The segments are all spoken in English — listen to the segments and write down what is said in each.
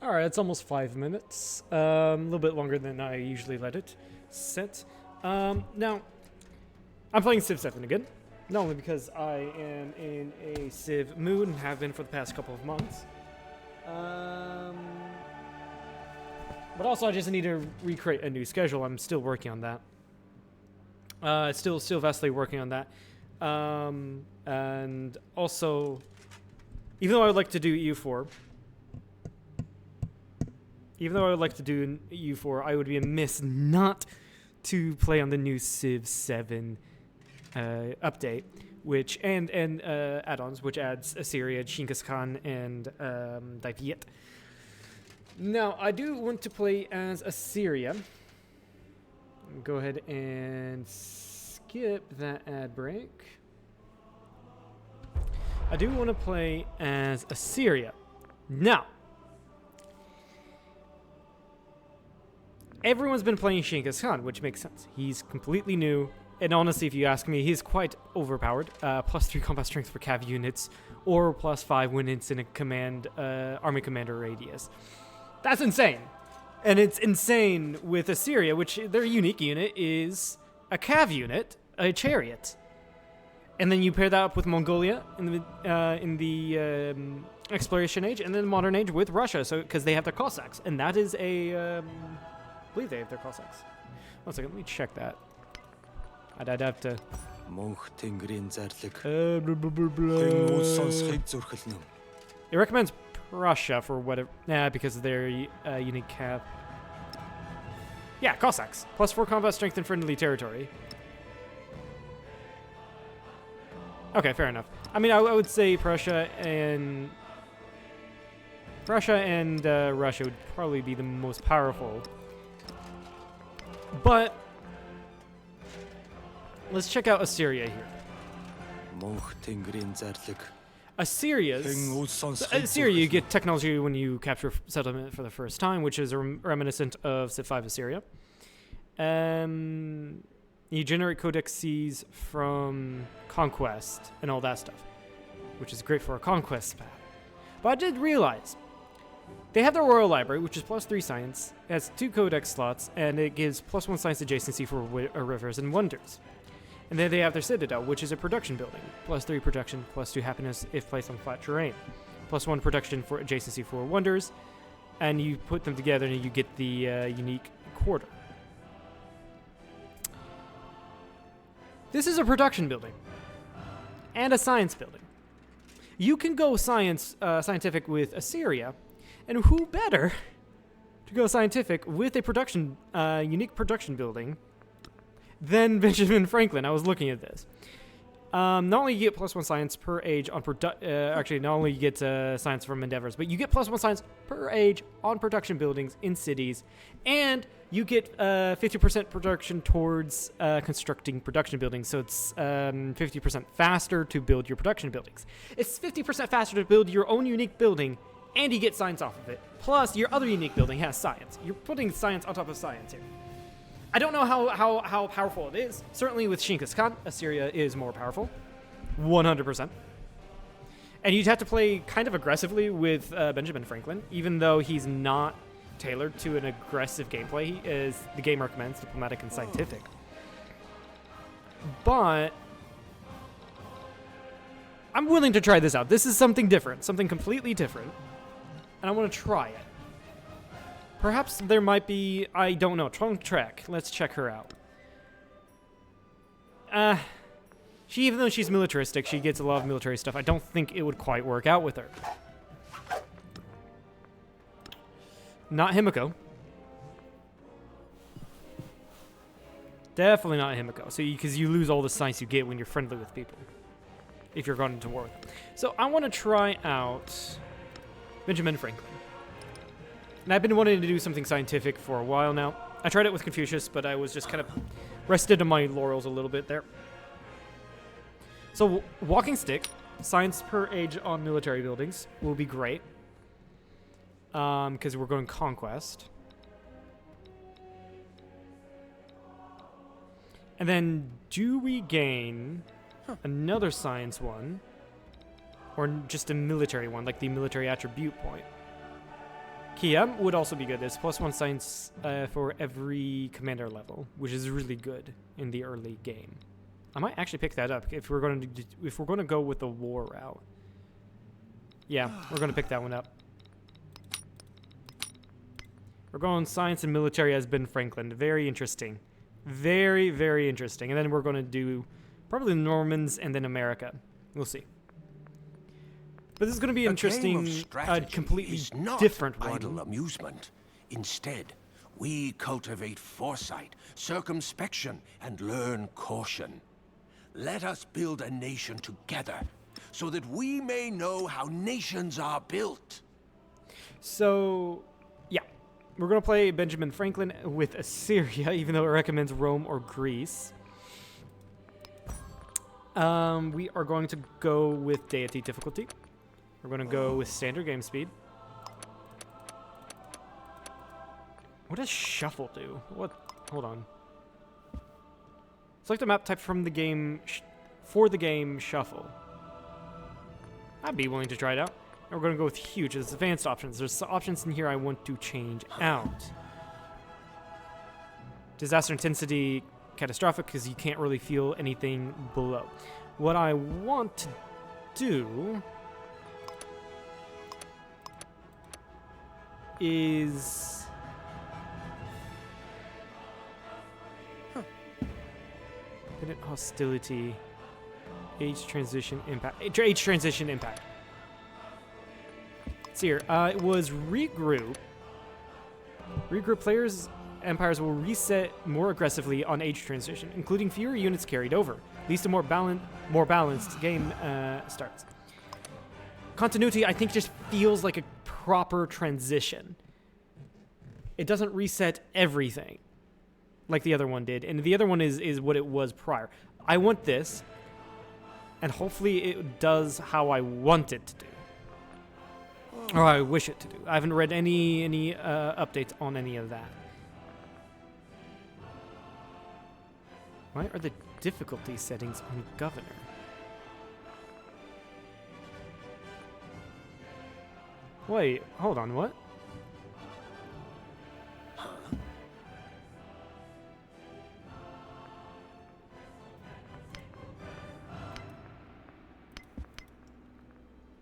All right, it's almost 5 minutes. A little bit longer than I usually let it sit. Now, I'm playing Civ 7 again. Not only because I am in a Civ mood and have been for the past couple of months. But also I just need to recreate a new schedule. I'm still working on that. Still vastly working on that. And also, even though I would like to do EU4, I would be amiss not to play on the new Civ 7 update, which and add-ons, which adds Assyria, Genghis Khan, and Daviet. Now, I do want to play as Assyria. Go ahead and skip that ad break. I do want to play as Assyria. Now, everyone's been playing Genghis Khan, which makes sense. He's completely new. And honestly, if you ask me, he's quite overpowered. +3 combat strength for cav units, or +5 when it's in a army commander radius. That's insane. And it's insane with Assyria, which their unique unit is a cav unit, a chariot. And then you pair that up with Mongolia in the exploration age, and then the modern age with Russia, so because they have their Cossacks. And that is I believe they have their Cossacks. One second, let me check that. I'd have to... It recommends Prussia for whatever... because of their unique cav. Yeah, Cossacks. +4 combat strength in friendly territory. Okay, fair enough. I mean, I would say Prussia and Russia would probably be the most powerful. But let's check out Assyria here. Assyria, you get technology when you capture settlement for the first time, which is reminiscent of Civ 5 Assyria. You generate codexes from conquest and all that stuff, which is great for a conquest path. But I did realize they have their royal library, which is +3 science. It has 2 codex slots, and it gives +1 science adjacency for rivers and wonders. And then they have their citadel, which is a production building. +3 production, +2 happiness if placed on flat terrain. +1 production for adjacency for wonders. And you put them together and you get the unique quarter. This is a production building. And a science building. You can go scientific with Assyria. And who better to go scientific with a unique production building than Benjamin Franklin? I was looking at this. Not only you get +1 science per age on not only you get science from endeavors, but you get +1 science per age on production buildings in cities, and you get 50% production towards constructing production buildings. So it's 50% faster to build your production buildings. It's 50% faster to build your own unique building, and you get science off of it. Plus, your other unique building has science. You're putting science on top of science here. I don't know how powerful it is. Certainly with Genghis Khan, Assyria is more powerful. 100%. And you'd have to play kind of aggressively with Benjamin Franklin, even though he's not tailored to an aggressive gameplay. The game recommends diplomatic and scientific. But I'm willing to try this out. This is something different, something completely different. And I want to try it. Perhaps there might be, I don't know, Trunk Trek. Let's check her out. Even though she's militaristic, she gets a lot of military stuff. I don't think it would quite work out with her. Not Himiko. Definitely not Himiko. So, because you lose all the science you get when you're friendly with people, if you're going into war with them. So I want to try out Benjamin Franklin. And I've been wanting to do something scientific for a while now. I tried it with Confucius, but I was just kind of rested on my laurels a little bit there. So, walking stick, science per age on military buildings will be great. Because we're going conquest. And then, do we gain another science one? Or just a military one, like the military attribute point? Kia would also be good. There's +1 science for every commander level, which is really good in the early game. I might actually pick that up if we're going to go with the war route. Yeah, we're going to pick that one up. We're going science and military as Ben Franklin. Very interesting. Very, very interesting. And then we're going to do probably the Normans and then America. We'll see. But this is going to be interesting, a completely different one. Idle amusement. Instead, we cultivate foresight, circumspection, and learn caution. Let us build a nation together, so that we may know how nations are built. So, yeah. We're going to play Benjamin Franklin with Assyria, even though it recommends Rome or Greece. We are going to go with deity difficulty. We're going to go with standard game speed. What does shuffle do? What? Hold on. Select a map type from the game for the game shuffle. I'd be willing to try it out. And we're going to go with huge. There's advanced options. There's options in here I want to change out. Disaster intensity catastrophic because you can't really feel anything below. What I want to do is infinite hostility, age transition impact. Age transition impact. Let's see here. It was regroup. Regroup players' empires will reset more aggressively on age transition, including fewer units carried over. Leads to more balanced game starts. Continuity, I think, just feels like a proper transition. It doesn't reset everything like the other one did, and the other one is what it was prior. I want this, and hopefully it does how I want it to do. Or I wish it to do. I haven't read any updates on any of that. Why are the difficulty settings on Governor? Wait, hold on, what?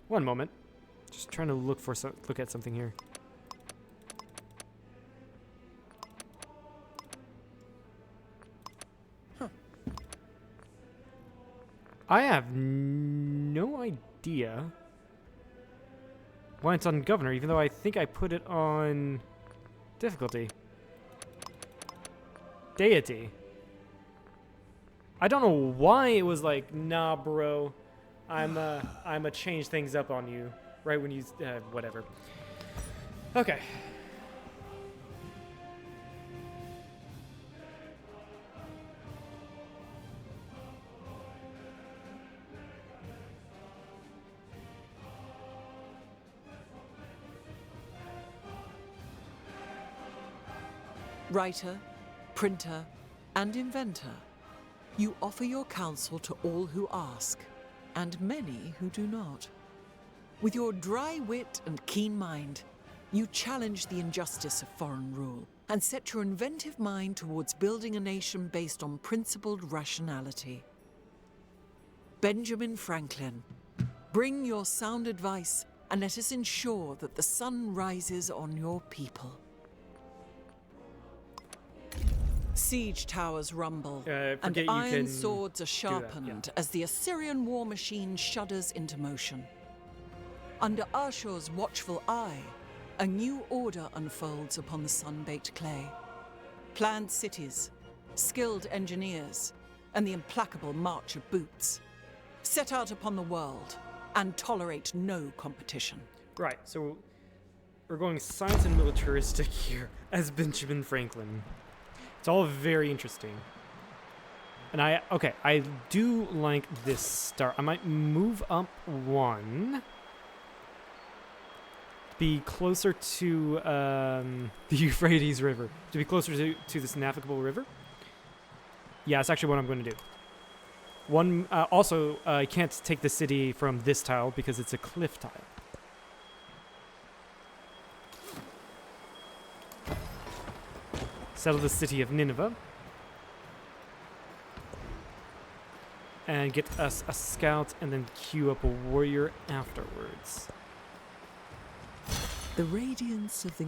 One moment. Just trying to look at something here. I have no idea why it's on Governor, even though I think I put it on difficulty. Deity. I don't know why it was like, nah, bro. I'm change things up on you right when you whatever. Okay. Writer, printer, and inventor, you offer your counsel to all who ask, and many who do not. With your dry wit and keen mind, you challenge the injustice of foreign rule and set your inventive mind towards building a nation based on principled rationality. Benjamin Franklin, bring your sound advice and let us ensure that the sun rises on your people. Siege towers rumble, and iron swords are sharpened as the Assyrian war machine shudders into motion. Under Ashur's watchful eye, a new order unfolds upon the sun-baked clay. Planned cities, skilled engineers, and the implacable march of boots set out upon the world and tolerate no competition. Right, so we're going science and militaristic here as Benjamin Franklin. It's all very interesting. And I do like this start. I might move up one. Be closer to the Euphrates River. To be closer to this navigable river. Yeah, it's actually what I'm going to do. One, also, I can't take the city from this tile because it's a cliff tile. Settle the city of Nineveh. And get us a scout and then queue up a warrior afterwards. The radiance of the...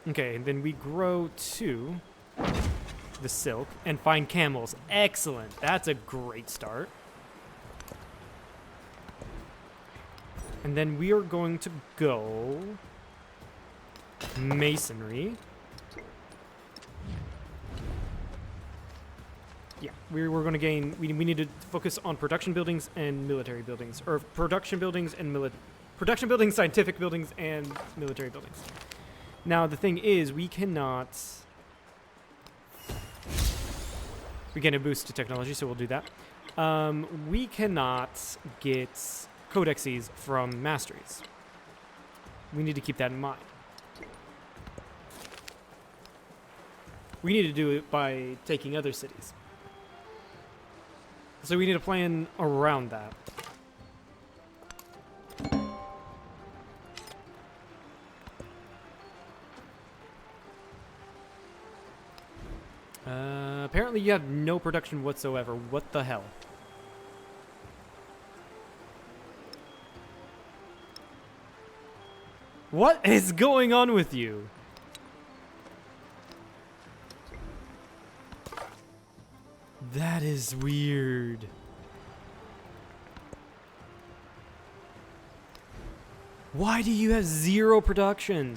Okay, and then we grow to the silk and find camels. Excellent. That's a great start. And then we are going to go masonry. Yeah, we're going to gain... We need to focus on production buildings and military buildings. Or production buildings and production buildings, scientific buildings, and military buildings. Now, the thing is, we cannot... We get a boost to technology, so we'll do that. We cannot get codexes from masteries. We need to keep that in mind. We need to do it by taking other cities. So we need a plan around that. Apparently you have no production whatsoever. What the hell? What is going on with you? That is weird. Why do you have 0 production?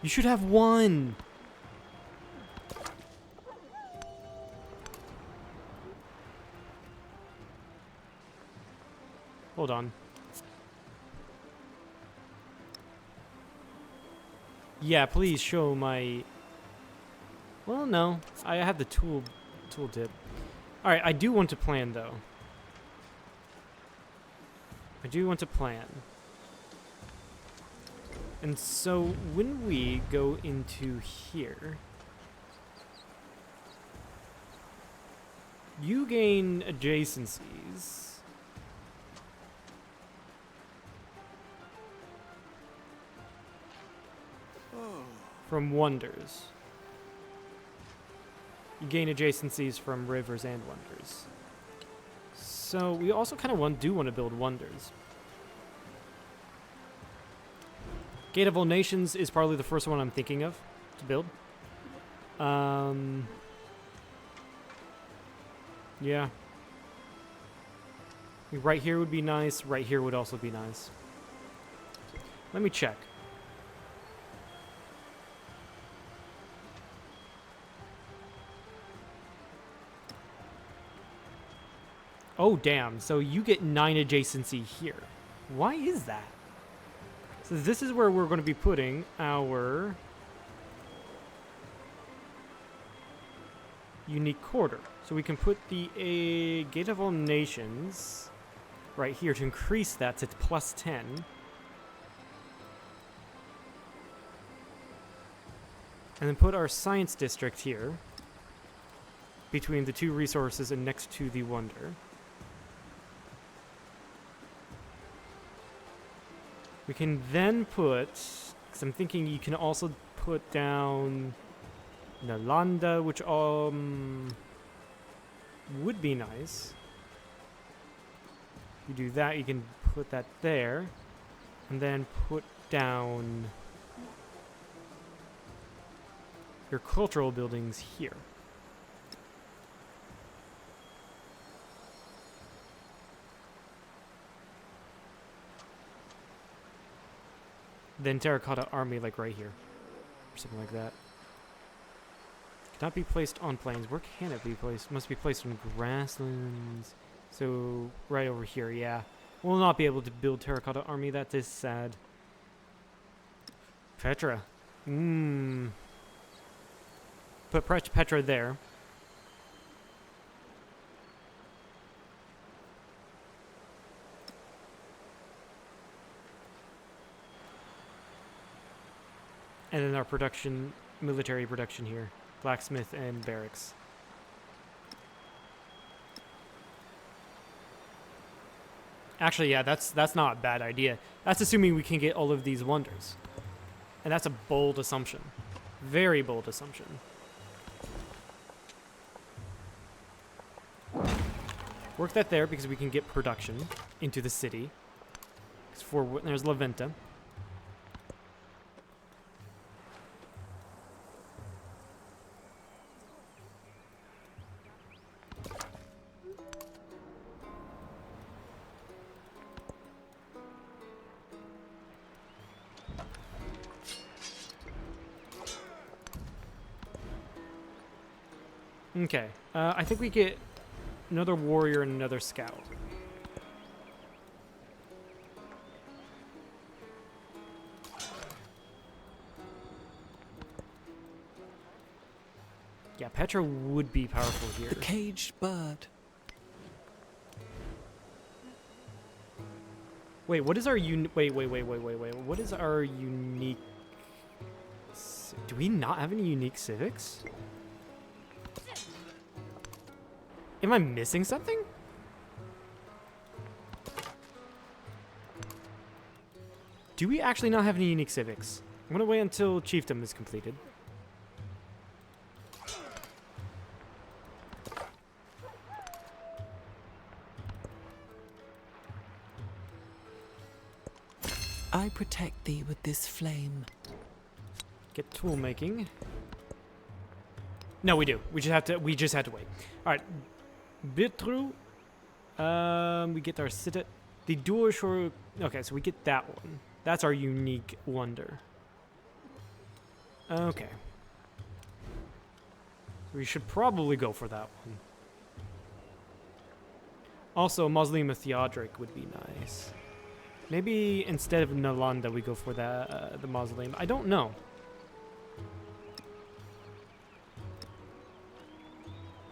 You should have 1. Hold on. Yeah, please show my... Well, no. I have the tooltip. Alright, I do want to plan, though. I do want to plan. And so, when we go into here... You gain adjacencies. From wonders. You gain adjacencies from rivers and wonders. So we also kind of do want to build wonders. Gate of All Nations is probably the first one I'm thinking of to build. Yeah. Right here would be nice. Right here would also be nice. Let me check. Oh, damn. So you get 9 adjacency here. Why is that? So this is where we're going to be putting our unique quarter. So we can put the Gate of All Nations right here to increase that to +10. And then put our science district here between the 2 resources and next to the wonder. We can then put, because I'm thinking you can also put down Nalanda, which would be nice. You do that, you can put that there, and then put down your cultural buildings here. Then terracotta army like right here. Or something like that. Cannot be placed on plains. Where can it be placed? Must be placed on grasslands. So right over here, yeah. We'll not be able to build terracotta army. That is sad. Petra. Put Petra there. And then our production, military production here. Blacksmith and barracks. Actually, yeah, that's not a bad idea. That's assuming we can get all of these wonders. And that's a bold assumption. Very bold assumption. Work that there because we can get production into the city. There's La Venta. Okay, I think we get another warrior and another scout. Yeah, Petra would be powerful here. The caged bird. Wait, what is our wait. What is our unique... Do we not have any unique civics? Am I missing something? Do we actually not have any unique civics? I'm gonna wait until chiefdom is completed. I protect thee with this flame. Get tool making. No, we do. We just had to wait. All right. Bitru. We get our city. The dual shore. Okay, so we get that one. That's our unique wonder. Okay. We should probably go for that one. Also, Mausoleum of Theodoric would be nice. Maybe instead of Nalanda, we go for the mausoleum. I don't know.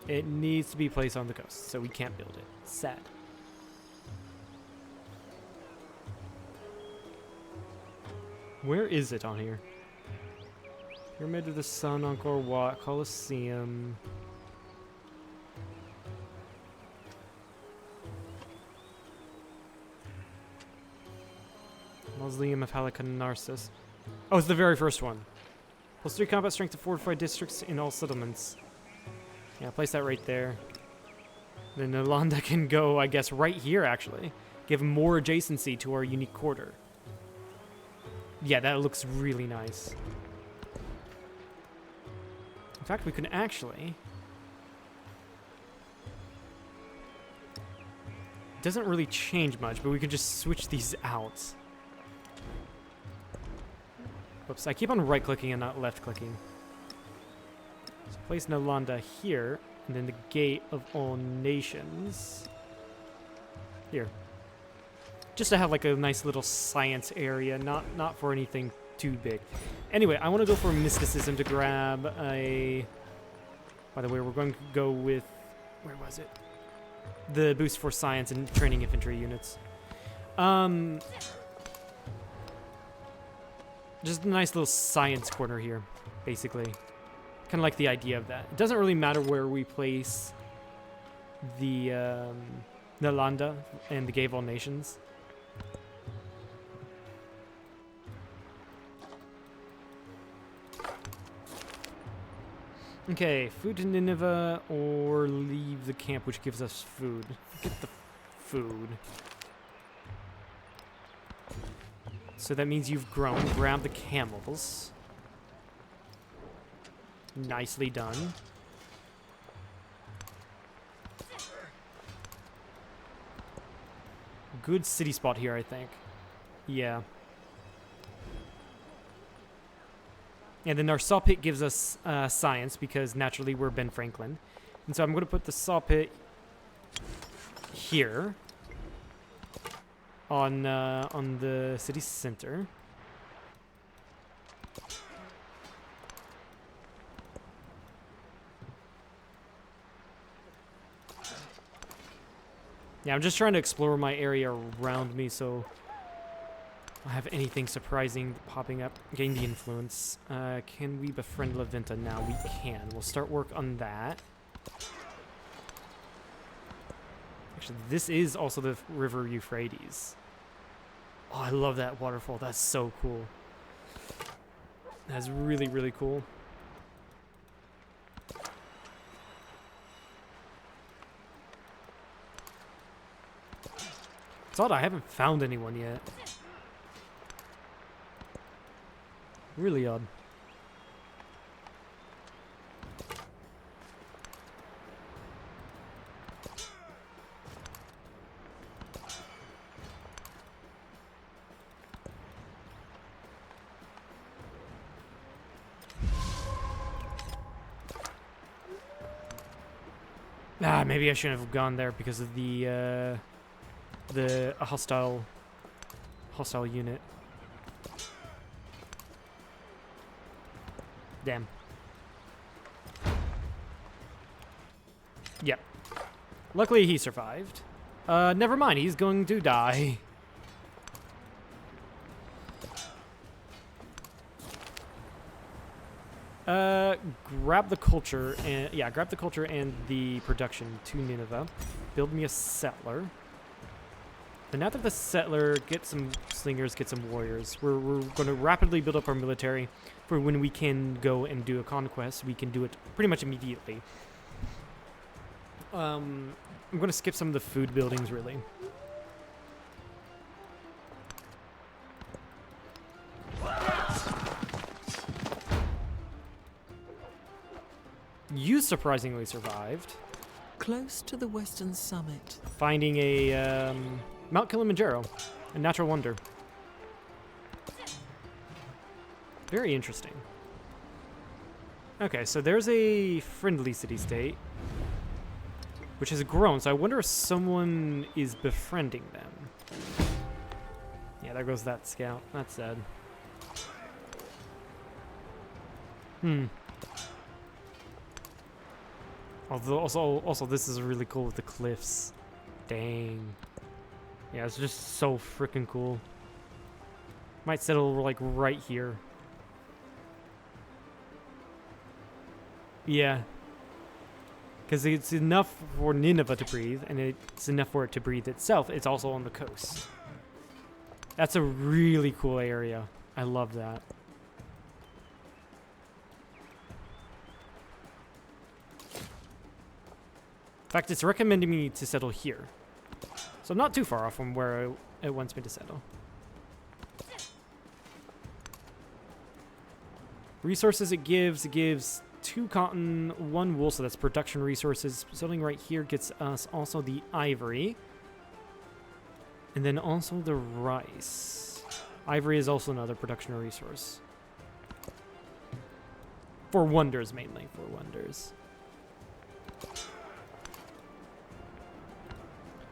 It needs to be placed on the coast, so we can't build it. Sad. Where is it on here? Pyramid of the Sun, Angkor Wat, Colosseum. Mausoleum of Halicarnassus. Oh, it's the very first one. +3 combat strength to fortified districts in all settlements. Yeah, place that right there. Then Nalanda can go, I guess, right here, actually. Give more adjacency to our unique quarter. Yeah, that looks really nice. In fact, we could actually... It doesn't really change much, but we could just switch these out. Whoops, I keep on right-clicking and not left-clicking. So place Nalanda here, and then the Gate of All Nations. Here. Just to have like a nice little science area, not for anything too big. Anyway, I want to go for mysticism to grab a... By the way, we're going to go with... Where was it? The boost for science and training infantry units. Just a nice little science corner here, basically. Kind of like the idea of that. It doesn't really matter where we place the Nalanda and the Gate of All Nations. Okay, food to Nineveh or leave the camp, which gives us food. Get the food. So that means you've grown. Grab the camels. Nicely done. Good city spot here, I think. Yeah. And then our saw pit gives us science because naturally we're Ben Franklin. And so I'm going to put the saw pit here on the city center. Yeah, I'm just trying to explore my area around me so I have anything surprising popping up. Gain the influence. Can we befriend La Venta now? We can. We'll start work on that. Actually, this is also the River Euphrates. Oh, I love that waterfall. That's so cool. That's really, really cool. It's odd I haven't found anyone yet. Really odd. Ah, maybe I shouldn't have gone there because of the hostile unit. Damn. Yep. Luckily he survived. Never mind, he's going to die. Grab the culture and grab the culture and the production to Nineveh. Build me a settler. Then after the settler, get some slingers, get some warriors. We're going to rapidly build up our military for when we can go and do a conquest. We can do it pretty much immediately. I'm going to skip some of the food buildings, really. You surprisingly survived. Close to the western summit. Finding a Mount Kilimanjaro, a natural wonder. Very interesting. Okay, so there's a friendly city-state, which has grown, so I wonder if someone is befriending them. Yeah, there goes that scout. That's sad. Although also this is really cool with the cliffs. Dang. Yeah, it's just so freaking cool. Might settle like right here. Yeah. Because it's enough for Nineveh to breathe, and it's enough for it to breathe itself. It's also on the coast. That's a really cool area. I love that. In fact, it's recommending me to settle here. So I'm not too far off from where it wants me to settle. Resources it gives 2 cotton, 1 wool, so that's production resources. Settling right here gets us also the ivory. And then also the rice. Ivory is also another production resource. For wonders, mainly. For wonders.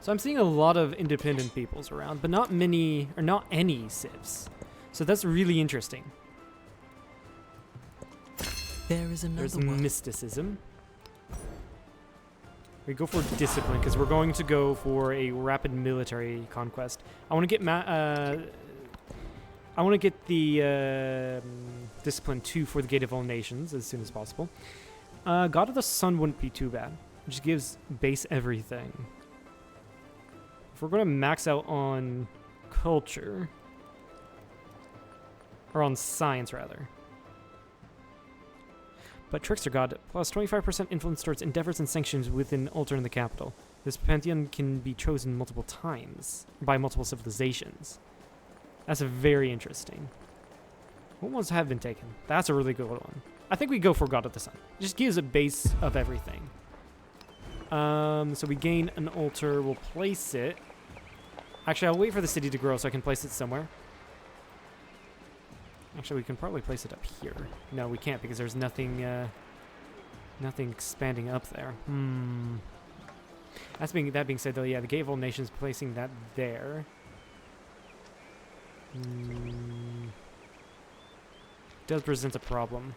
So I'm seeing a lot of independent peoples around, but not many, or not any civs. So that's really interesting. There's one. Mysticism. We go for discipline because we're going to go for a rapid military conquest. I want to get the discipline 2 for the Gate of All Nations as soon as possible. God of the Sun wouldn't be too bad. It just gives base everything. If we're going to max out on culture, or on science rather. But Trickster God, plus 25% influence towards endeavors and sanctions within Altar in the capital. This pantheon can be chosen multiple times by multiple civilizations. That's very interesting. What ones have been taken? That's a really good one. I think we go for God of the Sun. It just gives a base of everything. So we gain an altar. We'll place it. Actually, I'll wait for the city to grow so I can place it somewhere. Actually, we can probably place it up here. No, we can't because there's nothing, nothing expanding up there. That being said, though, yeah, the Gate of All Nations, placing that there. Does present a problem.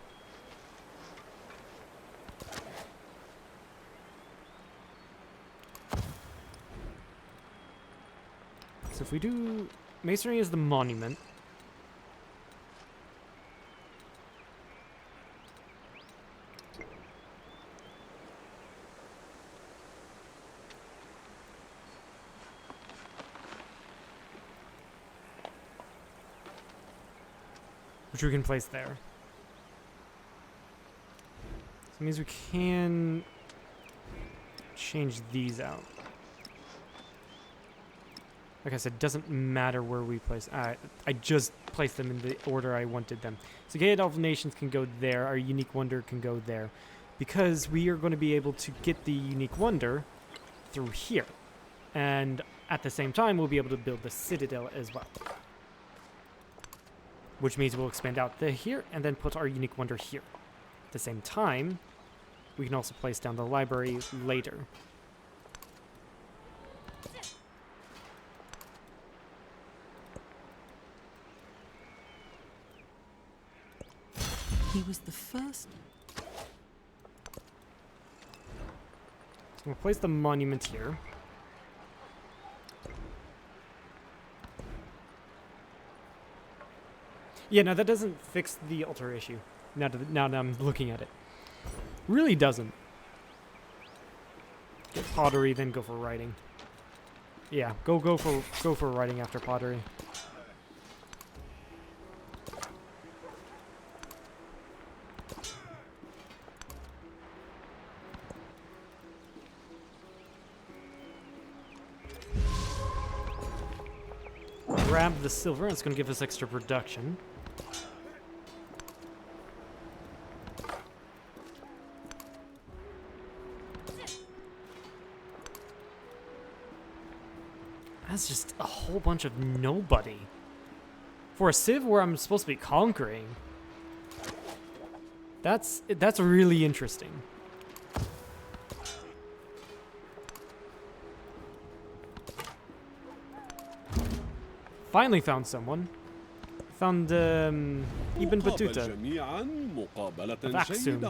So if we do... Masonry is the monument. Which we can place there. So it means we can change these out. Like I said, it doesn't matter where we place. I just placed them in the order I wanted them. So Gate of Nations can go there. Our Unique Wonder can go there. Because we are going to be able to get the Unique Wonder through here. And at the same time, we'll be able to build the Citadel as well. Which means we'll expand out to here and then put our Unique Wonder here. At the same time, we can also place down the library later. He was the first. We'll place the monument here. Yeah, no, that doesn't fix the altar issue. Now that I'm looking at it. Really doesn't. Get pottery, then go for writing. Yeah, go for writing after pottery. Grab the silver, it's going to give us extra production. That's just a whole bunch of nobody. For a civ where I'm supposed to be conquering. That's really interesting. Finally found someone. Found Ibn Battuta. of Aksum.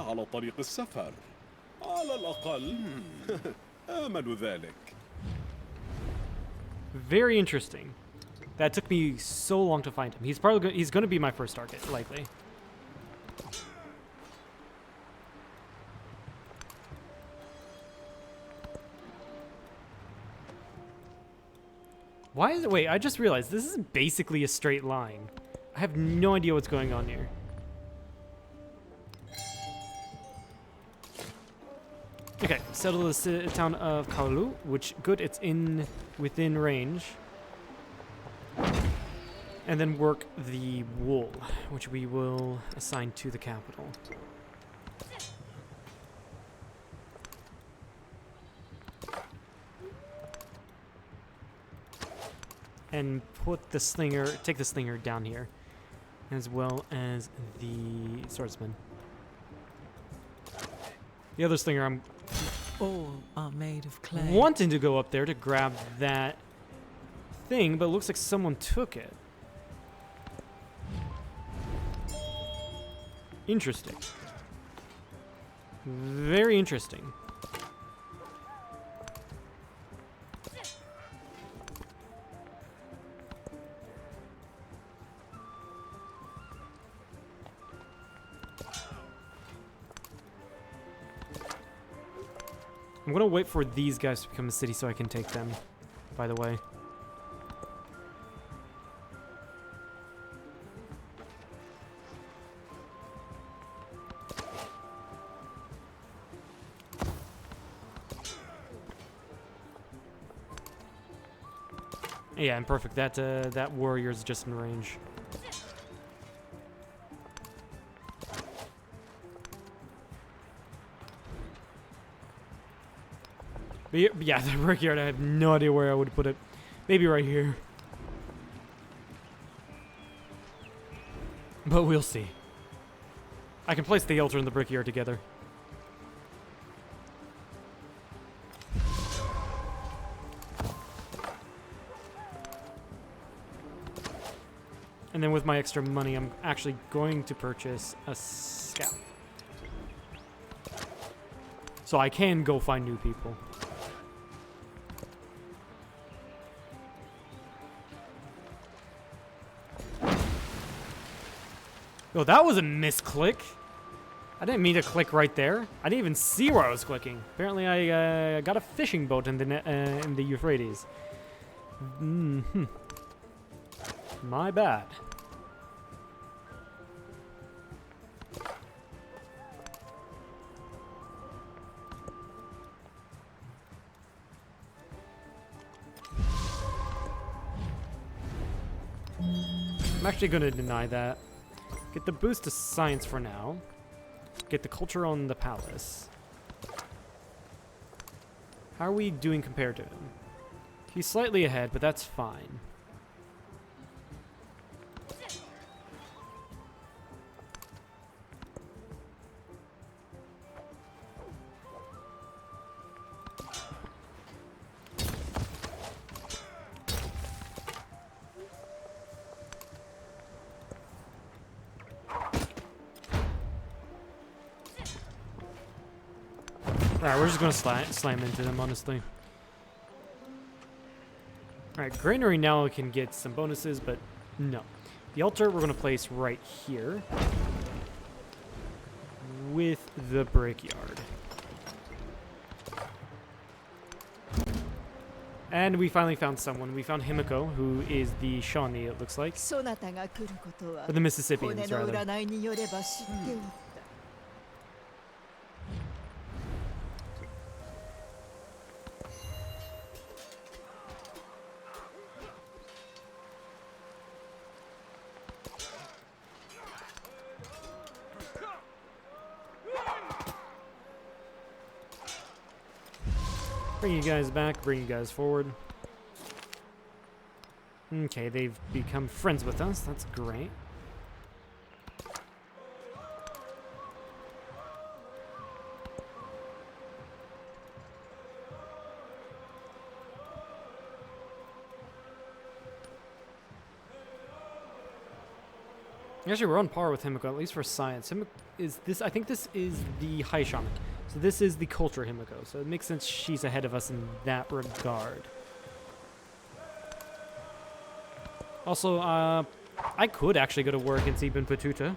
Very interesting. That took me so long to find him. He's going to be my first target, likely. Why is it? Wait, I just realized this is basically a straight line. I have no idea what's going on here. Okay, settle the town of Kaulu, which good, it's within range. And then work the wool, which we will assign to the capital. And put the slinger, take the slinger down here, as well as the swordsman. The other slinger, I'm all are made of clay. Wanting to go up there to grab that thing, but it looks like someone took it. Interesting. Very interesting. I'm gonna wait for these guys to become a city so I can take them, by the way. Yeah, and perfect. That warrior's just in range. But yeah, the brickyard, I have no idea where I would put it. Maybe right here. But we'll see. I can place the altar and the brickyard together. And then with my extra money, I'm actually going to purchase a scout. So I can go find new people. Oh, that was a misclick. I didn't mean to click right there. I didn't even see where I was clicking. Apparently, I got a fishing boat in the Euphrates. Mm-hmm. My bad. I'm actually going to deny that. Get the boost to science for now. Get the culture on the palace. How are we doing compared to him? He's slightly ahead, but that's fine. Alright, we're just gonna slam into them, honestly. Alright, Granary now can get some bonuses, but no. The altar we're gonna place right here with the brickyard. And we finally found someone. We found Himiko, who is the Shawnee, it looks like. Or the Mississippians, rather. Bring you guys back, bring you guys forward. Okay, they've become friends with us. That's great. Actually, we're on par with Himiko, at least for science. I think this is the High Shaman. So this is the culture Himiko. So it makes sense she's ahead of us in that regard. Also, I could actually go to work and see Ben Patuta.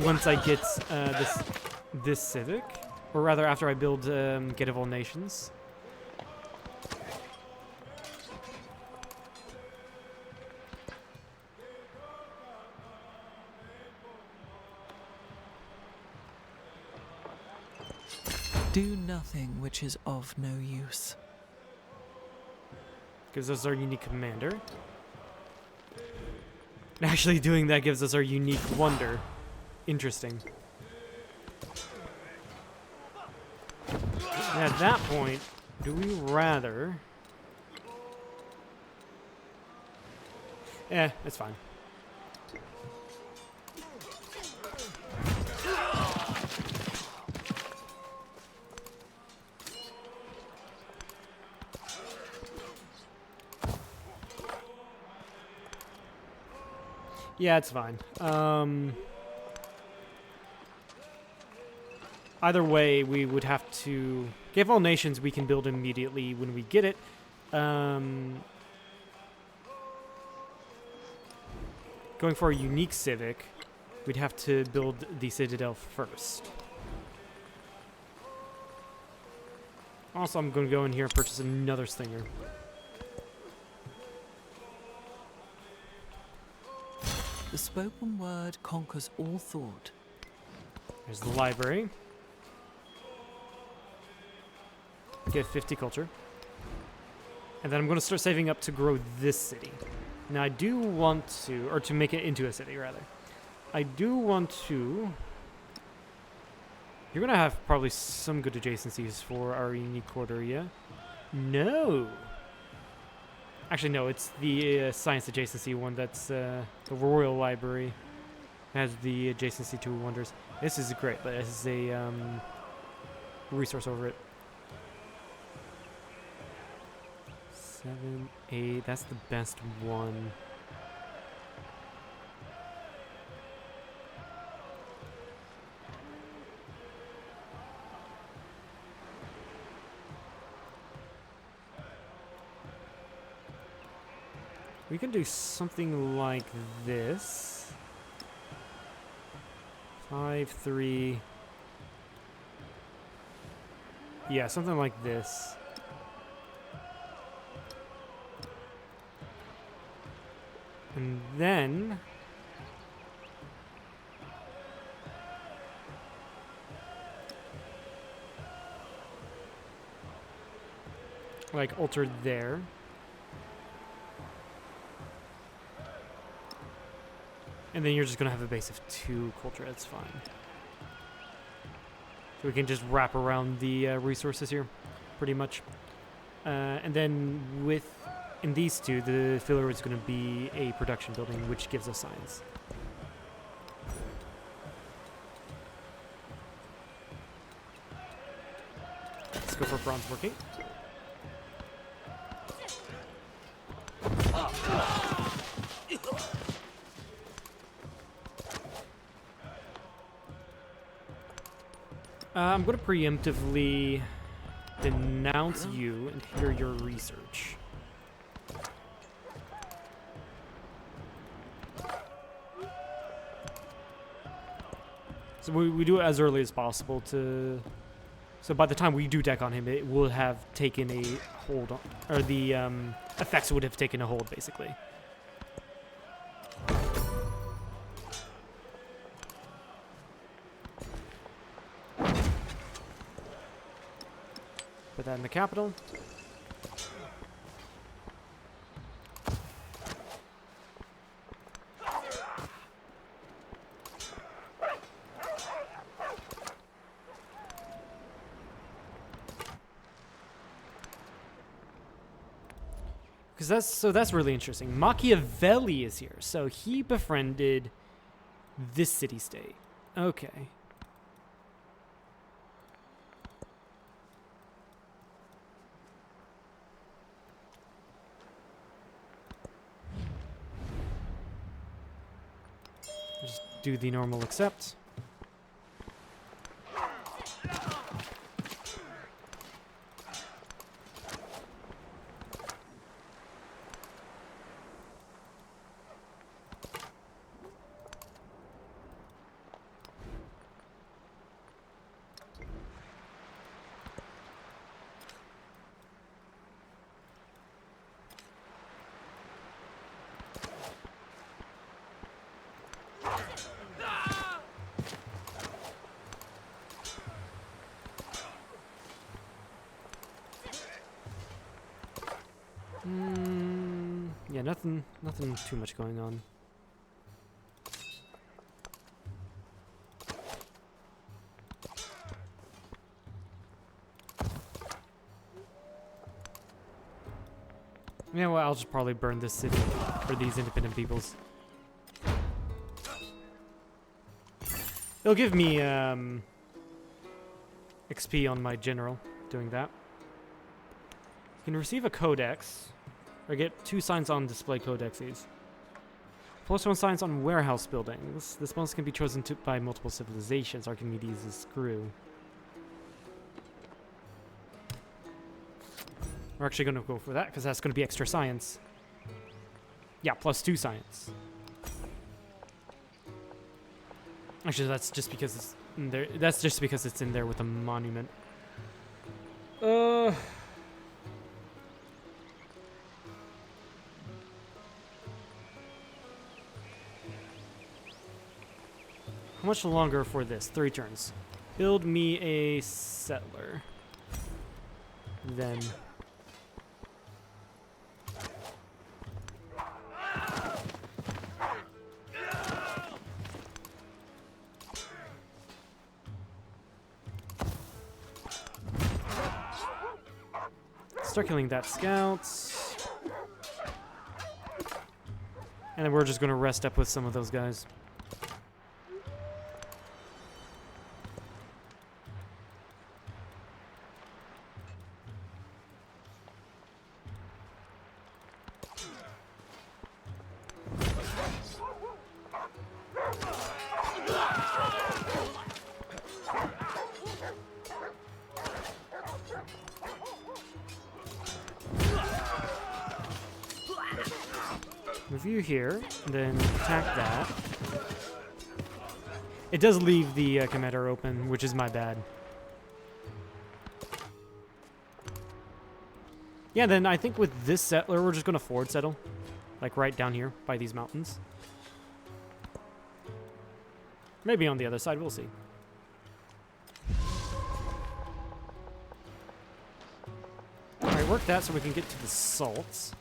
Once I get this civic. Or rather, after I build Gate of All Nations. Do nothing which is of no use. Gives us our unique commander. Actually, doing that gives us our unique wonder. Interesting. And at that point, do we rather... it's fine. Yeah, it's fine. Either way, we would have to... Gate of All Nations we can build immediately when we get it. Going for a unique civic, we'd have to build the Citadel first. Also, I'm going to go in here and purchase another Stinger. The spoken word conquers all thought. There's the library. Get 50 culture. And then I'm going to start saving up to grow this city. Now I do want to, or to make it into a city rather. I do want to... You're going to have probably some good adjacencies for our unique quarter, yeah? No! Actually, no, it's the science adjacency one. That's the Royal Library. Has the adjacency to wonders. This is great, but this is a resource over it. 7, 8, that's the best one. We can do something like this. 5, 3. Yeah, something like this. And then... like altered there. And then you're just gonna have a base of 2 culture. That's fine. So we can just wrap around the resources here, pretty much. And then in these 2, the filler is gonna be a production building, which gives us science. Let's go for bronze working. I'm going to preemptively denounce you and hinder your research. So we do it as early as possible to... So by the time we do deck on him, it will have taken a hold on... Or the effects would have taken a hold, basically. Put that in the capital. Because that's really interesting. Machiavelli is here, so he befriended this city-state. Okay. Just do the normal accept. Yeah, nothing too much going on. Yeah, well, I'll just probably burn this city for these independent peoples. It'll give me XP on my general doing that. You can receive a codex, or get 2 signs on display codexes. +1 signs on warehouse buildings. This bonus can be chosen by multiple civilizations. Archimedes is screw. We're actually going to go for that, because that's going to be extra science. Yeah, +2 science. Actually, that's just because it's in there. That's just because it's in there with a monument. How much longer for this? 3 turns. Build me a settler. Then... start killing that scouts. And then we're just going to rest up with some of those guys. Move you here, then attack that. It does leave the commander open, which is my bad. Yeah, then I think with this settler, we're just going to forward settle. Like right down here by these mountains. Maybe on the other side, we'll see. Alright, Alright, work that so we can get to the salts.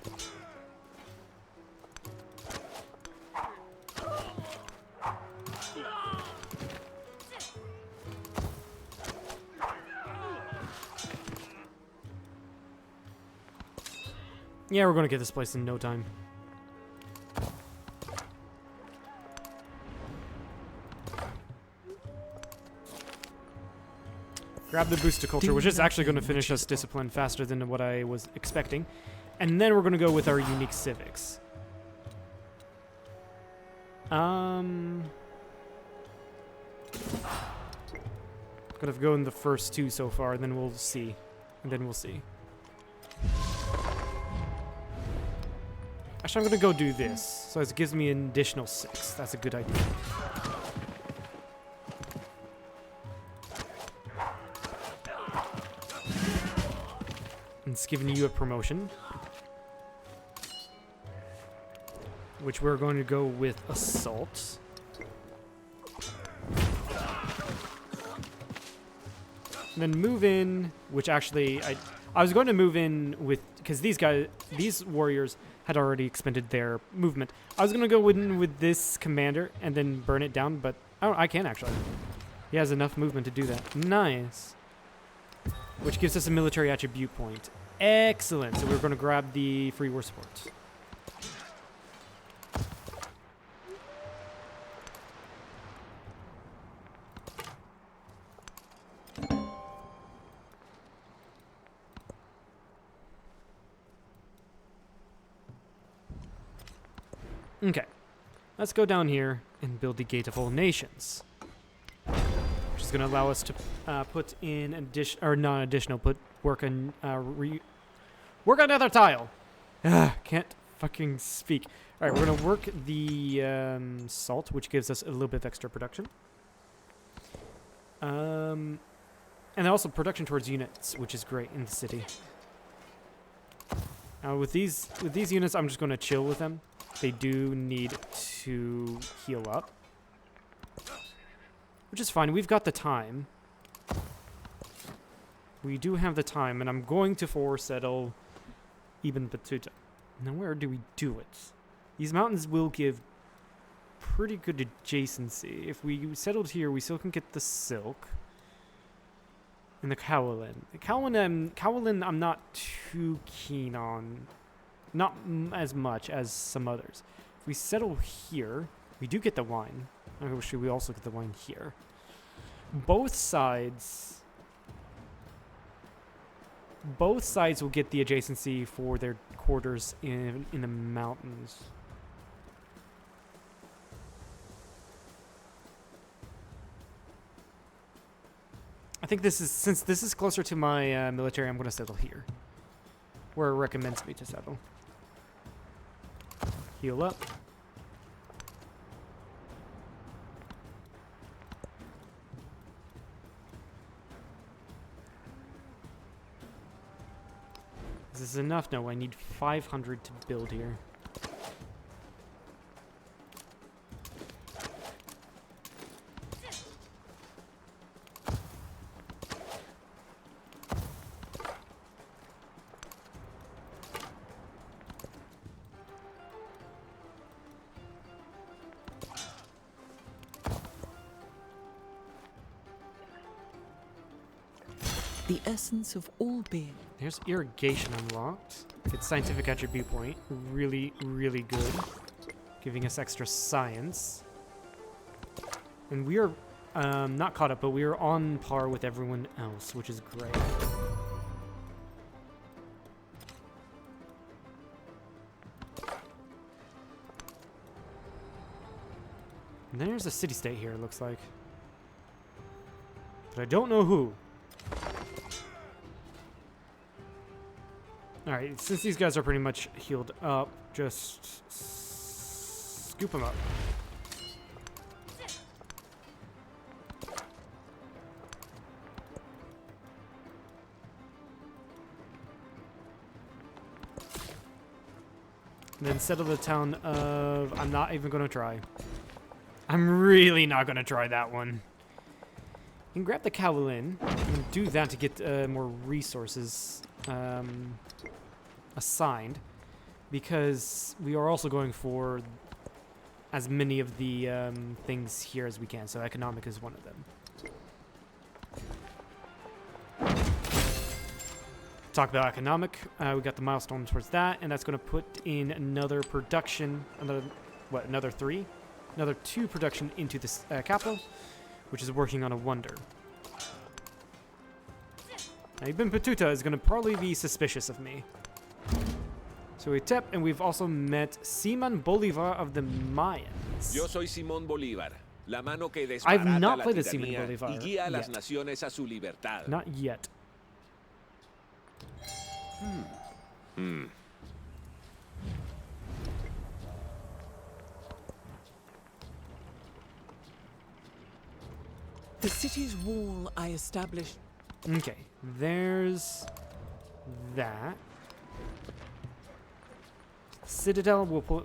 Yeah, we're gonna get this place in no time. Grab the boost to culture, which is actually going to finish us discipline faster than what I was expecting. And then we're going to go with our unique civics. Gonna go in the first two so far, and then we'll see. Actually, I'm gonna go do this. So it gives me an additional 6. That's a good idea. It's giving you a promotion, which we're going to go with assault. And then move in, which actually I was going to move in with, because these warriors had already expended their movement. I was going to go in with this commander and then burn it down, but I can actually. He has enough movement to do that. Nice. Which gives us a military attribute point. Excellent. So we're going to grab the free war support. Okay. Let's go down here and build the Gate of All Nations. Which is going to allow us to put in work another tile. Can't fucking speak. All right, we're going to work the salt, which gives us a little bit of extra production. And also production towards units, which is great in the city. With these units, I'm just going to chill with them. They do need to heal up, which is fine. We've got the time. We do have the time, and I'm going to force settle Ibn Battuta. Now, where do we do it? These mountains will give pretty good adjacency. If we settled here, we still can get the silk and the Kowalin. The Kowalin, I'm not too keen on. Not as much as some others. If we settle here, we do get the wine. I wish we also get the wine here. Both sides will get the adjacency for their quarters in the mountains. I think since this is closer to my military, I'm going to settle here, where it recommends me to settle. Heal up. Is this enough? No, I need 500 to build here. The essence of all being. There's irrigation unlocked. It's scientific attribute point. Really, really good. Giving us extra science. And we are not caught up, but we are on par with everyone else, which is great. And then there's a city-state here, it looks like. But I don't know who. Alright, since these guys are pretty much healed up, just scoop them up. And then settle the town of... I'm not even going to try. I'm really not going to try that one. can grab the Kowlin and do that to get more resources assigned, because we are also going for as many of the things here as we can. So economic is one of them. Talk about economic. We got the milestone towards that, and that's going to put in another production, another 2 production into this capital, which is working on a wonder. Now, Ibn Battuta is going to probably be suspicious of me. So we tap, and we've also met Simon Bolivar of the Mayans. Yo soy Simón Bolívar, la mano que I've desbarata not la played as Simon tiranía Bolivar y guía a las yet. naciones a su libertad. Not yet. The city's wall I established. Okay, there's that. Citadel will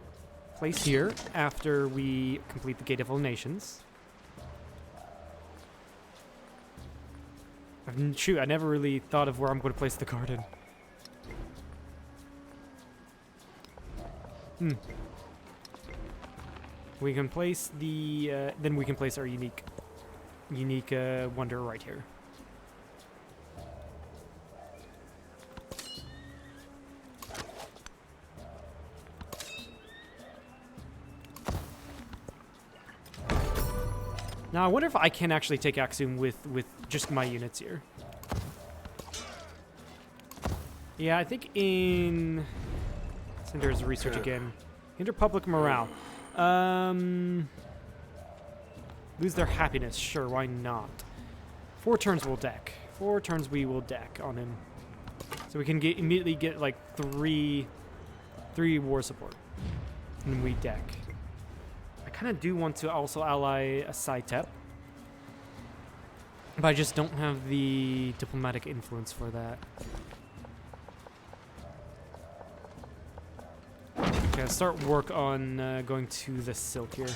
place here after we complete the Gate of All Nations. Shoot, I never really thought of where I'm going to place the garden. We can place the then we can place our unique wonder right here. Now I wonder if I can actually take Aksum with just my units here. Yeah, I think in Cinder's research again. Hinder public morale. Lose their happiness. Sure, why not? 4 turns we'll deck. 4 turns we will deck on him. So we can immediately get like 3 war support. And we deck. I kind of do want to also ally a Saitep. But I just don't have the diplomatic influence for that. Okay, let's start work on going to the Silk here.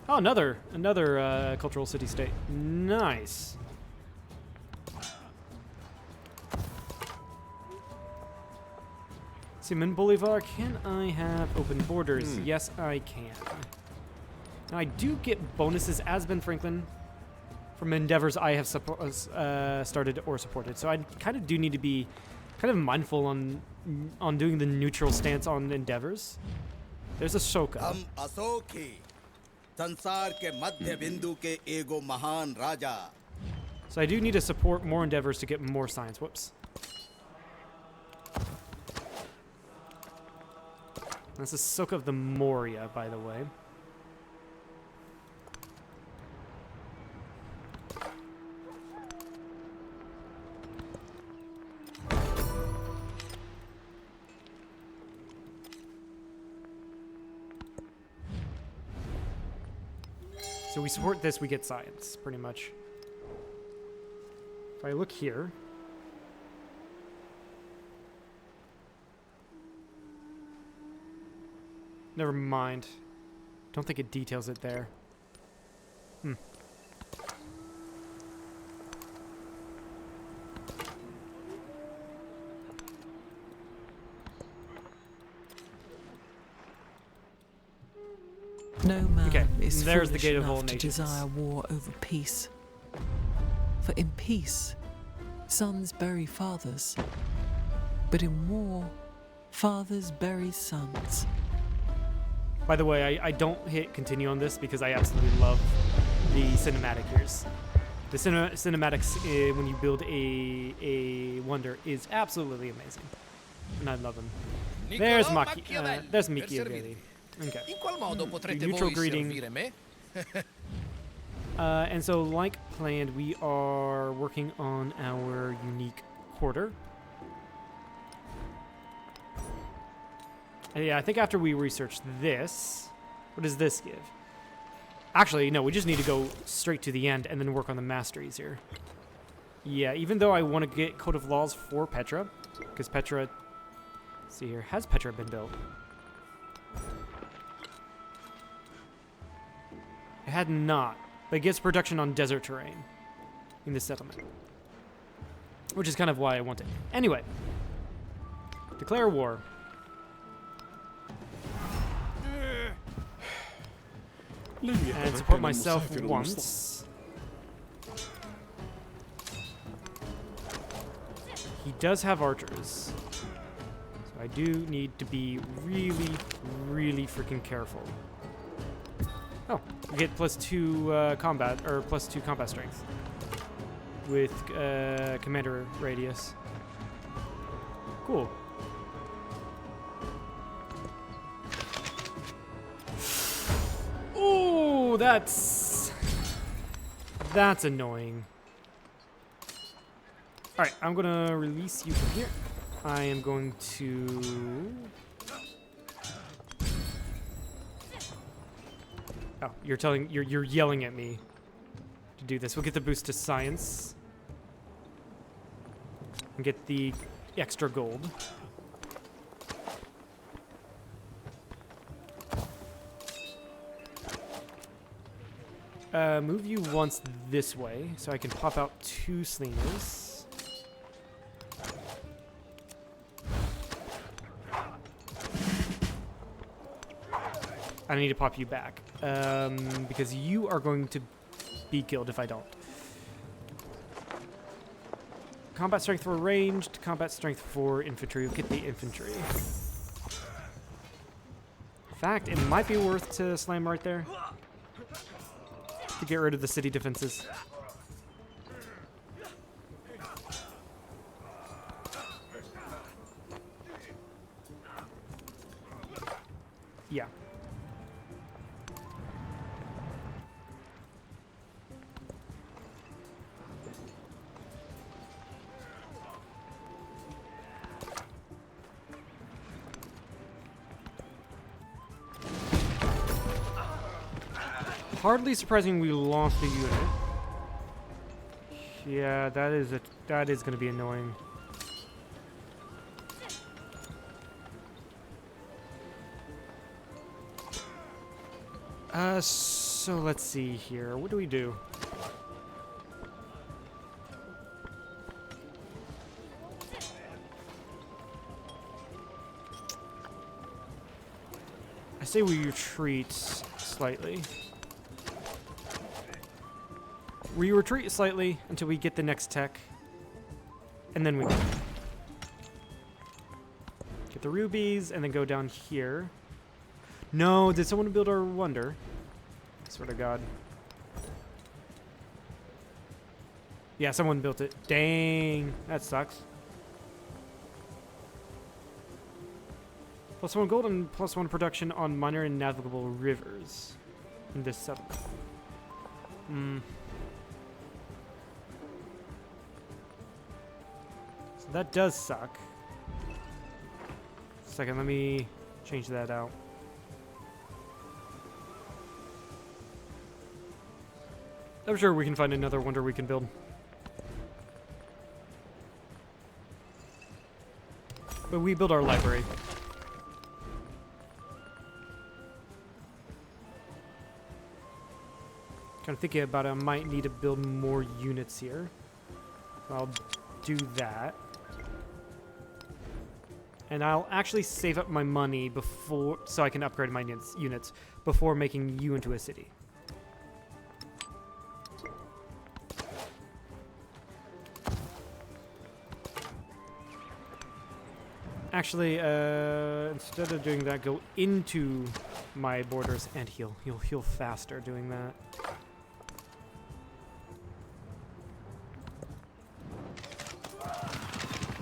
Oh, another cultural city-state. Nice. Simon Bolivar, can I have open borders? Yes, I can. Now, I do get bonuses as Ben Franklin from endeavors I have started or supported. So I kind of do need to be kind of mindful on doing the neutral stance on endeavors. There's Ashoka. So I do need to support more endeavors to get more science. Whoops. That's Ashoka of the Moria, by the way. So we support this, we get science, pretty much. If I look here... Never mind. Don't think it details it there. No man Okay, is there's the foolish Gate of All enough to Nations. desire war over peace. For in peace, sons bury fathers, but in war, fathers bury sons. By the way, I don't hit continue on this because I absolutely love the cinematic here. The cinematics when you build a wonder is absolutely amazing, and I love them. There's Machiavelli. Okay. Neutral greeting. And so, like planned, we are working on our unique quarter. Yeah, I think after we research this, what does this give? Actually, no, we just need to go straight to the end and then work on the masteries here. Yeah, even though I want to get Code of Laws for Petra, because Petra, let's see here, has Petra been built? It had not, but it gets production on desert terrain in this settlement, which is kind of why I want it. Anyway, declare war. And support myself once. He does have archers, so I do need to be really, really freaking careful. Oh, we get +2 combat, or +2 combat strength with commander radius. Cool. Ooh, that's annoying. All right, I'm gonna release you from here. I am going to. Oh, you're yelling at me to do this. We'll get the boost to science and get the extra gold. Move you once this way so I can pop out 2 slingers. I need to pop you back because you are going to be killed if I don't. Combat strength for ranged, combat strength for infantry. We'll get the infantry. In fact, it might be worth to slam right there to get rid of the city defenses. Yeah. Hardly surprising we lost the unit. Yeah, that is going to be annoying. So let's see here. What do we do? I say we retreat slightly. We retreat slightly until we get the next tech, and then we get the rubies, and then go down here. No, did someone build our wonder? I swear to God. Yeah, someone built it. Dang, that sucks. +1 gold and +1 production on minor and navigable rivers in this settlement. So that does suck. Second, let me change that out. I'm sure we can find another wonder we can build. But we build our library. Kind of thinking about it, I might need to build more units here. I'll do that. And I'll actually save up my money before, so I can upgrade my units before making you into a city. Actually, instead of doing that, go into my borders and heal. You'll heal faster doing that.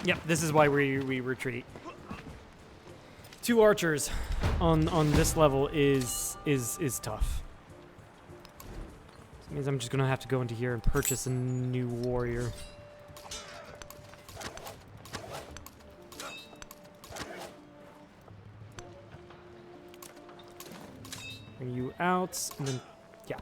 Yep, this is why we retreat. 2 archers on this level is tough. This means I'm just gonna have to go into here and purchase a new warrior. Bring you out, and then, yeah.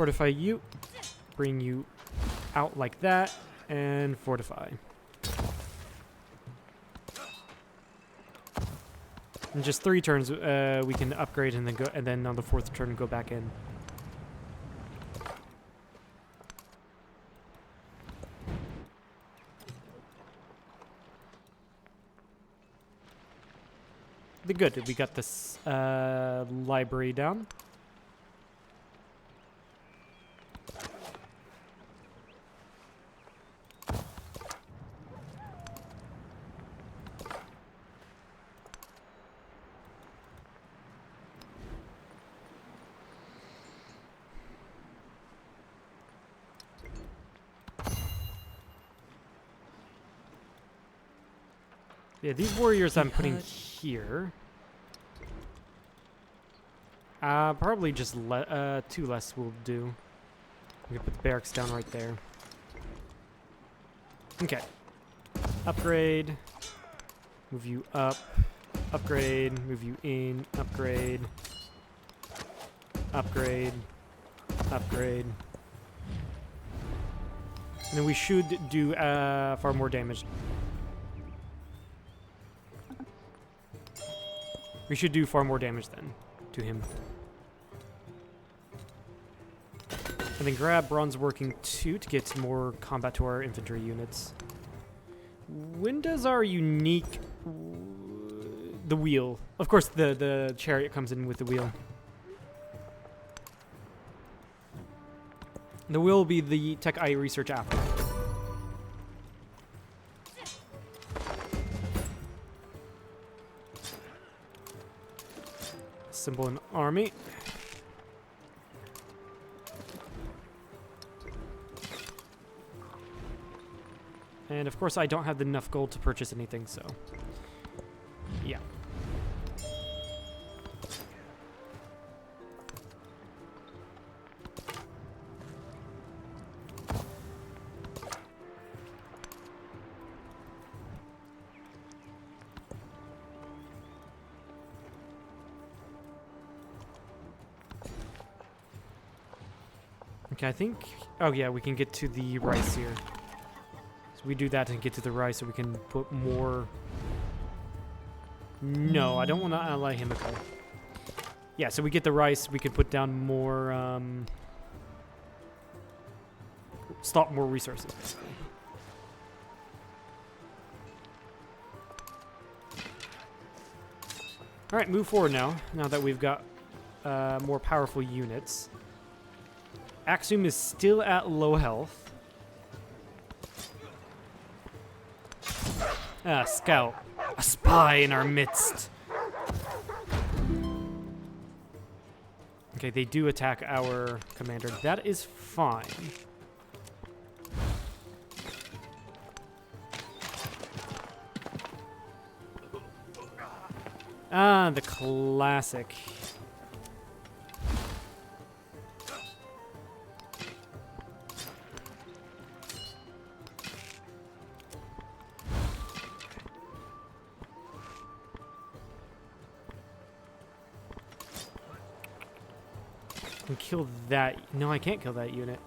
Fortify you. Bring you out like that. And fortify. In just 3 turns, we can upgrade and then go, and then on the 4th turn go back in. Good. We got this library down. Yeah, these warriors I'm putting here. Probably just 2 less will do. We can put the barracks down right there. Okay. Upgrade. Move you up. Upgrade. Move you in. Upgrade. Upgrade. Upgrade. And then we should do far more damage. We should do far more damage then to him. And then grab Bronze Working 2 to get more combat to our infantry units. When does our unique... the wheel. Of course, the chariot comes in with the wheel. The wheel will be the tech I research after. Assemble an army. And of course I don't have enough gold to purchase anything, so yeah. Okay, I think... oh yeah, we can get to the rice here. So we do that and get to the rice so we can put more... no, I don't want to ally Himiko. Yeah, so we get the rice, we can put down more... stop more resources, basically. Alright, move forward now that we've got more powerful units. Axiom is still at low health. Ah, scout. A spy in our midst. Okay, they do attack our commander. That is fine. Ah, the classic. Can kill that. No, I can't kill that unit.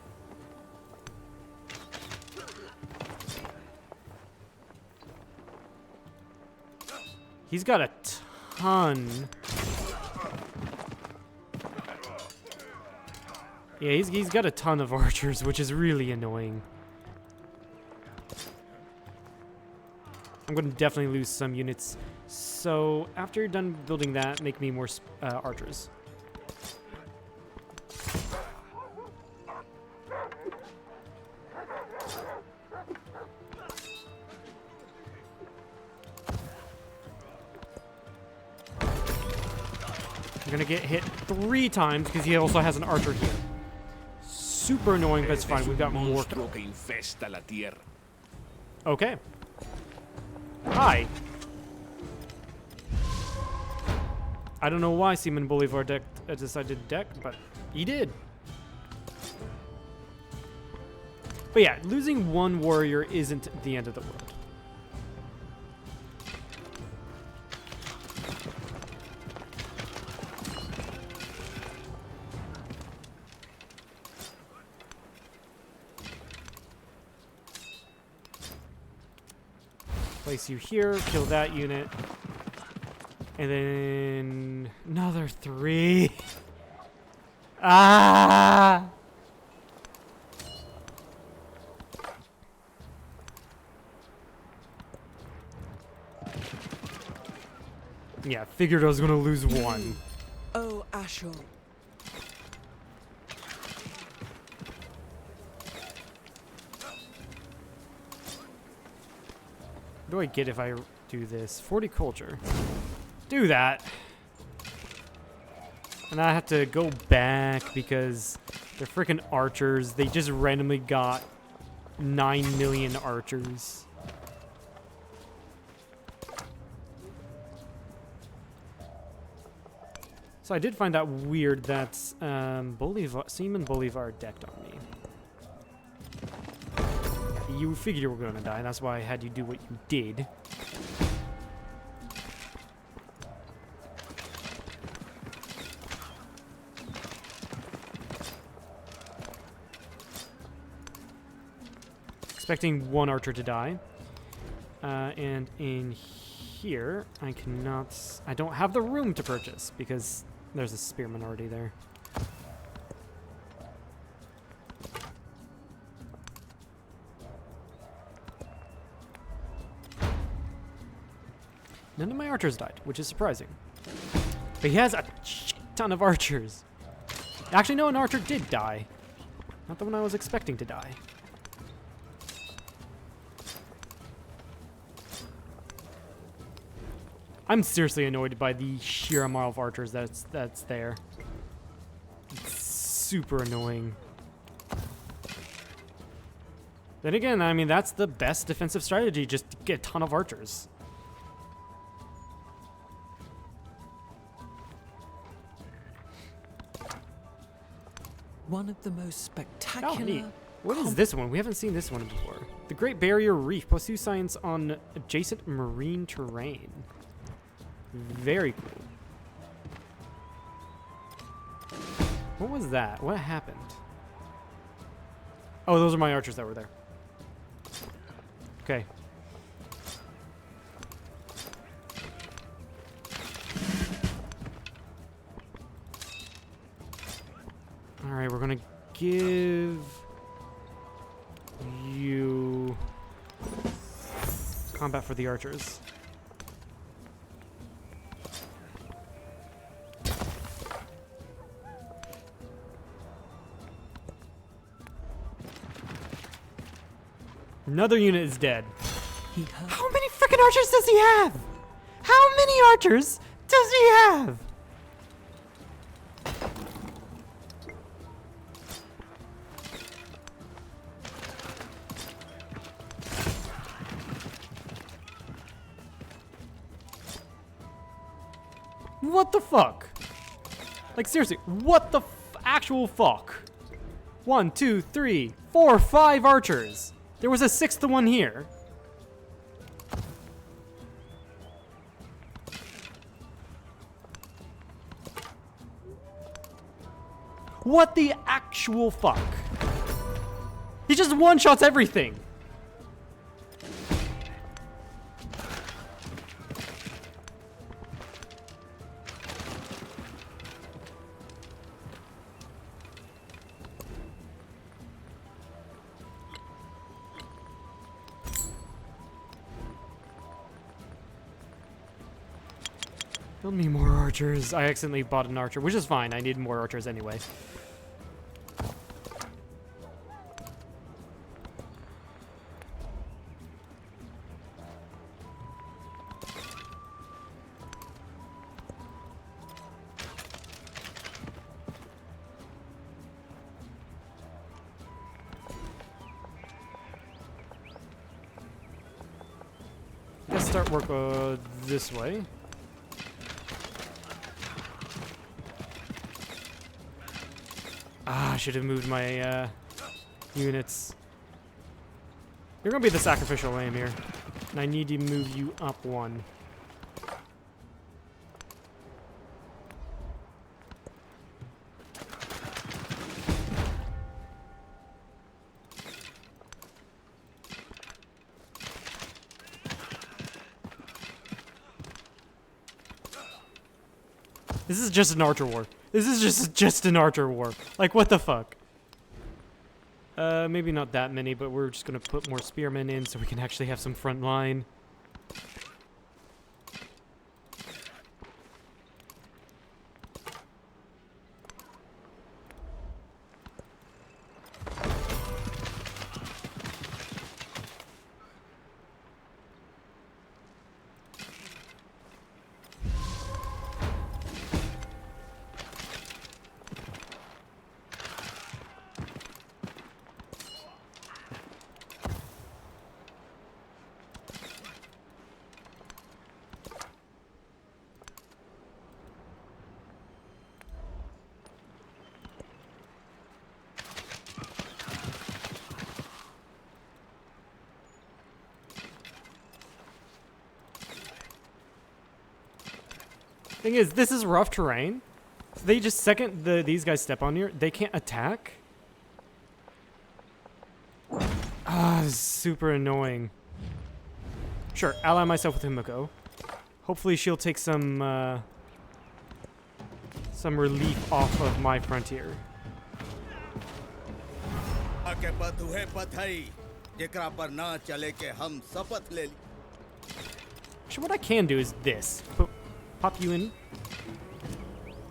He's got a ton. Yeah, he's got a ton of archers, which is really annoying. I'm going to definitely lose some units. So after you're done building that, make me more archers. Gonna get hit 3 times because he also has an archer here. Super annoying, but it's fine. We've got more. Okay. Hi. I don't know why Simon Bolivar decided to deck, but he did. But yeah, losing 1 warrior isn't the end of the world. Place you here, kill that unit. And then another 3. Ah! Yeah, figured I was gonna lose 1. Oh, Ashur. What do I get if I do this? 40 culture. Do that. And I have to go back because they're freaking archers. They just randomly got 9 million archers. So I did find that weird that Seaman Bolivar decked on me. You figured you were going to die, that's why I had you do what you did. Expecting 1 archer to die. And in here, I don't have the room to purchase because there's a spearman already there. None of my archers died, which is surprising. But he has a shit ton of archers. Actually, no, an archer did die. Not the one I was expecting to die. I'm seriously annoyed by the sheer amount of archers that's there. It's super annoying. Then again, I mean, that's the best defensive strategy, just to get a ton of archers. One of the most spectacular... Oh, neat. What is this one? We haven't seen this one before. The Great Barrier Reef, +2 science on adjacent marine terrain. Very cool. What was that? What happened? Oh, those are my archers that were there. Okay. Alright, we're gonna give you combat for the archers. Another unit is dead. How many freaking archers does he have? How many archers does he have? What the fuck? Like, seriously, what the actual fuck? 1, 2, 3, 4, 5 archers. There was a 6th one here. What the actual fuck? He just one-shots everything. Build me more archers. I accidentally bought an archer, which is fine. I need more archers anyway. Let's start work this way. Ah, I should have moved my units. You're gonna be the sacrificial lamb here. And I need to move you up 1. This is just an archer war. This is just an archer war. Like, what the fuck? Maybe not that many, but we're just gonna put more spearmen in so we can actually have some front line. Thing is, this is rough terrain. So they just these guys step on here, they can't attack. Ah, this is super annoying. Sure, ally myself with Himiko. Hopefully she'll take some relief off of my frontier. Actually, what I can do is this. Pop you in.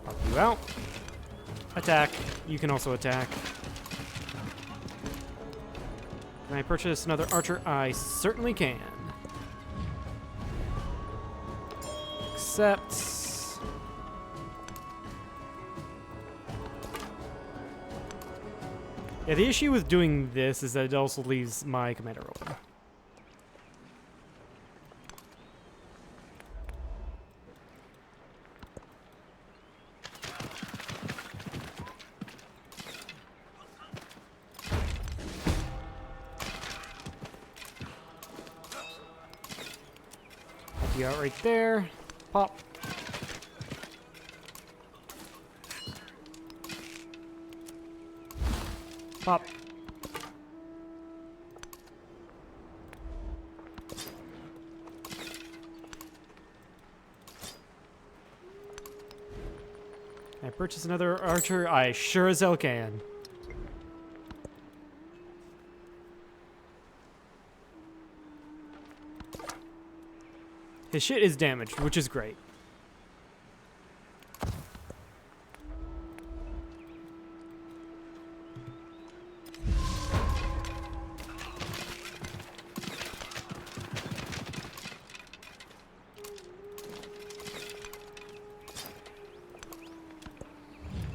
Pop you out. Attack. You can also attack. Can I purchase another archer? I certainly can. Accept. Yeah, the issue with doing this is that it also leaves my commander open. You out right there. Pop. Pop. Can I purchase another archer? I sure as hell can. His shit is damaged, which is great.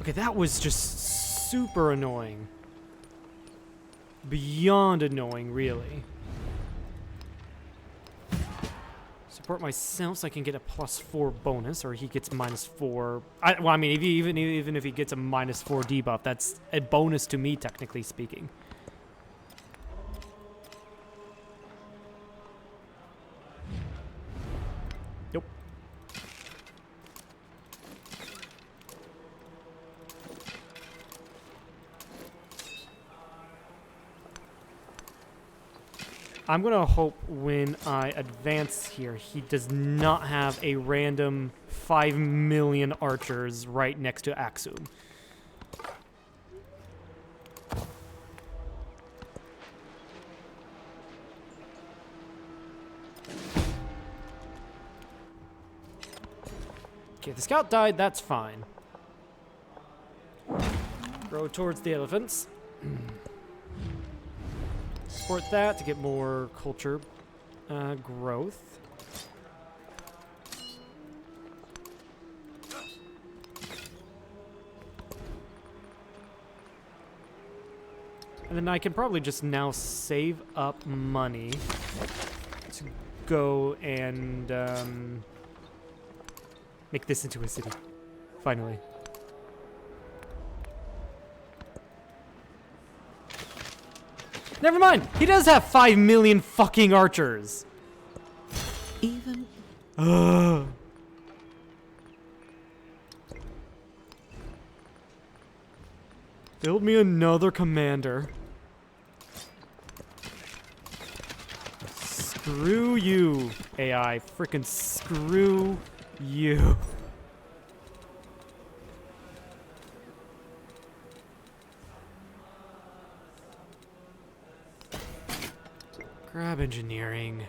Okay, that was just super annoying. Beyond annoying, really. Support myself so I can get a +4 bonus, or he gets -4. Well, I mean, even if he gets a -4 debuff, that's a bonus to me, technically speaking. Nope. I'm gonna hope when I advance here, he does not have a random 5 million archers right next to Aksum. Okay, the scout died, that's fine. Go towards the elephants. Support that to get more culture growth. And then I can probably just now save up money to go and make this into a city, finally. Never mind! He does have 5 million fucking archers! Even... Build me another commander. Screw you, AI. Frickin' screw you. Grab engineering.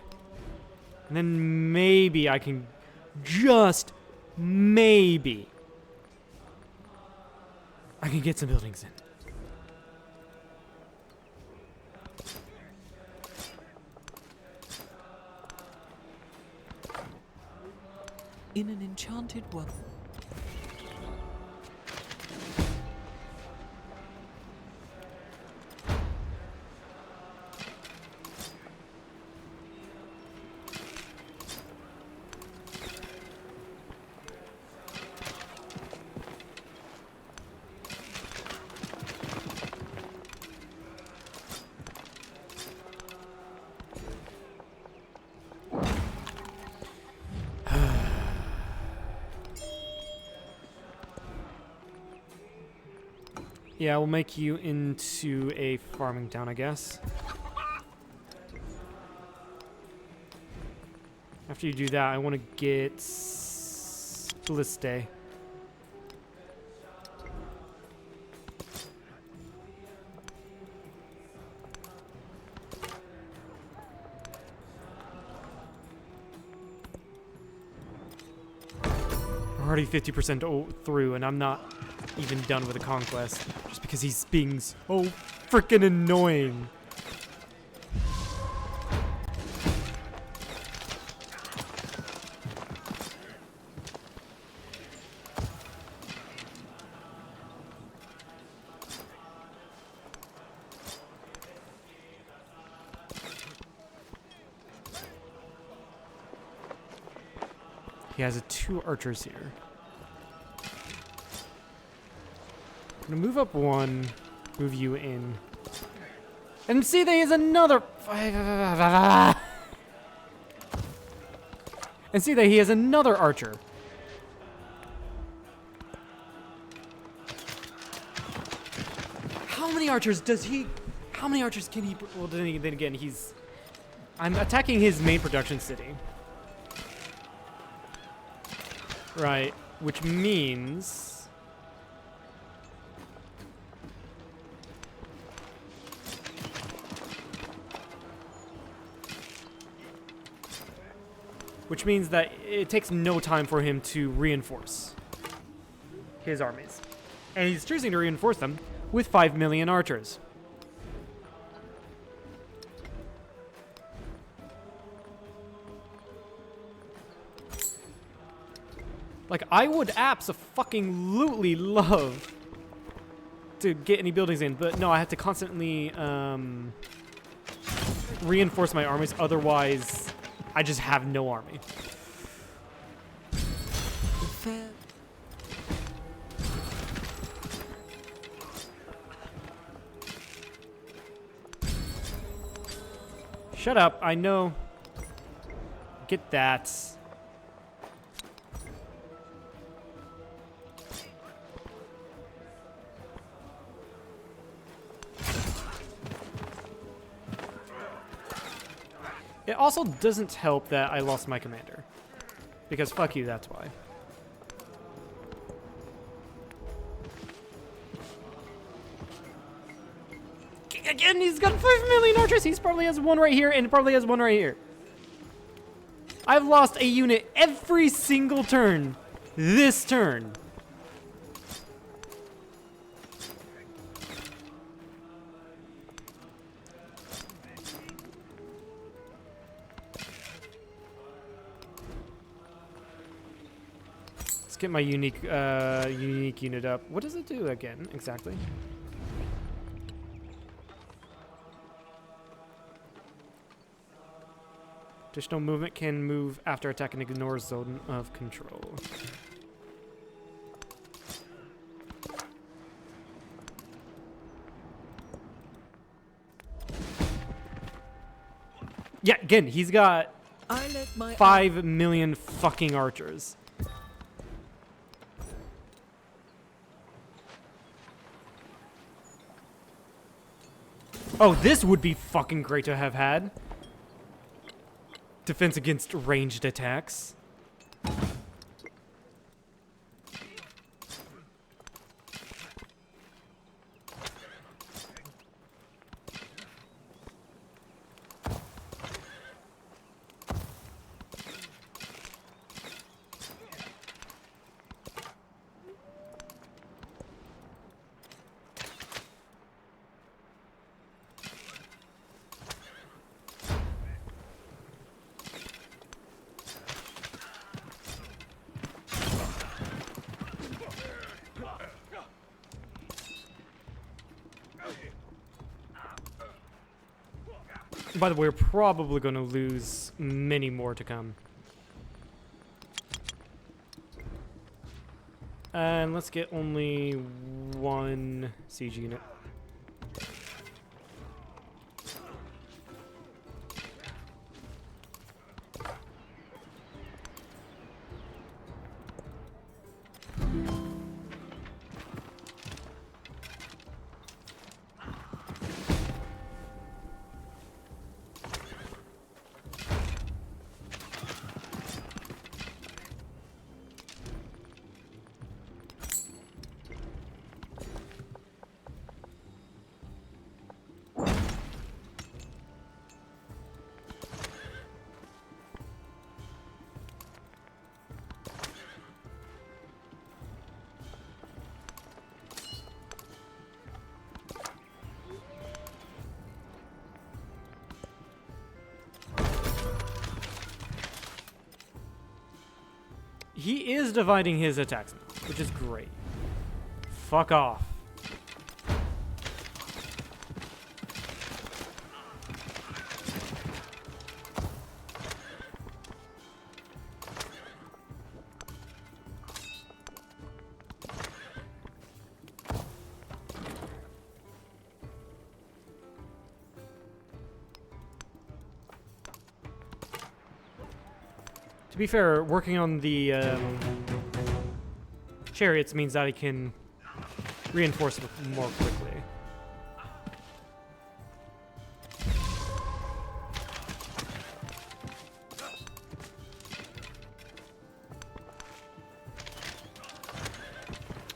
And then maybe I can, just maybe, I can get some buildings in. In an enchanted world. Yeah, we'll make you into a farming town, I guess. After you do that, I want to get Bliste. We're already 50% through, and I'm not even done with the conquest, just because he's being so freaking annoying. He has 2 archers here. I'm gonna move up 1, move you in. And see, there is another. And see that he has another archer. How many archers does he? How many archers can he? Well, then again, he's. I'm attacking his main production city. Right, which means. Which means that it takes no time for him to reinforce his armies. And he's choosing to reinforce them with 5 million archers. Like, I would abso-fucking-lutely love to get any buildings in, but no, I have to constantly reinforce my armies, otherwise I just have no army. Fair. Shut up, I know. Get that. It also doesn't help that I lost my commander. Because fuck you, that's why. Again, he's got 5 million archers. He probably has 1 right here and probably has 1 right here. I've lost a unit every single turn this turn. Get my unique unit up. What does it do again, exactly? Additional movement can move after attack and ignore zone of control. Yeah, again, he's got 5 million fucking archers. Oh, this would be fucking great to have had. Defense against ranged attacks. By the way, we're probably going to lose many more to come. And let's get only one siege unit. He is dividing his attacks now, which is great. Fuck off. To be fair, working on the chariots means that I can reinforce more quickly.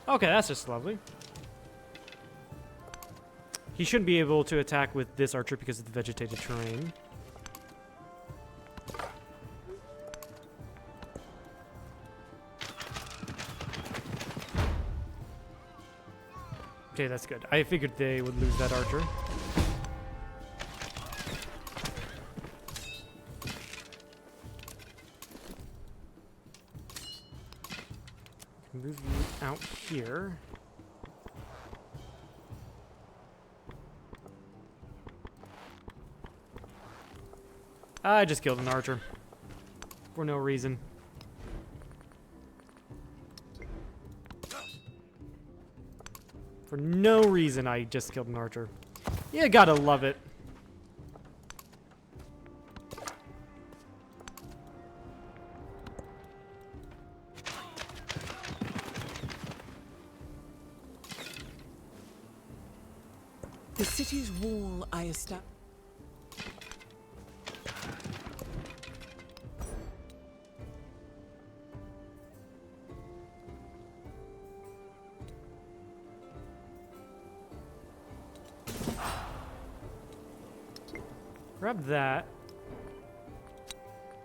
Okay, that's just lovely. He shouldn't be able to attack with this archer because of the vegetated terrain. Okay, that's good. I figured they would lose that archer. Move you out here. I just killed an archer. For no reason. For no reason, I just killed an archer. You gotta love it. The city's wall I established. Grab that.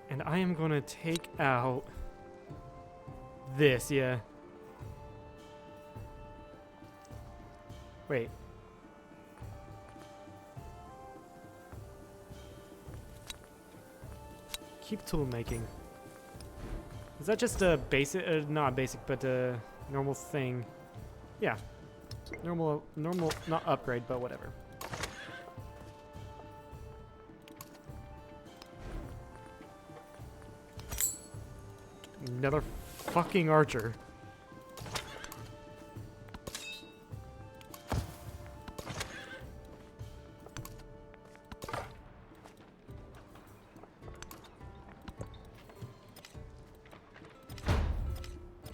And I am gonna take out this, yeah. Wait. Keep tool making. Is that just a basic, not basic, but a normal thing? Yeah. Normal, not upgrade, but whatever. Another fucking archer.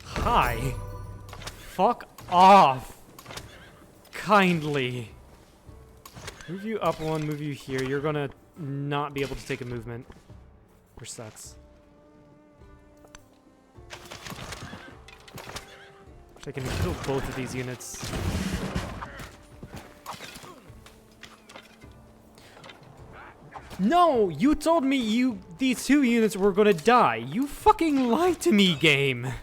Hi. Fuck off. Kindly. Move you up one, move you here. You're gonna not be able to take a movement. Which sucks. I can kill both of these units. No! You told me these two units were gonna die. You fucking lied to me, game.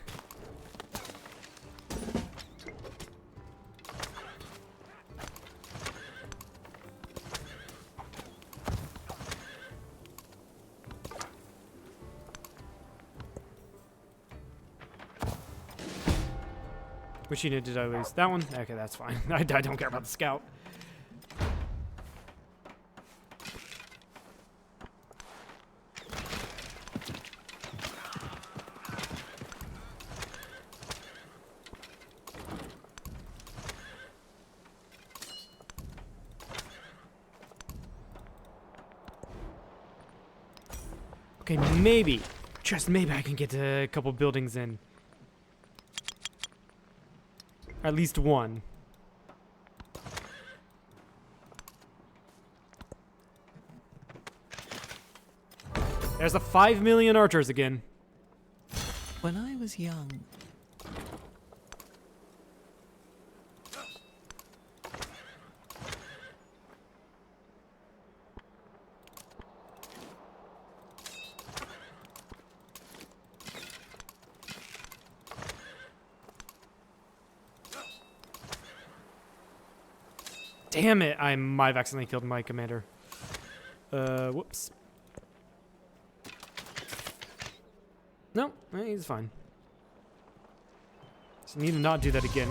Which unit did I lose? That one? Okay, that's fine. I don't care about the scout. Okay, maybe, just maybe I can get a couple buildings in. At least one. There's the 5 million archers again. When I was young, Damn it, I might have accidentally killed my commander. Whoops. No, he's fine. Just need to not do that again.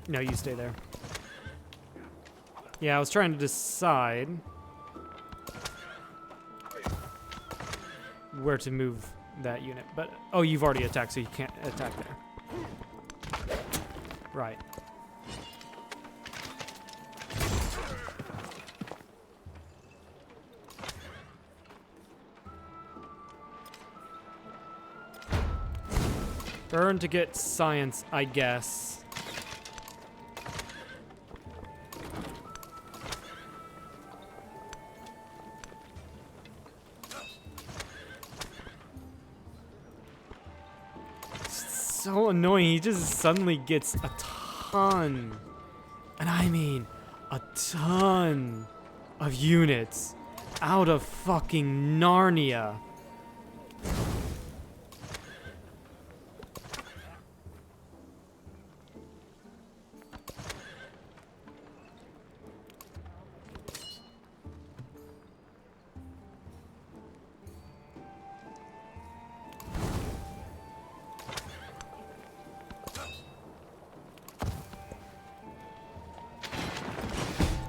No, you stay there. Yeah, I was trying to decide where to move that unit, but oh, you've already attacked, so you can't attack there. Right. Burn to get science, I guess. So annoying, he just suddenly gets a ton, and I mean a ton of units out of fucking Narnia.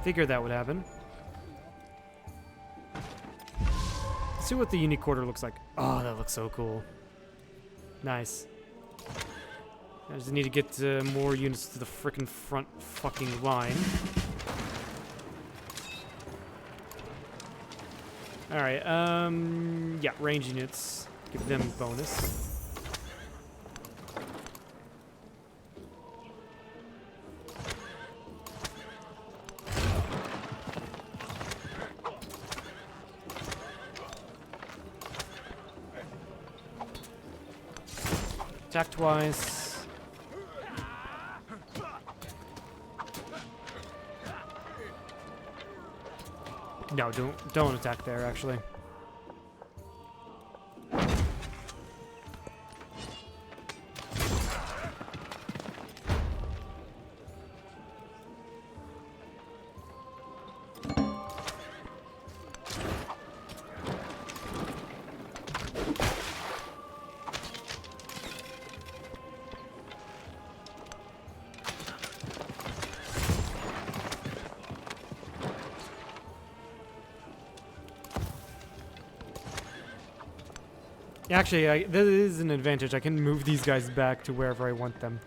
Figured that would happen. Let's see what the unique quarter looks like. Oh, that looks so cool. Nice. I just need to get more units to the frickin' front fucking line. Alright, yeah, range units. Give them bonus. Attack twice. No, don't attack there, actually. Actually, this is an advantage. I can move these guys back to wherever I want them.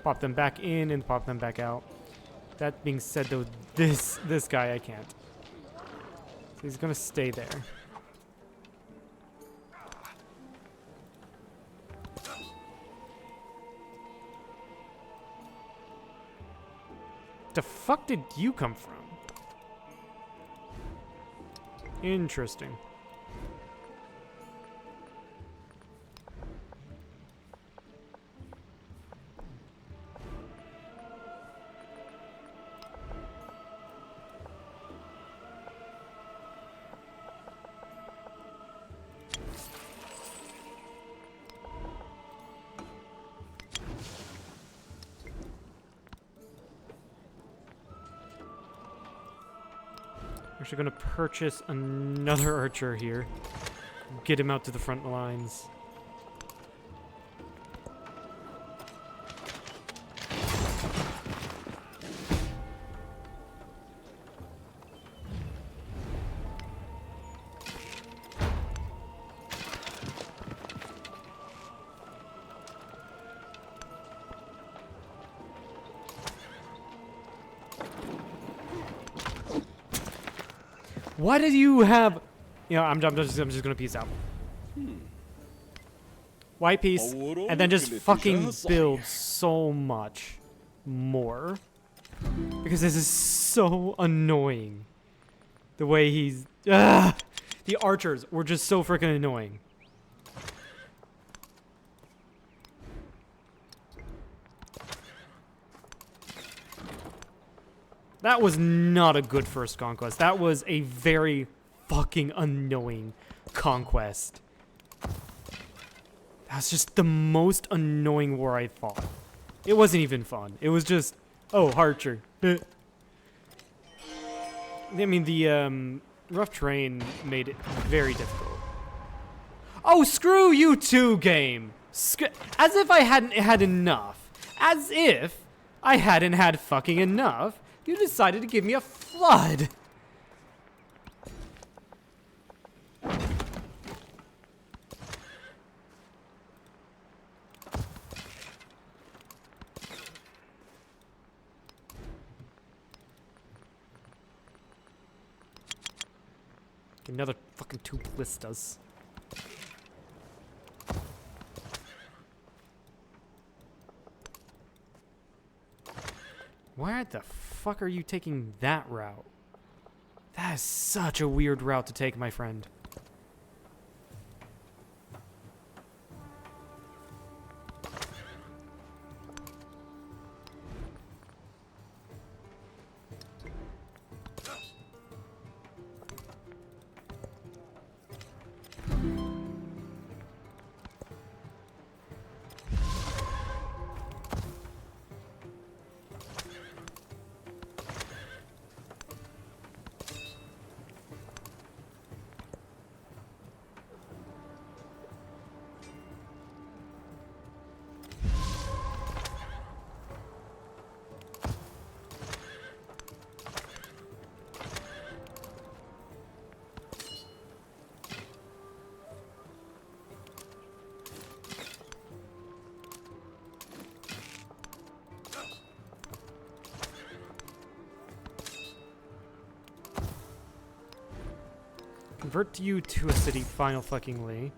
Pop them back in and pop them back out. That being said, though, this guy I can't. So he's gonna stay there. The fuck did you come from? Interesting. Actually gonna purchase another archer here. Get him out to the front lines. Why did you have... You know, I'm just gonna peace out. White peace, and then just fucking build so much more. Because this is so annoying. The way he's... The archers were just so freaking annoying. That was not a good first conquest. That was a very fucking annoying conquest. That's just the most annoying war I fought. It wasn't even fun. It was just, oh, archer. I mean, the rough terrain made it very difficult. Oh, screw you too, game. As if I hadn't had enough. As if I hadn't had fucking enough. You decided to give me a flood. Another fucking 2 ballistas. Why the fuck are you taking that route? That is such a weird route to take, my friend. Convert you to a city final fuckingly.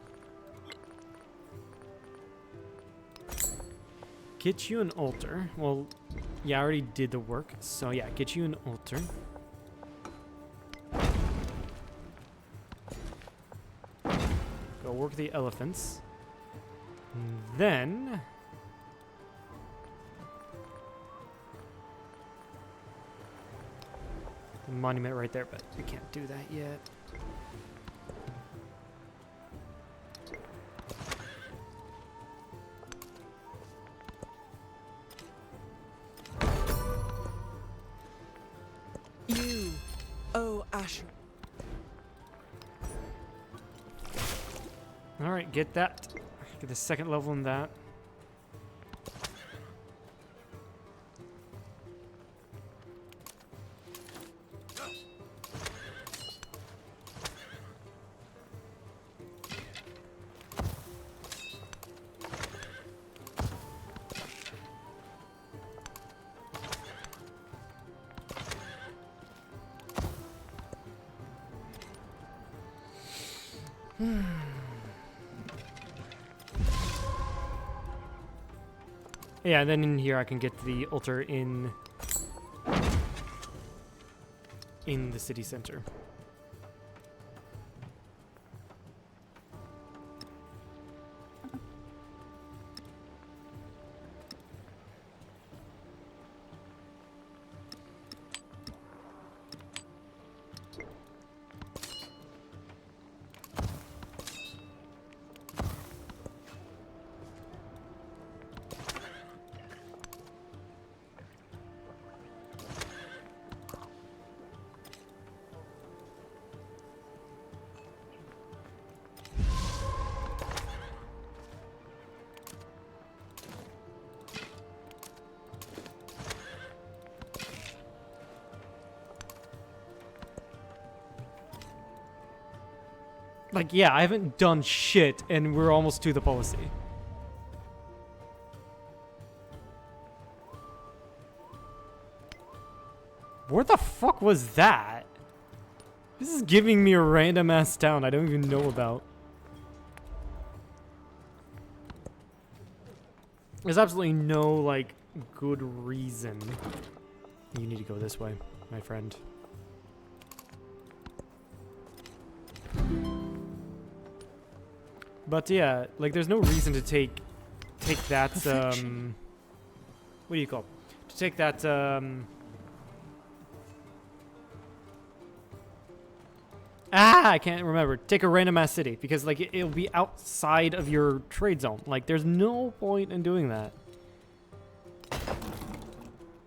Get you an altar. Well, yeah, I already did the work. So yeah, get you an altar. Go work the elephants. And then... the monument right there, but we can't do that yet. Alright, get that. Get the second level in that. Yeah, and then in here I can get the altar in the city center. Like, yeah, I haven't done shit, and we're almost to the policy. Where the fuck was that? This is giving me a random ass town I don't even know about. There's absolutely no, like, good reason. You need to go this way, my friend. But yeah, like, there's no reason to take that, what do you call it? To take that, I can't remember. Take a random ass city, because, like, it'll be outside of your trade zone. Like, there's no point in doing that.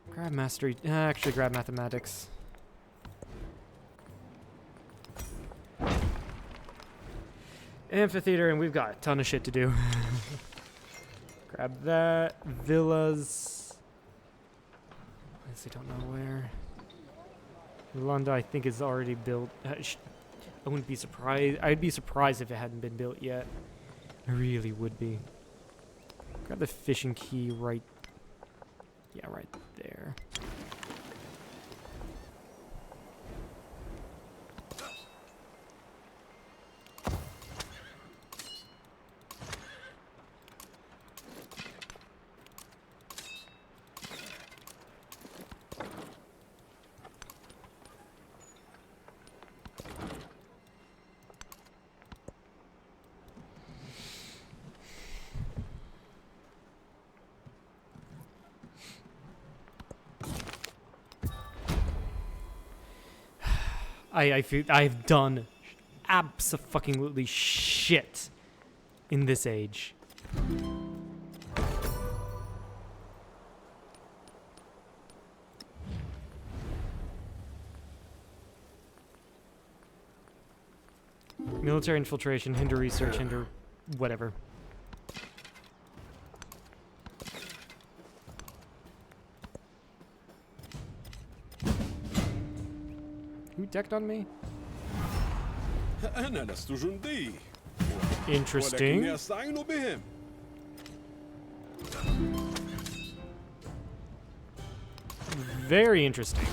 Grab mastery. Actually, grab mathematics. Amphitheater, and we've got a ton of shit to do. Grab that. Villas. I honestly don't know where. Lunda, I think, is already built. I wouldn't be surprised. I'd be surprised if it hadn't been built yet. I really would be. Grab the fishing key right. Yeah, right there. I feel I've done abso-fucking-lutely shit in this age. Military infiltration, hinder research, hinder whatever. Who decked on me? Interesting. Very interesting.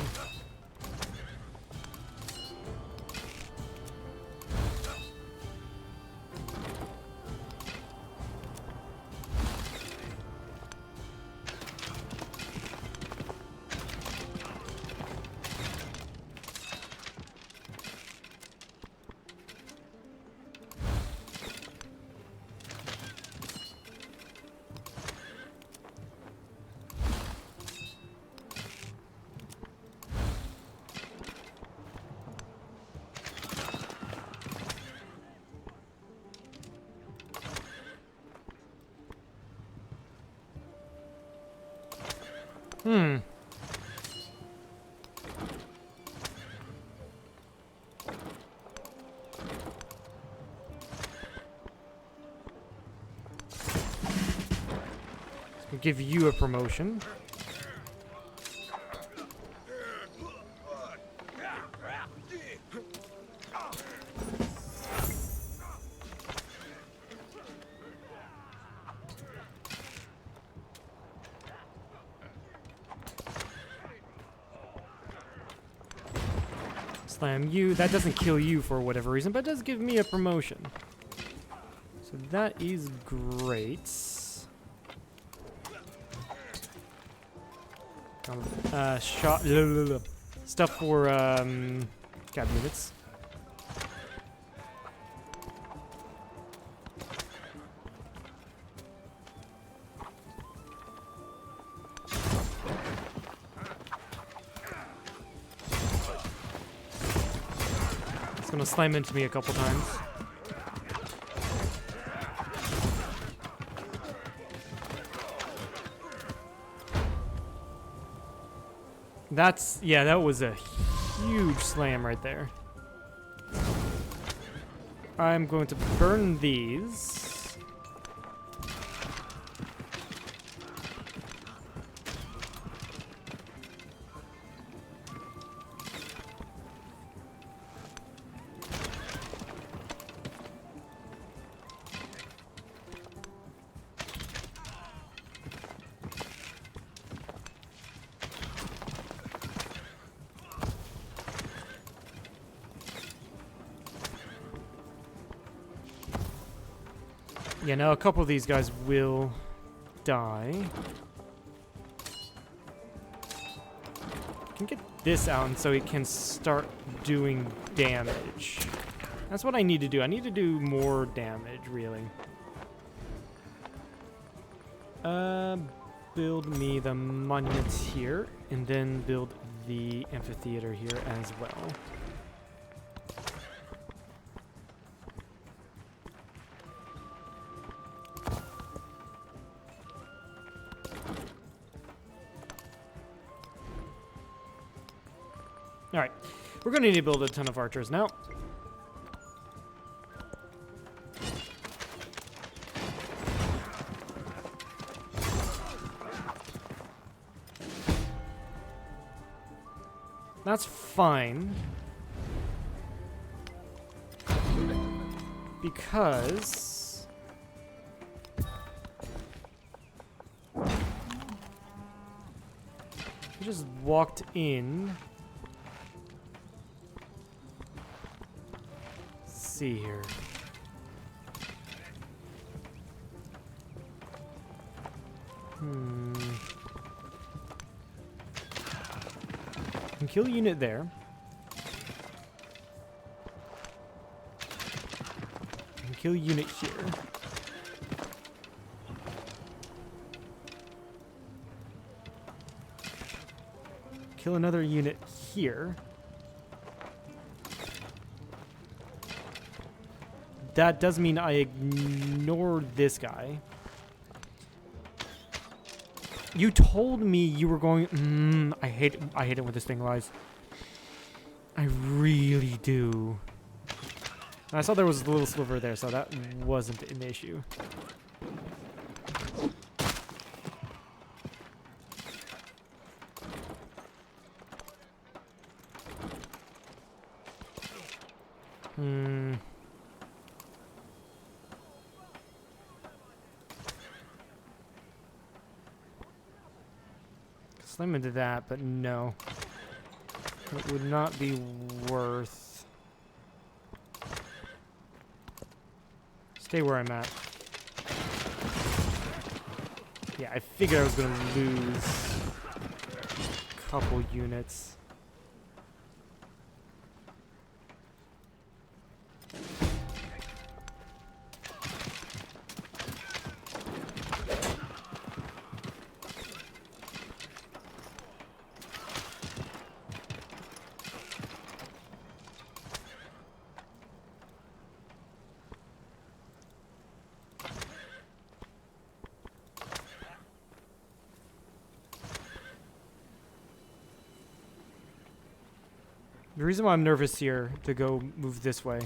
We'll give you a promotion. Slam you. That doesn't kill you for whatever reason, but it does give me a promotion. So that is great. Shot stuff for cab units. It's gonna slam into me a couple times. That's, yeah, that was a huge slam right there. I'm going to burn these. Yeah, now a couple of these guys will die. Can get this out so he can start doing damage. That's what I need to do. I need to do more damage, really. Build me the monuments here, and then build the amphitheater here as well. Alright, we're going to need to build a ton of archers now. That's fine. Because... we just walked in. Let's see here. Can kill unit there. Can kill unit here. Kill another unit here. That does mean I ignore this guy. You told me you were going... I hate it when this thing lies. I really do. I saw there was a little sliver there, so that wasn't an issue. Slam into that, but no. It would not be worth... Stay where I'm at. Yeah, I figured I was going to lose a couple units. The reason why I'm nervous here to go move this way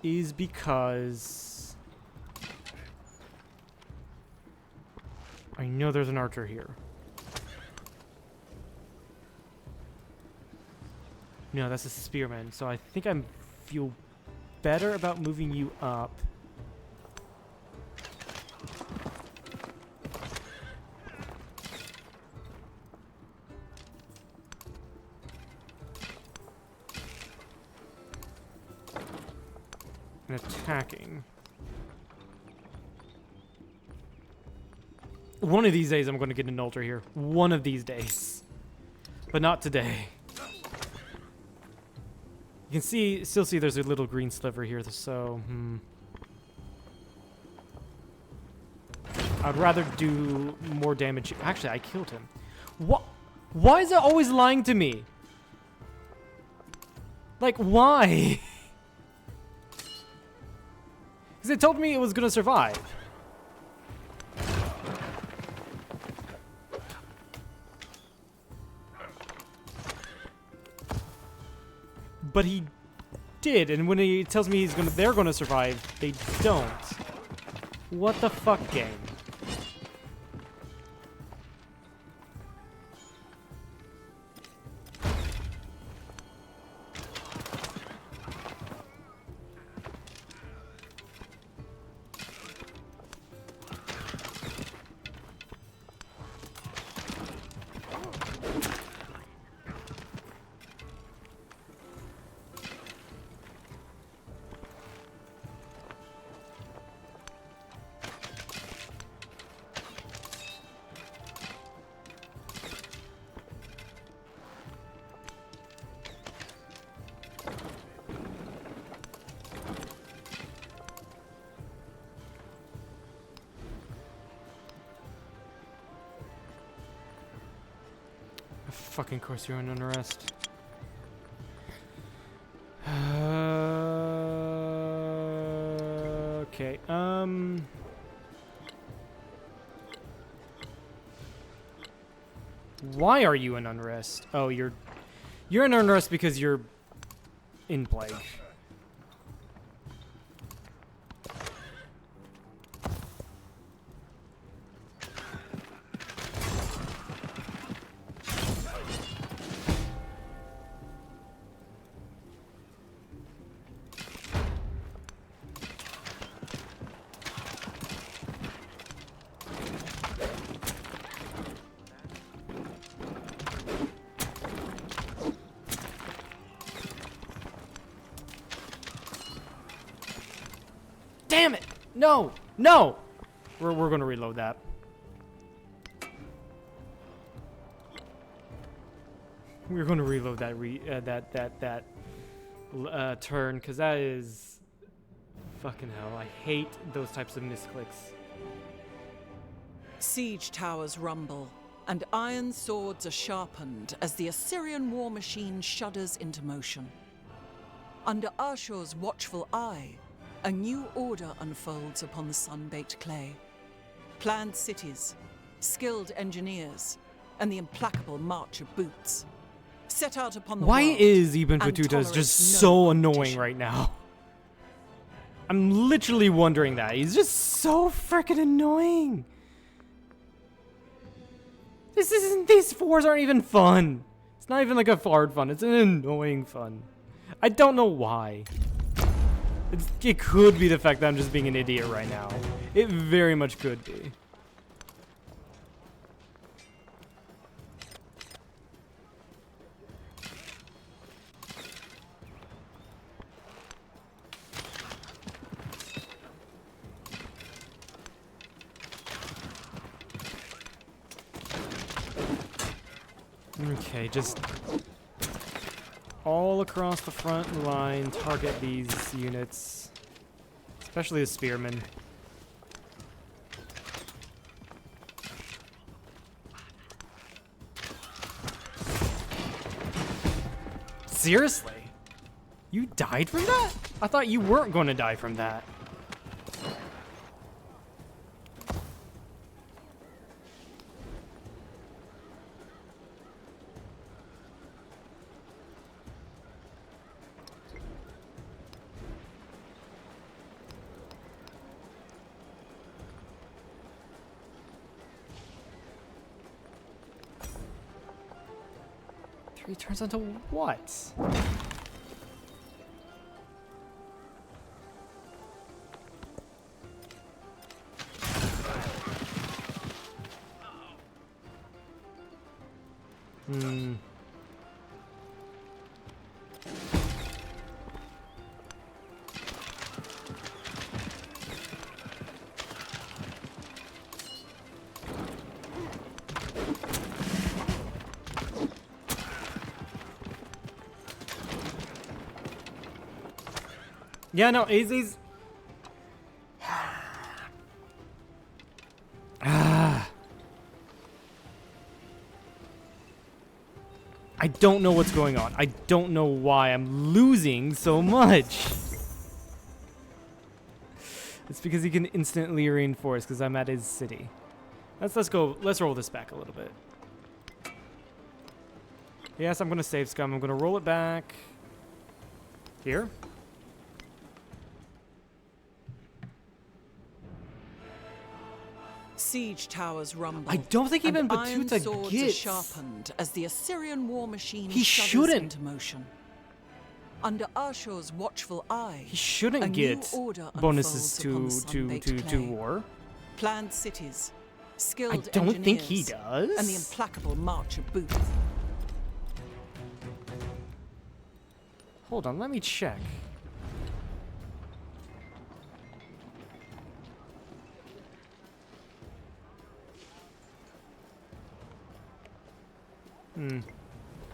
is because I know there's an archer here. No, that's a spearman, so I think I feel better about moving you up. And attacking. One of these days I'm going to get an altar here. One of these days. But not today. You can still see there's a little green sliver here, so... I'd rather do more damage. Actually, I killed him. What? Why is it always lying to me? Like, why? Because it told me it was going to survive. But he did, and when he tells me they're going to survive, they don't. What the fuck, game? Fucking course you're under arrest. Okay, why are you in unrest? Oh, you're in unrest because you're in plague. Damn it! No! No! We're gonna reload that. We're gonna reload that turn, because that is fucking hell. I hate those types of misclicks. Siege towers rumble, and iron swords are sharpened as the Assyrian war machine shudders into motion. Under Ashur's watchful eye, a new order unfolds upon the sun-baked clay. Planned cities, skilled engineers, and the implacable march of boots. Set out upon the Why world is Ibn and Battuta tolerate just no so annoying competition. right now? I'm literally wondering that. He's just so freaking annoying. These fours aren't even fun. It's not even like a hard fun. It's an annoying fun. I don't know why. It could be the fact that I'm just being an idiot right now. It very much could be. Okay, just all across the front line, target these units, especially the spearmen. Seriously? You died from that? I thought you weren't going to die from that. He turns into what? Yeah, no, he's I don't know what's going on. I don't know why I'm losing so much. It's because he can instantly reinforce because I'm at his city. Let's roll this back a little bit. Yes, I'm gonna save scum. I'm gonna roll it back here. Siege towers rumble. I don't think even and iron Battuta swords are gets. sharpened as the Assyrian war machine He shudders shouldn't. into motion. Under Ashur's watchful eye, He shouldn't a get new order bonuses unfolds upon the to sun-baked clay. war. Planned cities, skilled I don't think he engineers, does. and the implacable march of boots. Hold on, let me check.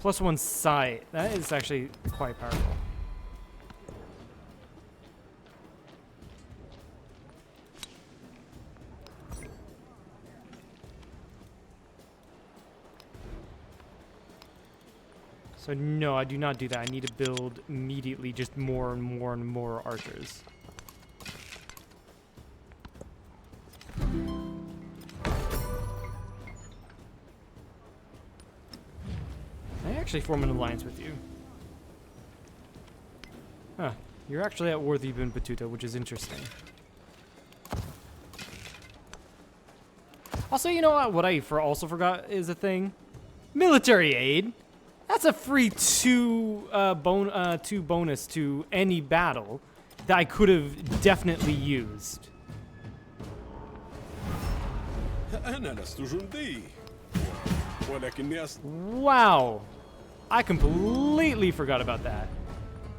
+1 sight. That is actually quite powerful. So no, I do not do that. I need to build immediately just more and more and more archers. I actually form an alliance with you. Huh. You're actually at war with Ibn Battuta, which is interesting. Also, you know what I also forgot is a thing? Military aid. That's a free two bonus to any battle that I could have definitely used. Wow. I completely forgot about that.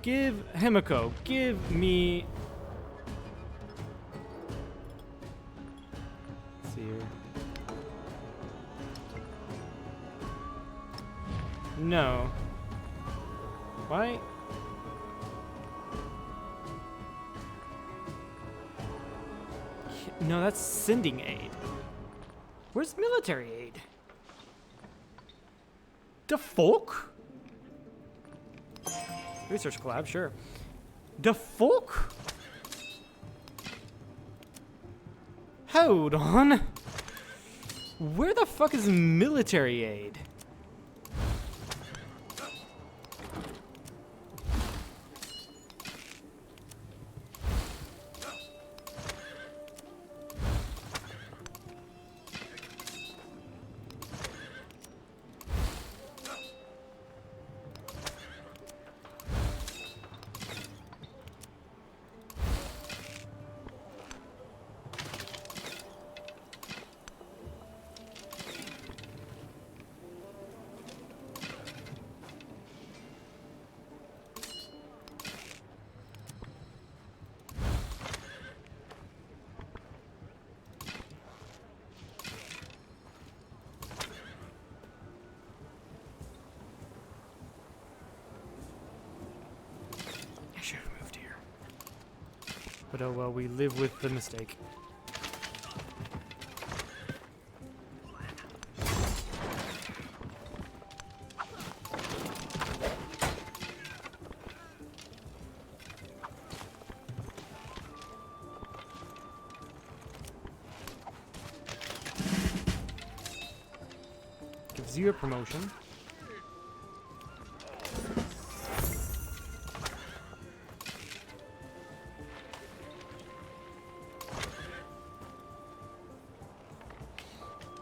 Give Himiko, give me... Let's see here. No. Why? No, that's sending aid. Where's military aid? The folk? Research collab, sure. The folk? Hold on. Where the fuck is military aid? But oh well, we live with the mistake. Gives you a promotion.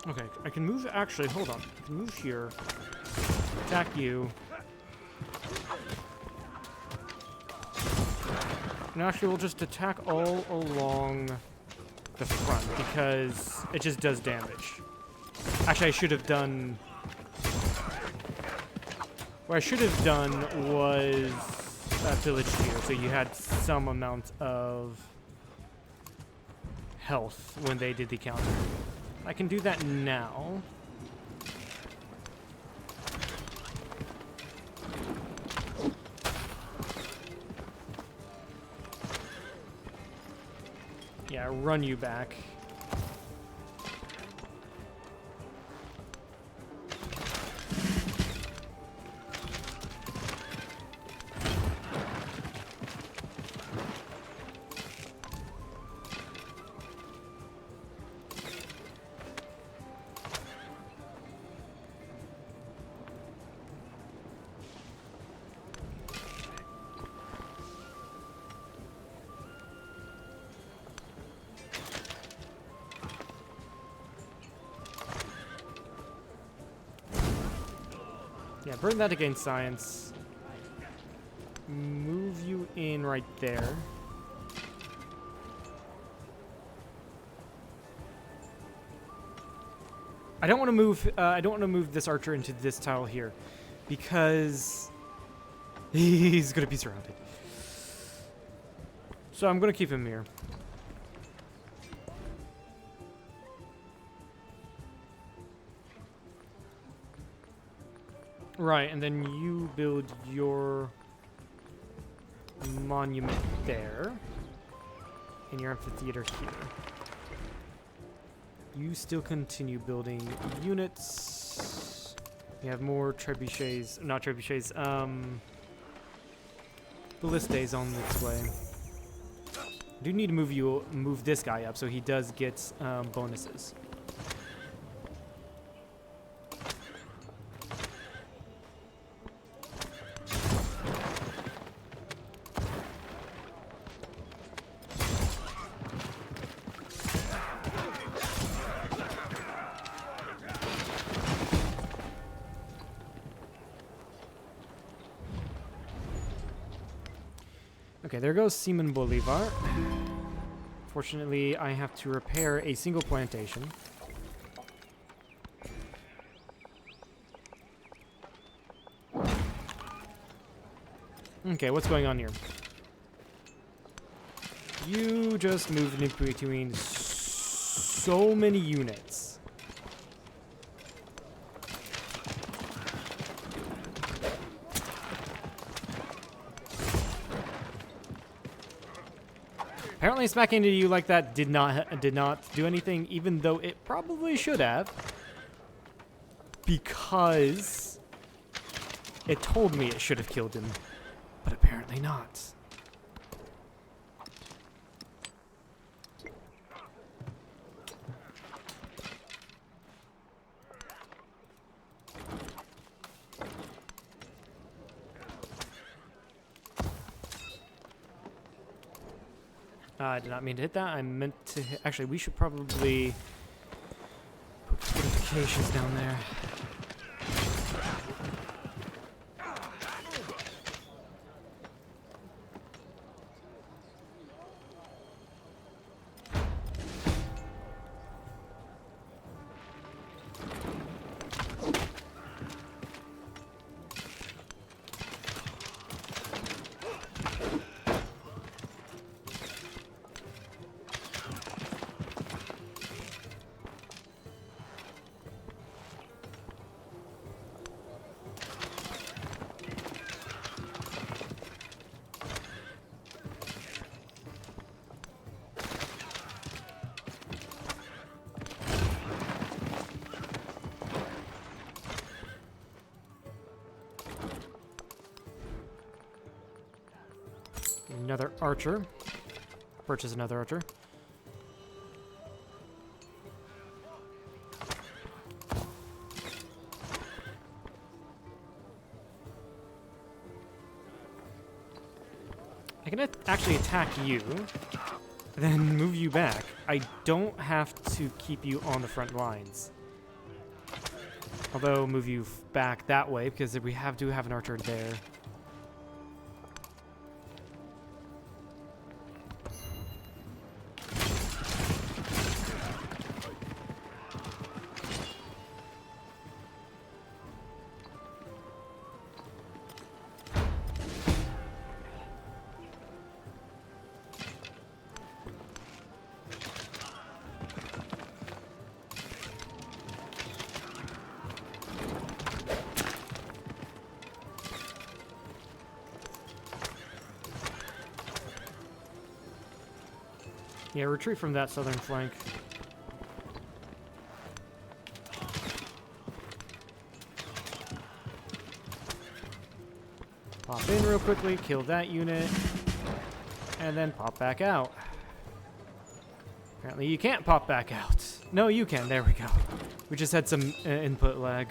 Okay, I can move, actually, hold on. I can move here, attack you. And actually, we'll just attack all along the front, because it just does damage. Actually, I should have done... What I should have done was village here, so you had some amount of health when they did the counter. I can do that now. Yeah, run you back. Yeah, burn that against science. Move you in right there. I don't want to move. I don't want to move this archer into this tile here, because he's gonna be surrounded. So I'm gonna keep him here. Right, and then you build your monument there, and your amphitheater here. You still continue building units. You have more trebuchets, not trebuchets, ballistas on its way. I do need to move this guy up so he does get bonuses. Okay, there goes Simon Bolivar. Fortunately, I have to repair a single plantation. Okay, what's going on here? You just moved in between so many units. Apparently smacking into you like that did not do anything, even though it probably should have. Because it told me it should have killed him, but apparently not. I did not mean to hit that. I meant to hit... Actually, we should probably put fortifications down there. Another archer. Purchase another archer. I can actually attack you, then move you back. I don't have to keep you on the front lines. Although move you back that way because we do have an archer there. Yeah, retreat from that southern flank. Pop in real quickly, kill that unit, and then pop back out. Apparently you can't pop back out. No, you can. There we go. We just had some input lag.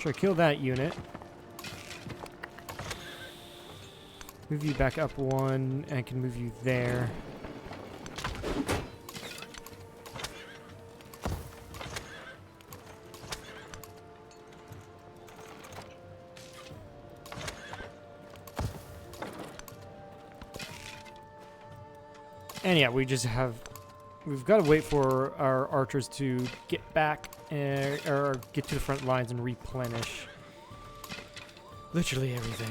Sure, kill that unit. Move you back up one, and I can move you there. And yeah, we've got to wait for our archers to get back or get to the front lines and replenish literally everything.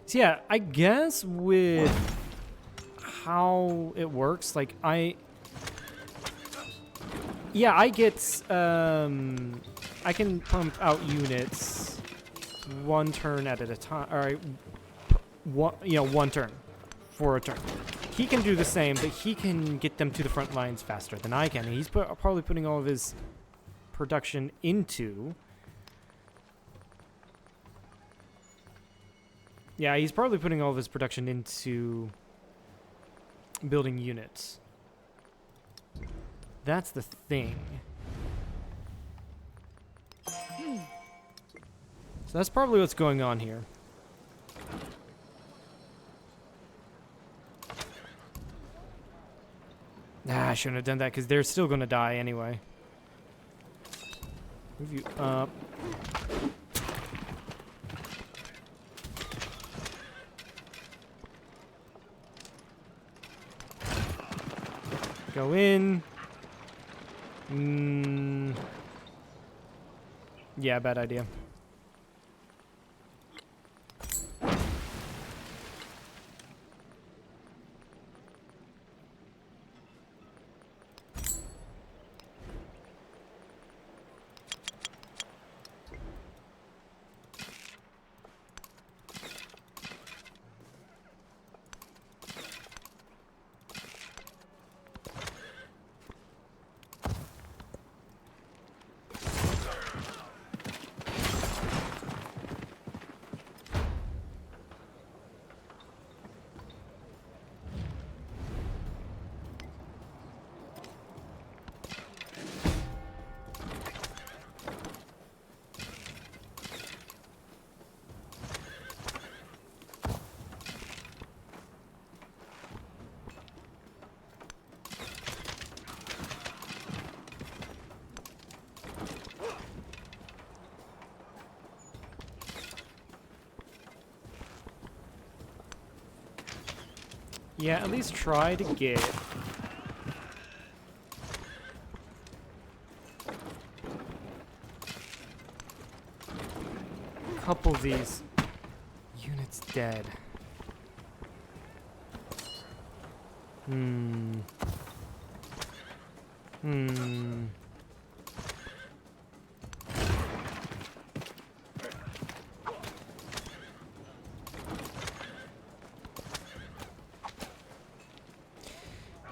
So yeah, I guess with how it works, like I get I can pump out units one turn at a time. All right, one turn for a turn. He can do the same, but he can get them to the front lines faster than I can. He's probably putting all of his production into. Yeah, he's probably putting all of his production into building units. That's the thing. So that's probably what's going on here. I shouldn't have done that because they're still going to die anyway. Move you up. Go in. Yeah, bad idea. Yeah, at least try to get a couple of these units dead.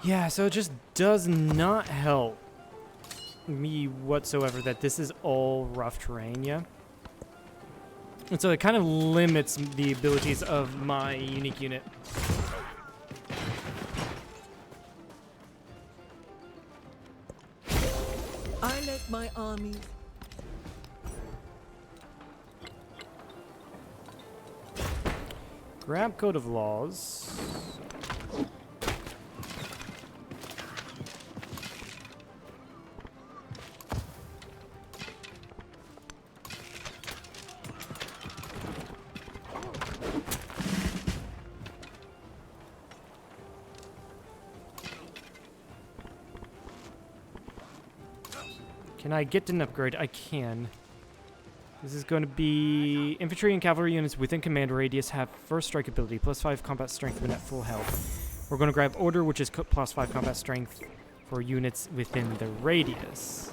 Yeah, so it just does not help me whatsoever that this is all rough terrain, yeah? And so it kind of limits the abilities of my unique unit. I let my army... Grab Code of Laws. Can I get an upgrade? I can. This is going to be infantry and cavalry units within command radius have first strike ability, +5 combat strength when at full health. We're going to grab order, which is +5 combat strength for units within the radius.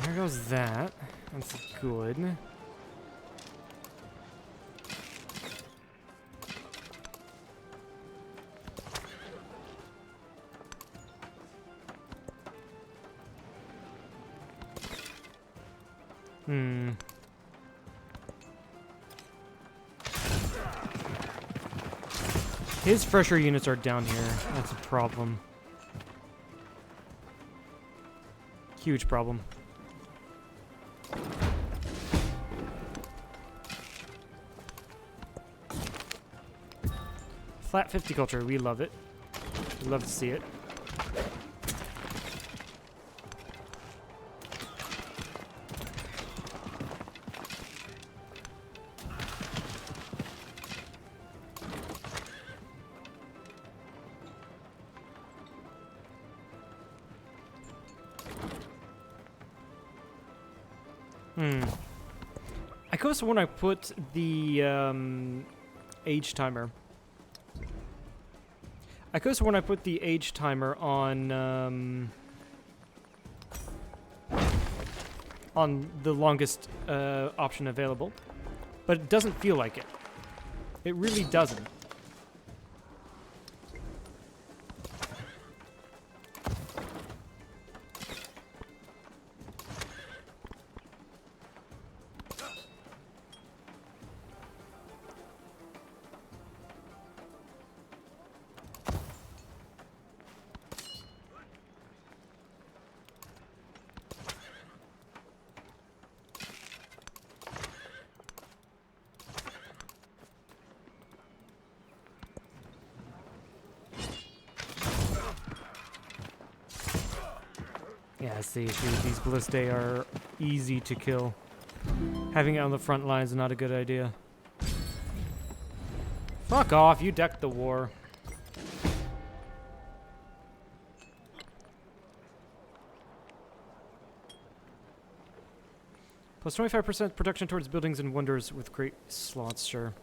There goes that. That's good. Hmm. His fresher units are down here. That's a problem. Huge problem. Flat 50 culture, we love it. We love to see it. I guess when I put the age timer. I guess when I put the age timer on the longest option available, but it doesn't feel like it. It really doesn't. Yeah, see, these ballistae are easy to kill. Having it on the front line is not a good idea. Fuck off, you decked the war. Plus 25% protection towards buildings and wonders with great slots, sure.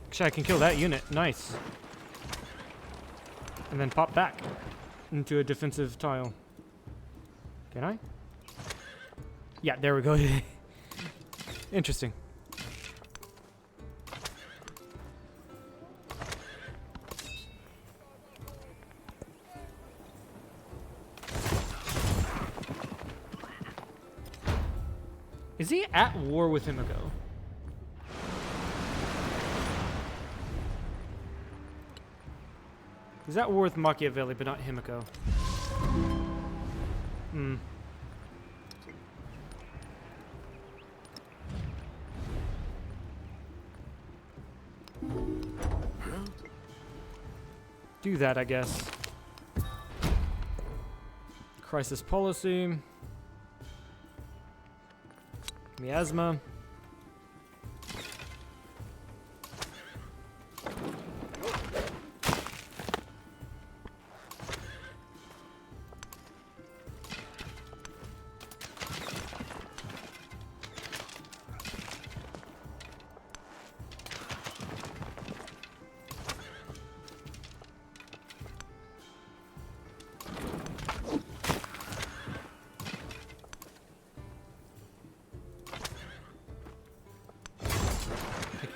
Actually, I can kill that unit. Nice. And then pop back into a defensive tile. Can I? Yeah, there we go. Interesting. Is he at war with Himiko? He's at war with Machiavelli, but not Himiko. Hmm. Do that, I guess. Crisis policy. Miasma.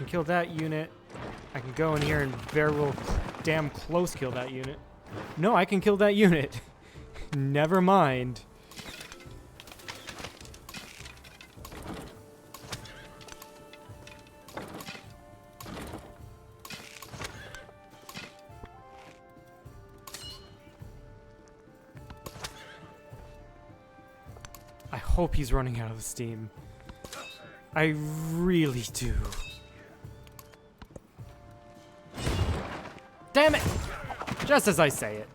Kill that unit. I can go in here and very well damn close kill that unit. No, I can kill that unit. Never mind. I hope he's running out of steam. I really do. Damn it! Just as I say it.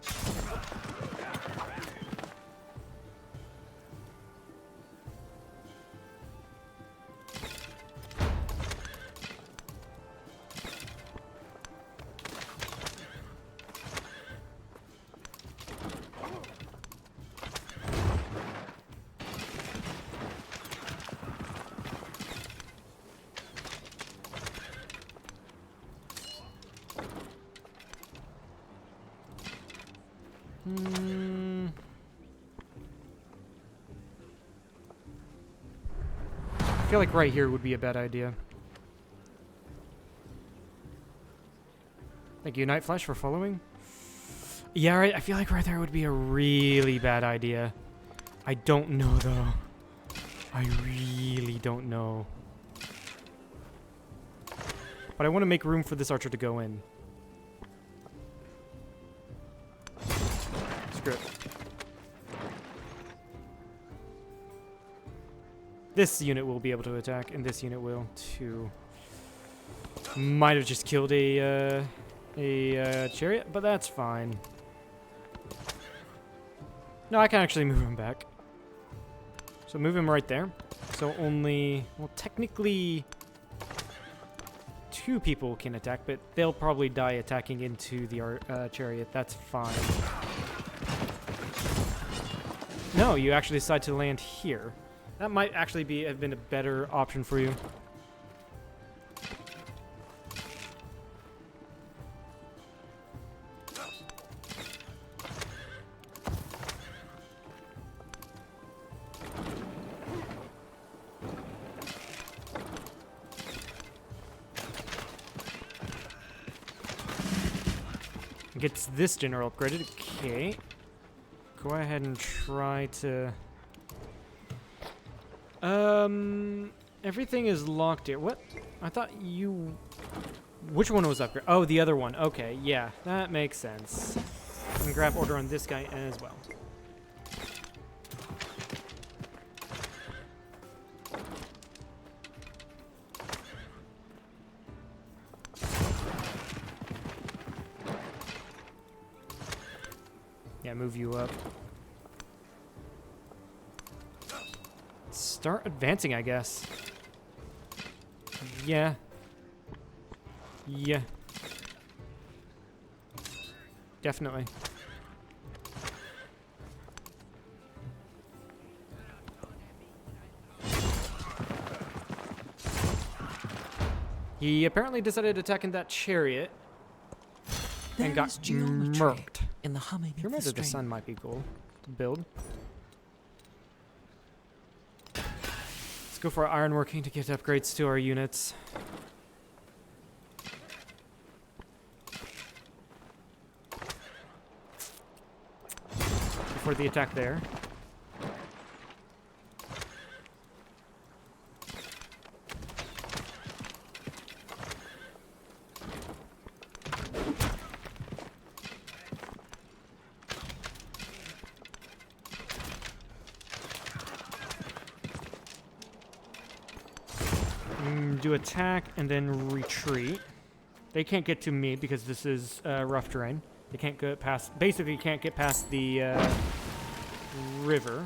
I feel like right here would be a bad idea. Thank you, Night Flash, for following. Yeah, right, I feel like right there would be a really bad idea. I don't know, though. I really don't know. But I want to make room for this archer to go in. Screw it. This unit will be able to attack, and this unit will, too. Might have just killed a chariot, but that's fine. No, I can actually move him back. So move him right there. So only, well, technically 2 people can attack, but they'll probably die attacking into the chariot. That's fine. No, you actually decide to land here. That might actually have been a better option for you. Gets this general upgraded. Okay. Go ahead and try to... Everything is locked here. What? I thought you... Which one was upgraded? Oh, the other one. Okay, yeah. That makes sense. And grab order on this guy as well. Yeah, move you up. Start advancing, I guess. Yeah. Yeah. Definitely. He apparently decided to attack in that chariot and got murked. In the humming of Pyramid the of the string. Sun might be cool to build. Let's go for ironworking to get upgrades to our units. Before the attack there. Do attack and then retreat. They can't get to me because this is rough terrain. They can't go past, basically can't get past the river.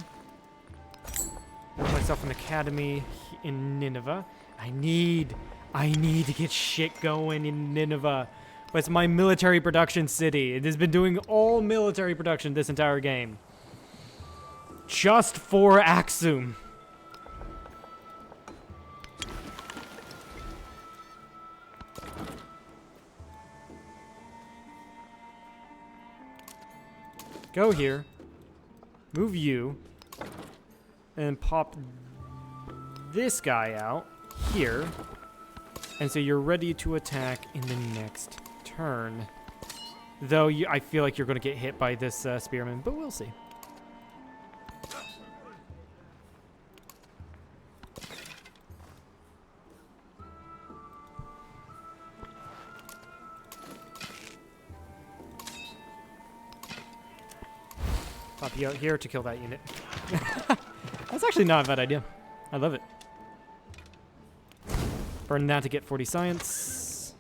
Build myself an academy in Nineveh. I need to get shit going in Nineveh. But it's my military production city. It has been doing all military production this entire game. Just for Axum. Go here, move you, and pop this guy out here, and so you're ready to attack in the next turn. Though I feel like you're going to get hit by this spearman, but we'll see. Pop you out here to kill that unit. That's actually not a bad idea. I love it. Burn that to get 40 science.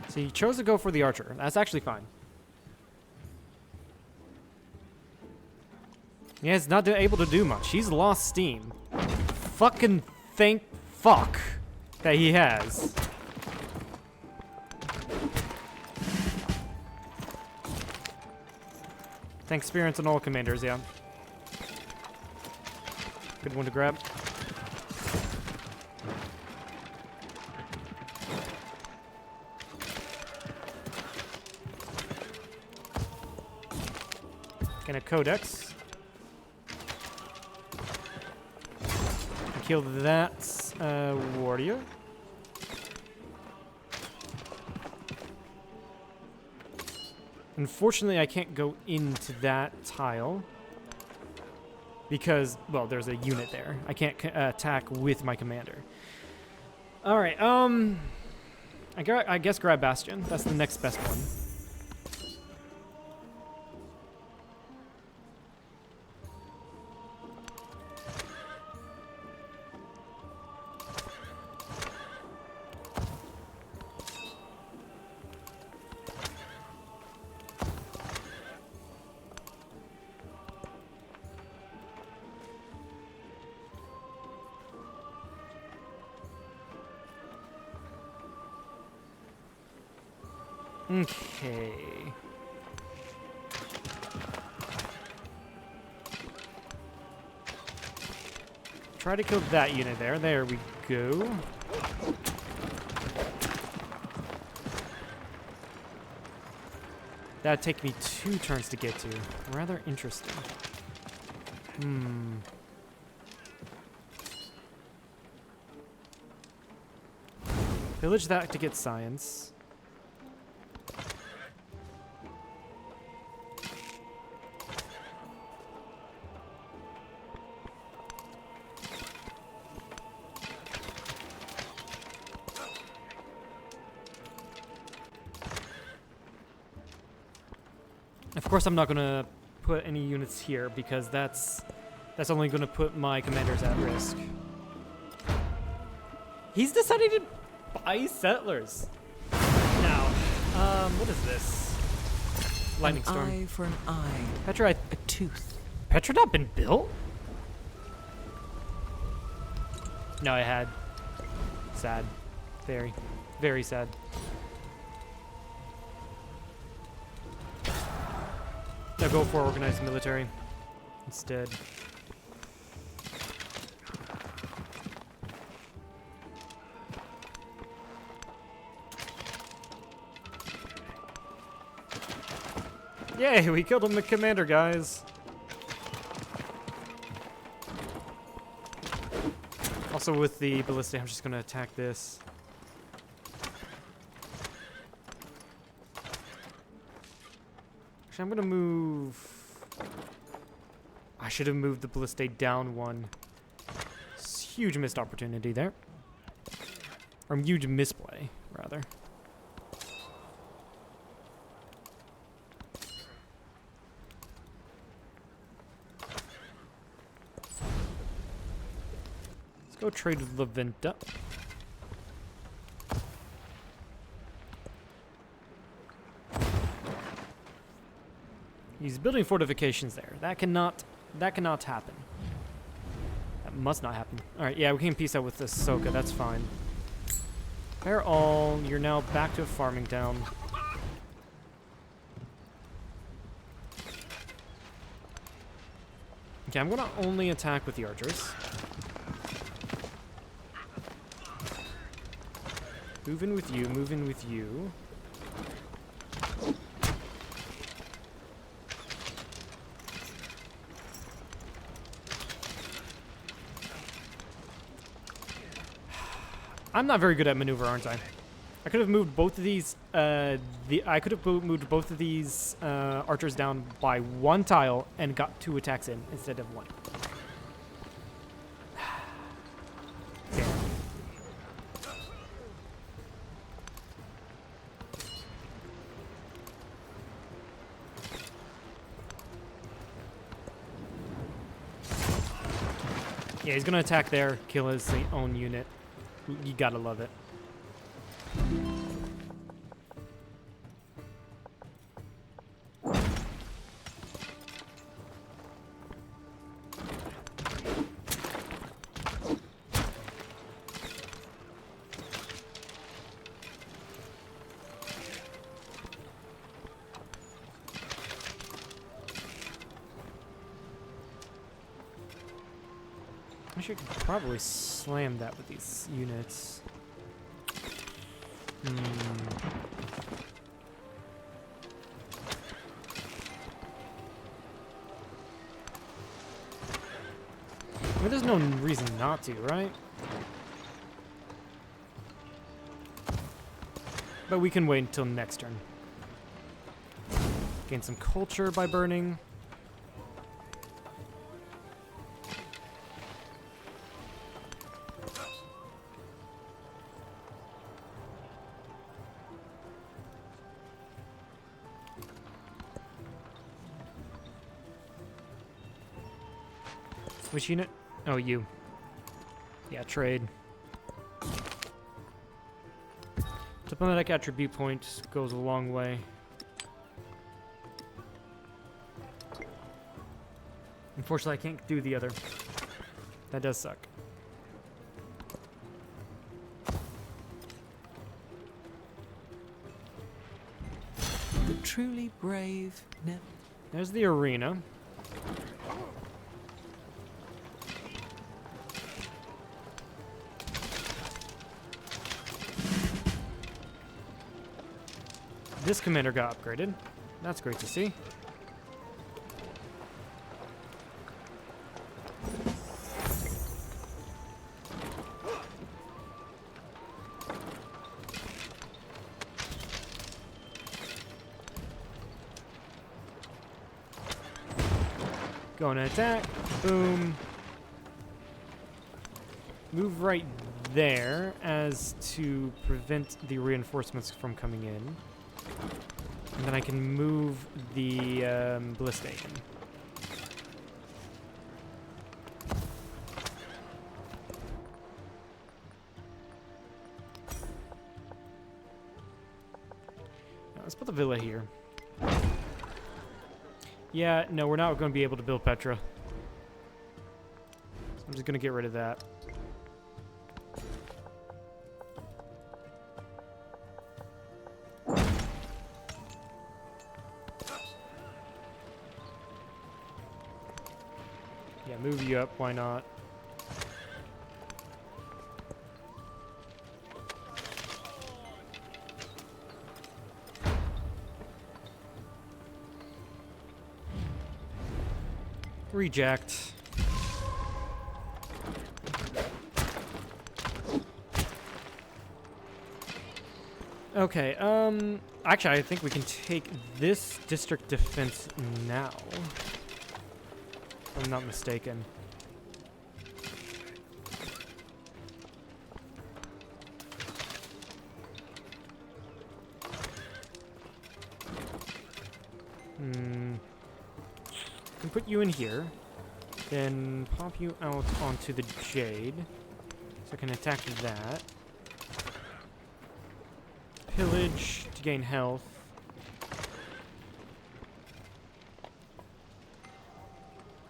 So you chose to go for the archer. That's actually fine. Yeah, it's not able to do much. He's lost steam. Fucking thank fuck that he has. Thanks, experience on all commanders, yeah. Good one to grab. And a codex. Kill that warrior. Unfortunately, I can't go into that tile because, well, there's a unit there. I can't attack with my commander. All right, I guess grab Bastion. That's the next best one. Okay. Try to kill that unit there. There we go. That'd take me 2 turns to get to. Rather interesting. Pillage that to get science. Of course, I'm not gonna put any units here because that's only gonna put my commanders at risk. He's decided to buy settlers. Now, what is this? Lightning storm. An eye for an eye. Petra, a tooth. Petra not been built? No, I had. Sad. Very, very sad. Now go for organized military instead. Yay, we killed him, the commander, guys. Also with the ballistic, I'm just gonna attack this. Actually, I'm gonna move... I should have moved the ballista down 1. Huge missed opportunity there. Or huge misplay, rather. Let's go trade with Leventa. He's building fortifications there. That cannot happen. That must not happen. All right, yeah, we can peace out with Ahsoka. That's fine. Repair all. You're now back to a farming town. Okay, I'm gonna only attack with the archers. Move in with you. Move in with you. I'm not very good at maneuver, aren't I? I could have moved both of these. I could have moved both of these archers down by 1 tile and got 2 attacks in instead of 1. Damn. Yeah, he's gonna attack there, kill his own unit. You gotta love it. should probably slam that with these units. Well, there's no reason not to, right? But we can wait until next turn. Gain some culture by burning. Which unit? Oh, you. Yeah, trade. Diplomatic attribute point goes a long way. Unfortunately, I can't do the other. That does suck. The truly brave never. There's the arena. This commander got upgraded. That's great to see. Going to attack. Boom. Move right there as to prevent the reinforcements from coming in. And then I can move the ballista in. Now, let's put the villa here. Yeah, no, we're not going to be able to build Petra. So I'm just going to get rid of that. Yeah, move you up, why not? Reject. Okay, actually I think we can take this district defense now. If I'm not mistaken. Can put you in here, then pop you out onto the Jade, so I can attack that. Pillage to gain health.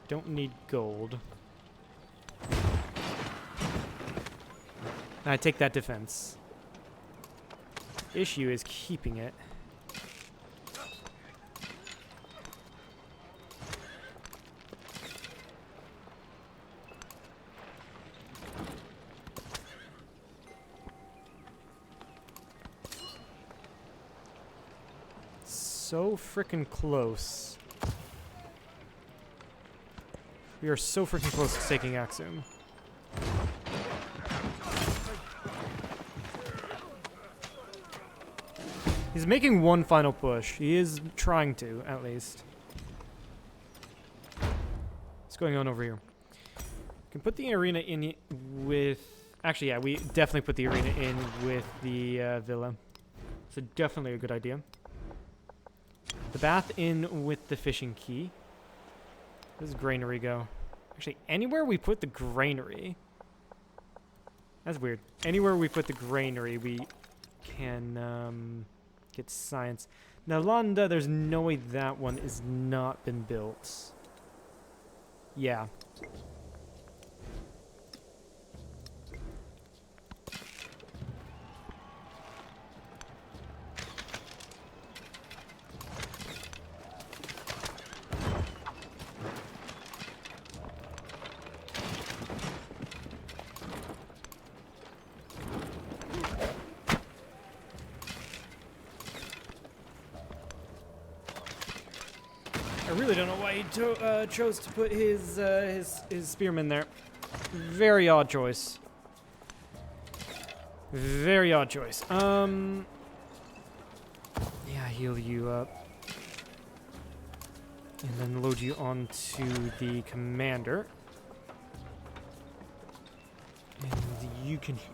Don't need gold. I take that defense. Issue is keeping it. So frickin' close. We are so freaking close to taking Axum. He's making one final push. He is trying to, at least. What's going on over here? Can put the arena in with... Actually, yeah, we definitely put the arena in with the villa. So definitely a good idea. The bath in with the fishing key. Where does granary go? Actually, anywhere we put the granary... That's weird. Anywhere we put the granary, we can get science. Nalanda, there's no way that one is not been built. Yeah. I really don't know why he chose to put his spearman there. Very odd choice. Very odd choice. Yeah, heal you up. And then load you onto the commander. And you can heal.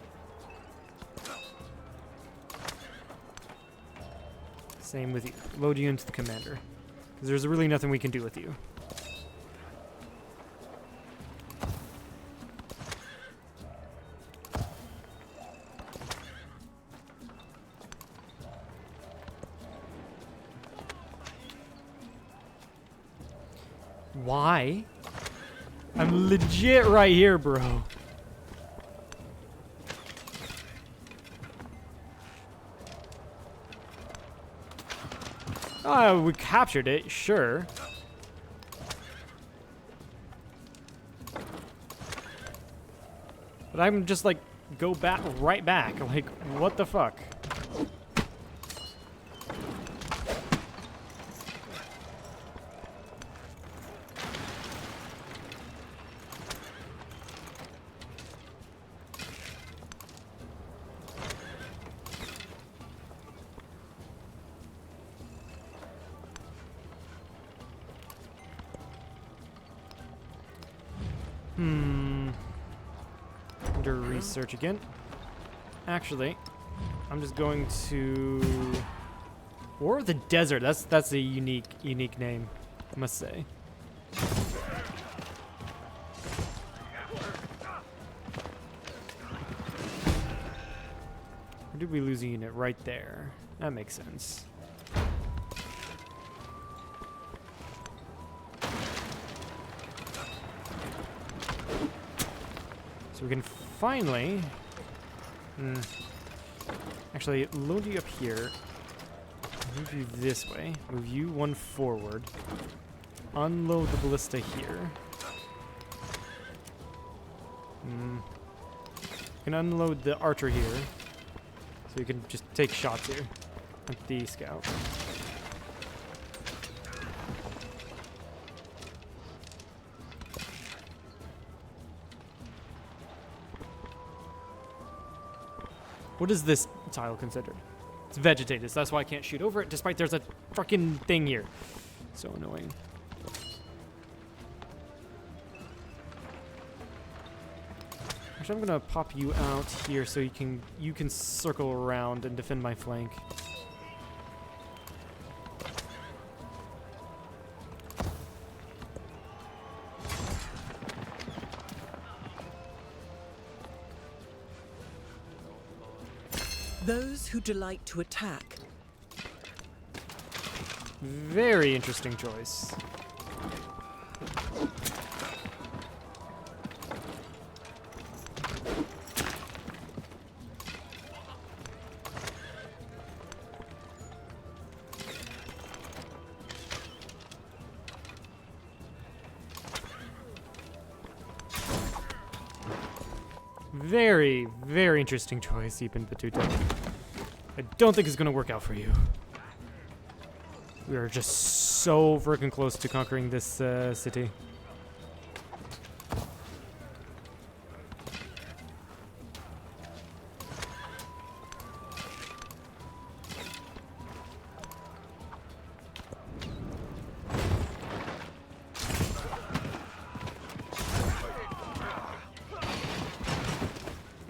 Same with you. Load you into the commander. Because there's really nothing we can do with you. Why? I'm legit right here, bro. We captured it, sure. But I'm just like, go back, right back. Like, what the fuck? Under research again. Actually, I'm just going to War of the Desert. That's a unique name, I must say. Or did we lose a unit right there? That makes sense. So we can finally... Actually, load you up here. Move you this way. Move you one forward. Unload the ballista here. You can unload the archer here. So you can just take shots here at the scout. What is this tile considered? It's vegetated, so that's why I can't shoot over it, despite there's a fucking thing here. So annoying. Actually, I'm gonna pop you out here so you can circle around and defend my flank. Those who delight to attack. Very interesting choice. Very, very interesting choice, Ibn Battuta. I don't think it's going to work out for you. We are just so freaking close to conquering this city.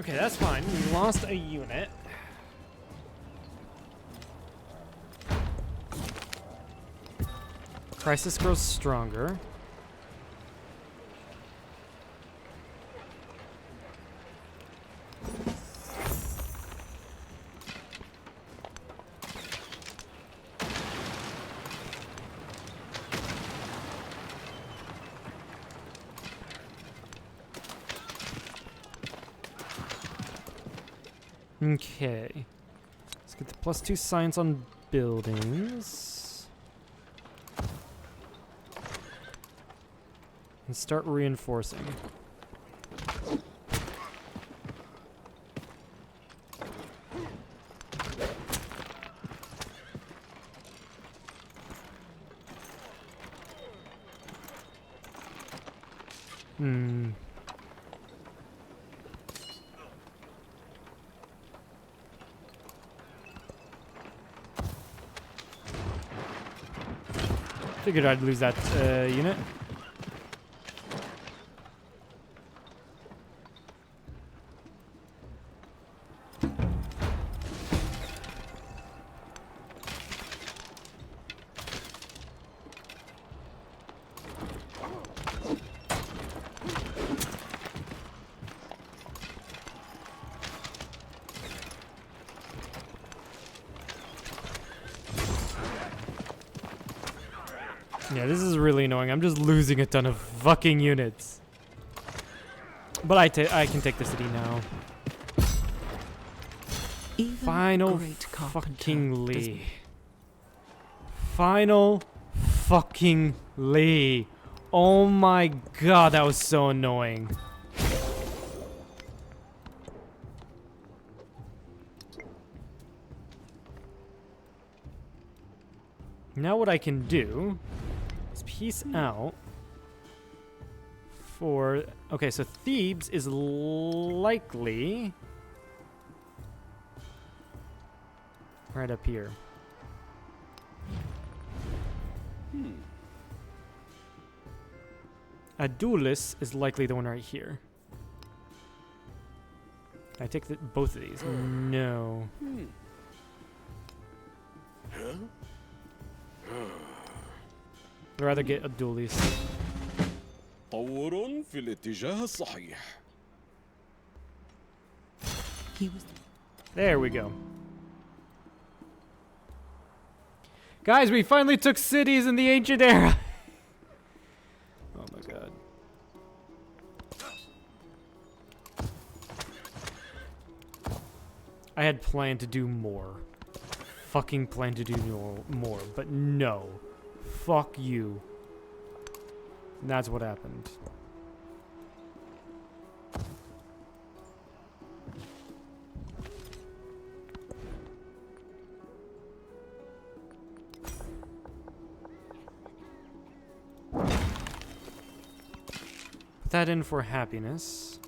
Okay, that's fine. We lost a unit. Crisis grows stronger. Okay. Let's get the +2 science on buildings. And start reinforcing. Hmm. Figured I'd lose that unit. Yeah, this is really annoying. I'm just losing a ton of fucking units. But I can take the city now. Even Final fucking Lee. Final fucking Lee. Oh my god, that was so annoying. Now what I can do is peace out for... Okay, so Thebes is likely right up here. Adulis is likely the one right here. Can I take both of these? No. I'd rather get Adulis. طور في الاتجاه الصحيح. There we go. Guys, we finally took cities in the ancient era. Oh my god. I had planned to do more. Fucking planned to do more, but no. Fuck you. And that's what happened. Put that in for happiness.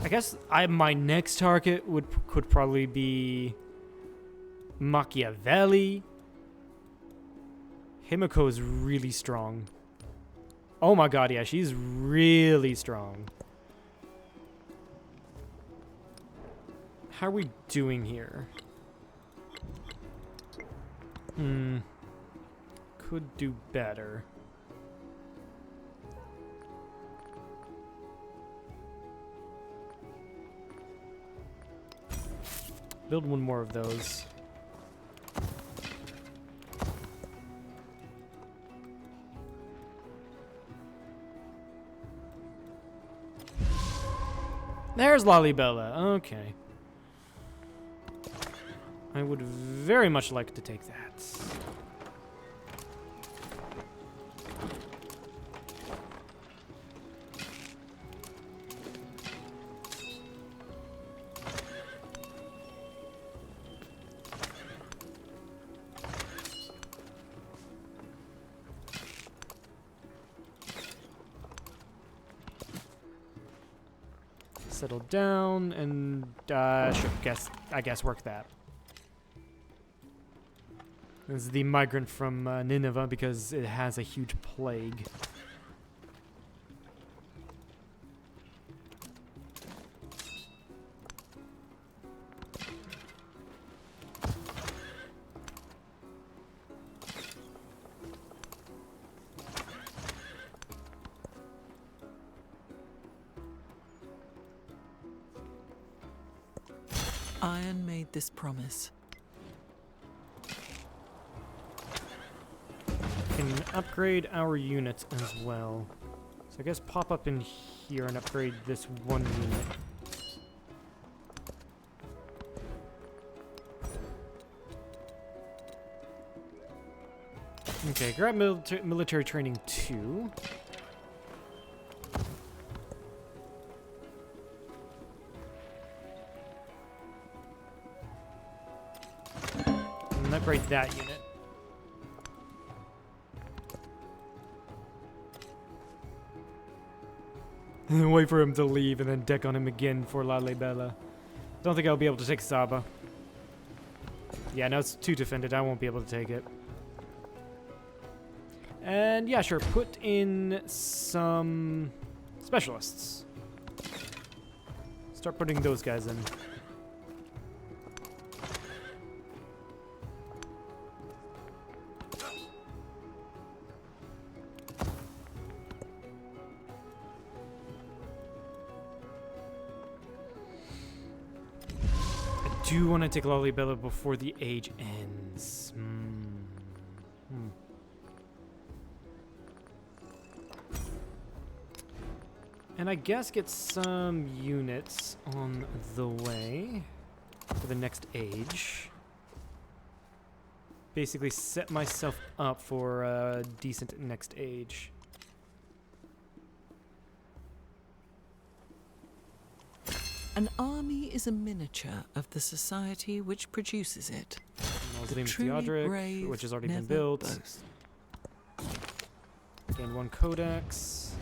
I guess my next target could probably be Machiavelli. Himiko's really strong. Oh my god, yeah, she's really strong. How are we doing here? Could do better. Build one more of those. There's Lalibela. Okay. I would very much like to take that. Settle down and sure, I guess work that. This is the migrant from Nineveh because it has a huge plague. Iron made this promise. Can upgrade our units as well. So I guess pop up in here and upgrade this one unit. Okay, grab military training 2. upgrade that unit. And then wait for him to leave and then deck on him again for La Libella. Don't think I'll be able to take Saba. Yeah, no, it's too defended. I won't be able to take it. And yeah, sure, put in some specialists. Start putting those guys in. I do want to take Lalibela before the age ends. And I guess get some units on the way for the next age. Basically set myself up for a decent next age. An army is a miniature of the society which produces it. Mausoleum of Theodoric, which has already been built. Boast. Gain 1 codex.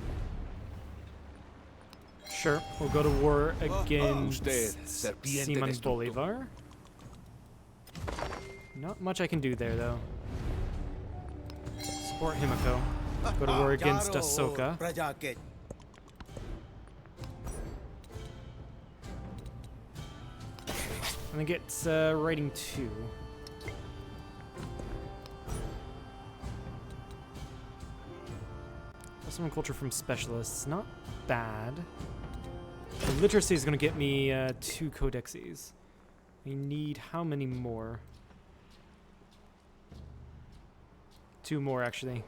Sure, we'll go to war against Simon Bolivar. Not much I can do there, though. Support Himiko. Go to war against Ahsoka. And then get rating 2. Some culture from specialists, not bad. The literacy is going to get me 2 codexes. We need how many more? 2 more, actually.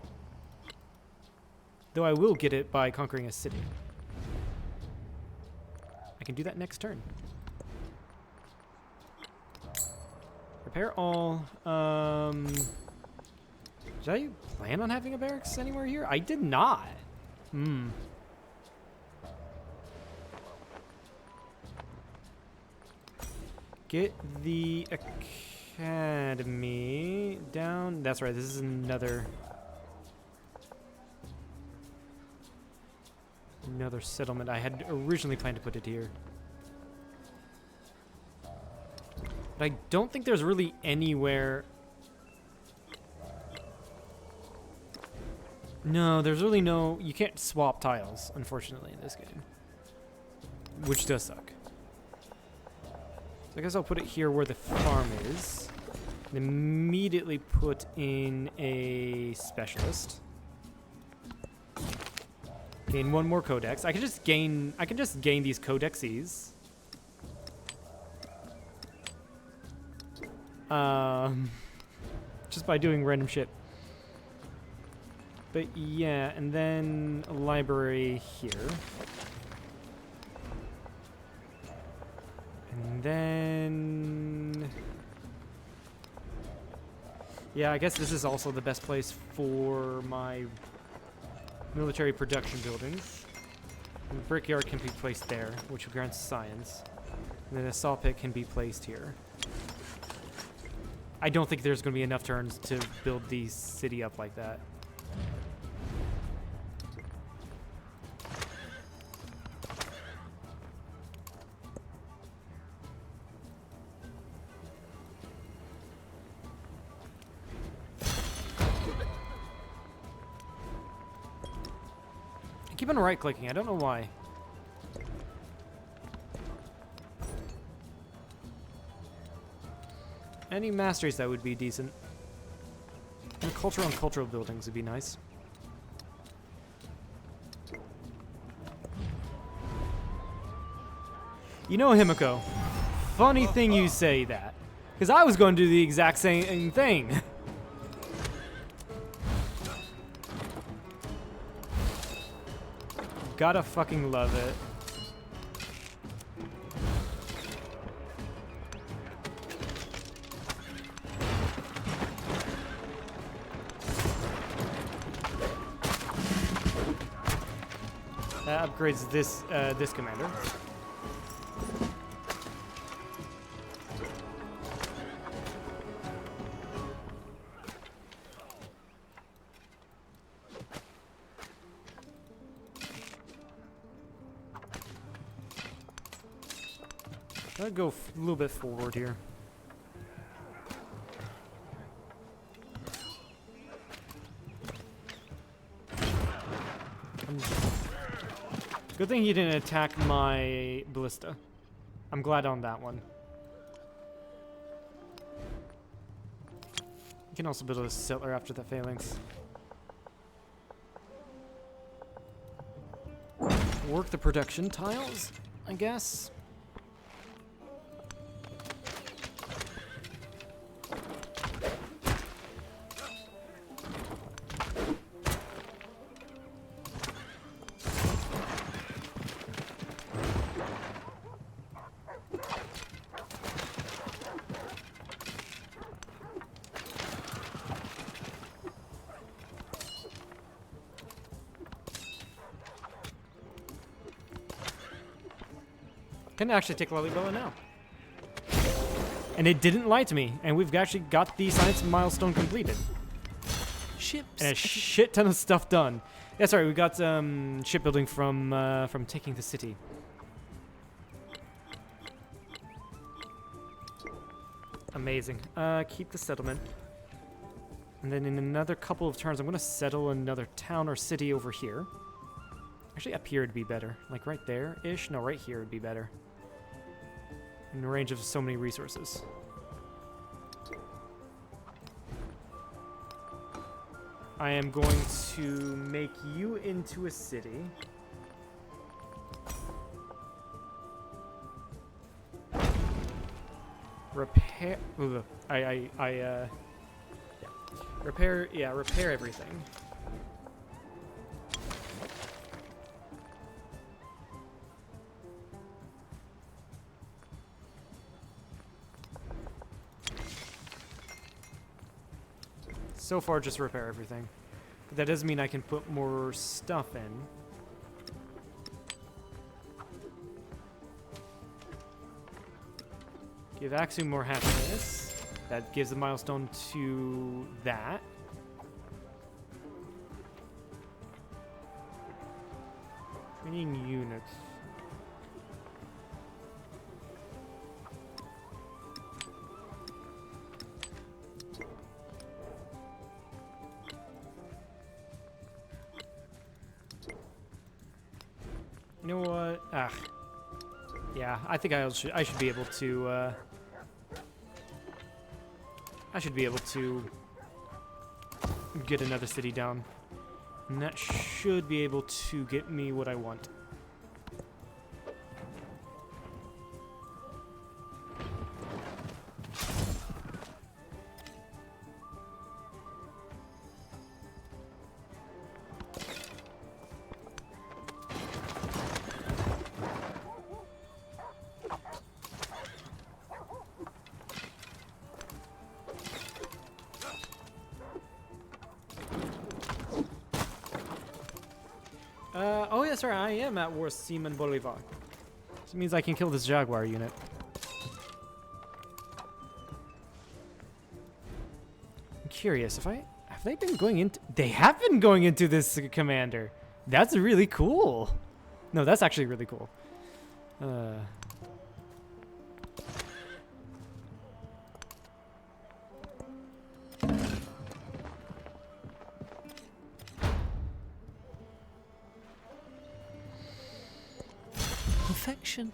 Though I will get it by conquering a city. I can do that next turn. Repair all. Did I plan on having a barracks anywhere here? I did not. Get the academy down. That's right, this is another settlement. I had originally planned to put it here. But I don't think there's really anywhere. No, there's really no. You can't swap tiles, unfortunately, in this game. Which does suck. So I guess I'll put it here where the farm is. And immediately put in a specialist. Gain 1 more codex. I can just gain these codexes. Just by doing random shit. But yeah, and then a library here. And then... yeah, I guess this is also the best place for my military production buildings. And the brickyard can be placed there, which grants science. And then a saw pit can be placed here. I don't think there's going to be enough turns to build the city up like that. I keep on right-clicking. I don't know why. Any masteries that would be decent. And cultural and cultural buildings would be nice. You know, Himiko, funny thing you say that. Because I was going to do the exact same thing. Gotta fucking love it. That upgrades this this commander. I'll go a little bit forward here. Good thing he didn't attack my ballista. I'm glad on that one. You can also build a settler after the phalanx. Work the production tiles, I guess. Can actually take Lalibela now. And it didn't lie to me, and we've actually got the science milestone completed. Ships. And a shit ton of stuff done. Yeah, sorry, we got shipbuilding from taking the city. Amazing. Keep the settlement. And then in another couple of turns, I'm gonna settle another town or city over here. Actually, up here would be better. Like right there-ish? No, right here would be better. In the range of so many resources. I am going to make you into a city. Repair... Ugh, repair... Yeah, repair everything. So far, just repair everything. But that doesn't mean I can put more stuff in. Give Axum more happiness. That gives a milestone to that. Training units. You know what? Yeah, I think I should be able to. I should be able to get another city down, and that should be able to get me what I want. Oh yeah, sorry, I am at war with Seaman Bolivar. This means I can kill this Jaguar unit. I'm curious, have they been going into... They have been going into this commander. That's really cool. No, that's actually really cool. Perfection.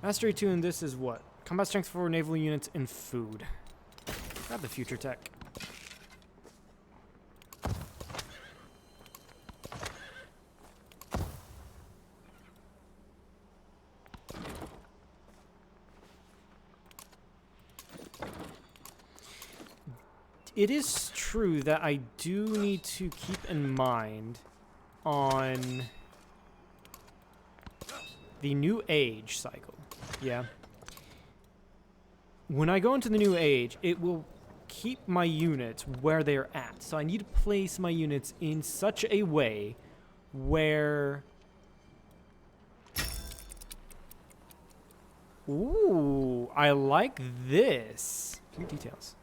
Mastery 2 in this is what? Combat strength for naval units and food. Grab the future tech. It is true that I do need to keep in mind on the New Age cycle. Yeah. When I go into the New Age, it will keep my units where they're at. So I need to place my units in such a way where... Ooh, I like this. Few details.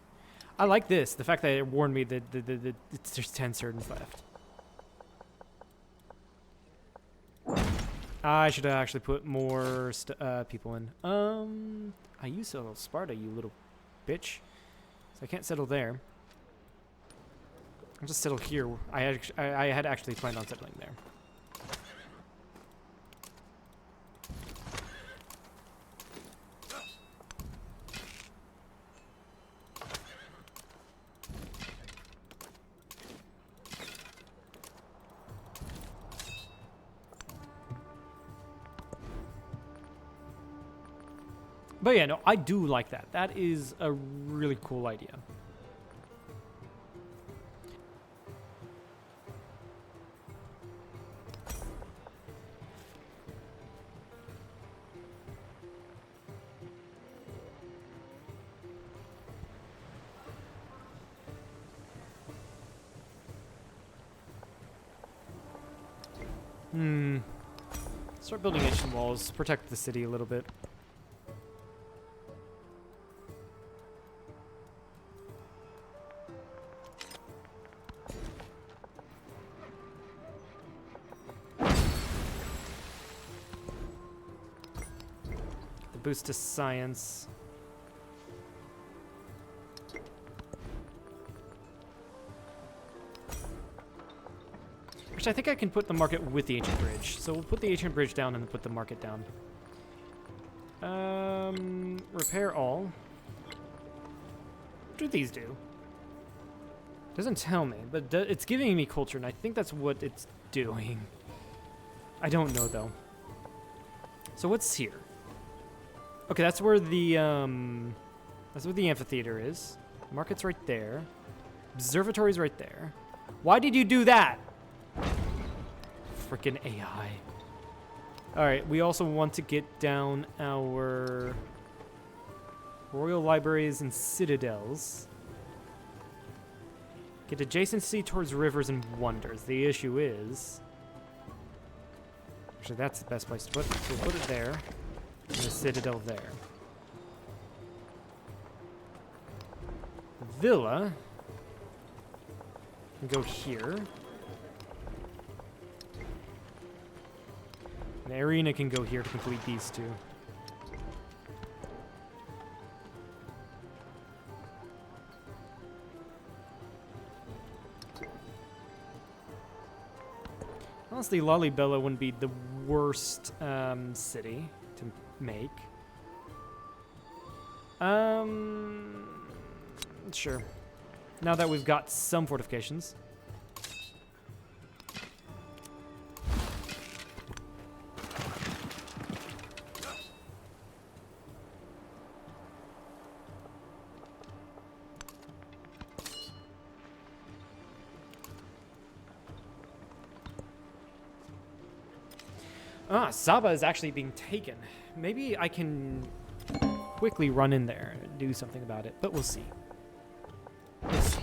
I like this. The fact that it warned me that there's 10 surgeons left. I should actually put more people in. I used to settle Sparta, you little bitch. So I can't settle there. I'll just settle here. I had actually planned on settling there. But yeah, no, I do like that. That is a really cool idea. Start building ancient walls, protect the city a little bit. The boost to science. Actually, I think I can put the market with the ancient bridge. So we'll put the ancient bridge down and then put the market down. Repair all. What do these do? Doesn't tell me, but it's giving me culture, and I think that's what it's doing. I don't know, though. So what's here? Okay, that's where the amphitheater is. Market's right there. Observatory's right there. Why did you do that? Freaking AI. Alright, we also want to get down our royal libraries and citadels. Get adjacency towards rivers and wonders. The issue is... Actually, that's the best place to put it. So we'll put it there. And the citadel there. The villa can go here. The arena can go here to complete these two. Honestly, Lalibela wouldn't be the worst city to make. Sure. Now that we've got some fortifications. Ah, Saba is actually being taken. Maybe I can quickly run in there and do something about it, but we'll see. We'll see.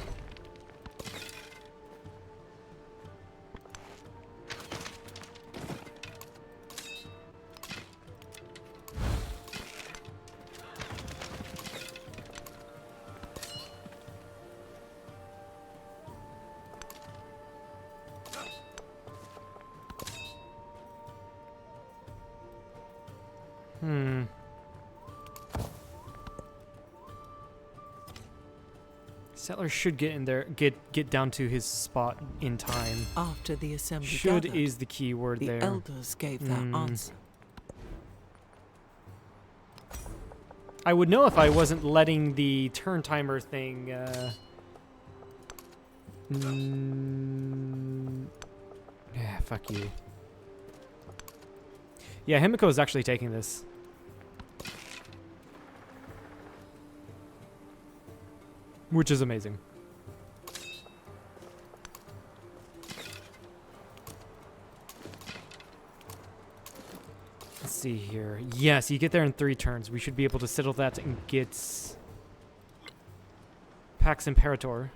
Settler should get in there, get down to his spot in time. After the assembly Should gathered, is the key word the there. elders gave their answer. I would know if I wasn't letting the turn timer thing. Yeah, fuck you. Yeah, Himiko is actually taking this. Which is amazing. Let's see here. Yes, you get there in 3 turns. We should be able to settle that and get Pax Imperator.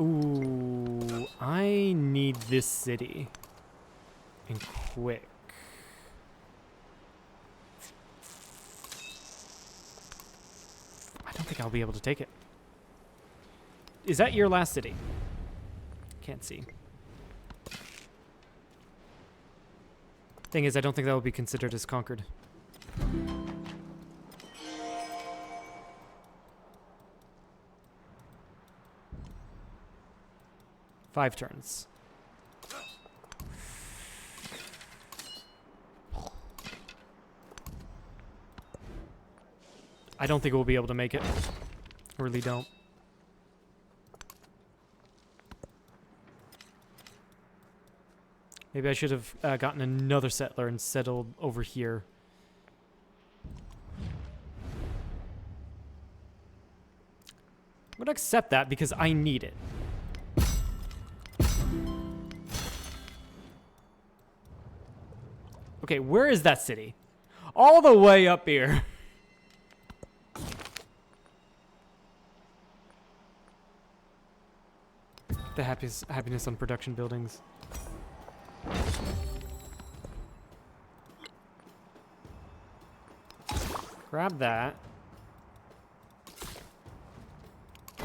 Ooh, I need this city. And quick. think I'll be able to take it. Is that your last city? Can't see. Thing is, I don't think that will be considered as conquered. Five turns. I don't think we'll be able to make it. I really don't. Maybe I should have gotten another settler and settled over here. I'm gonna accept that because I need it. Okay, where is that city? All the way up here. The happiness on production buildings. Grab that.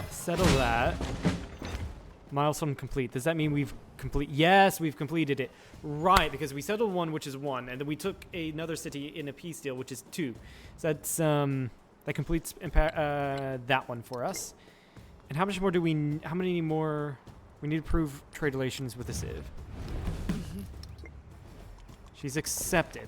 Settle that. Milestone complete. Does that mean we've Yes, we've completed it. Right, because we settled one, which is 1, and then we took another city in a peace deal, which is 2. So that's that completes that one for us. And how much more do we? How many more? We need to prove trade relations with the Civ. She's accepted.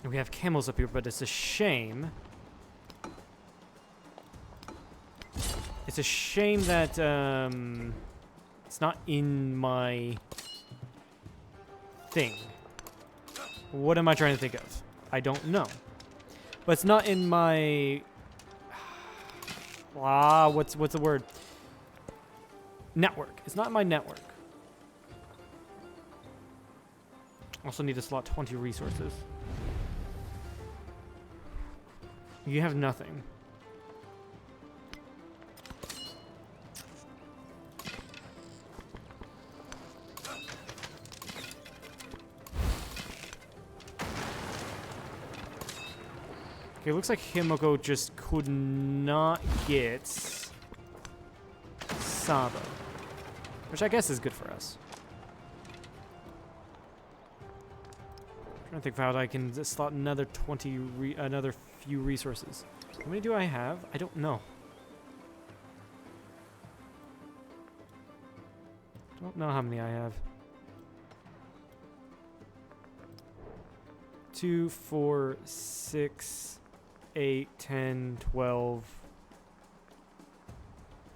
We have camels up here, but it's a shame. It's a shame that it's not in my thing. What am I trying to think of? I don't know. But it's not in my what's the word? Network. It's not in my network. Also need to slot 20 resources. You have nothing. Okay, looks like Himoko just could not get Sabo, which I guess is good for us. I'm trying to think of how I can slot another another few resources. How many do I have? I don't know. Don't know how many I have. 2, 4, 6, 8, 10, 12,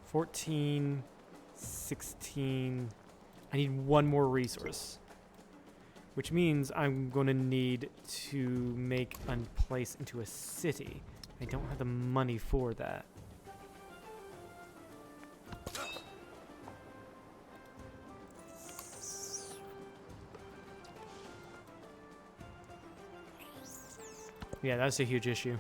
14, 16. I need one more resource. Which means I'm going to need to make a place into a city. I don't have the money for that. Yeah, that's a huge issue.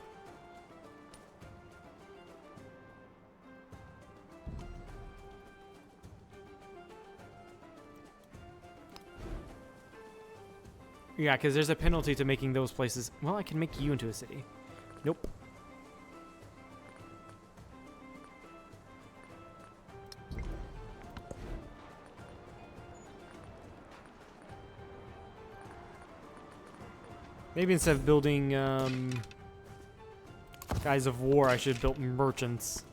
Yeah, because there's a penalty to making those places. Well, I can make you into a city. Nope. Maybe instead of building guys of war, I should have built merchants.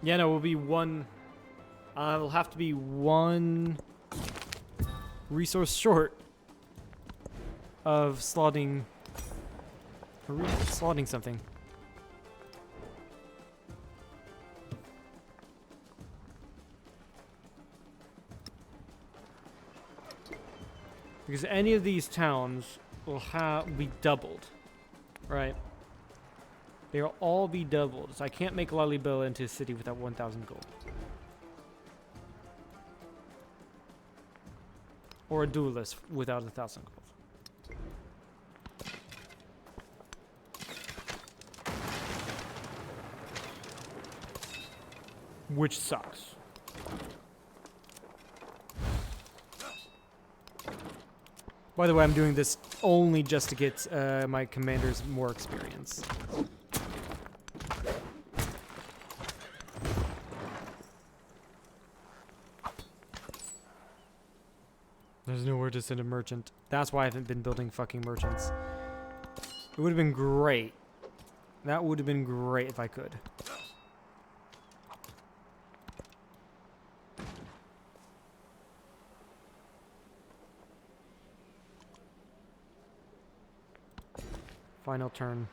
Yeah, no, it will be one. It'll have to be one resource short of slotting something. Because any of these towns will be doubled, right? They'll all be doubled, so I can't make Lalibela into a city without 1,000 gold. Or a duelist without 1,000 gold. Which sucks. By the way, I'm doing this only just to get my commanders more experience. There's nowhere to send a merchant. That's why I haven't been building fucking merchants. It would have been great. That would have been great if I could. Final turn.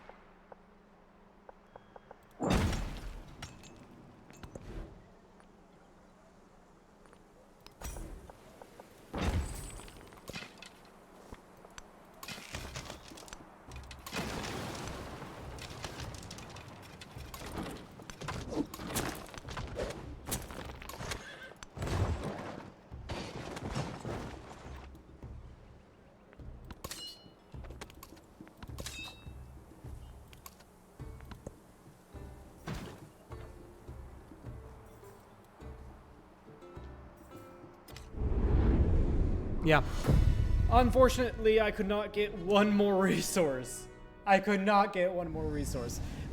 Yeah. Unfortunately, I could not get one more resource.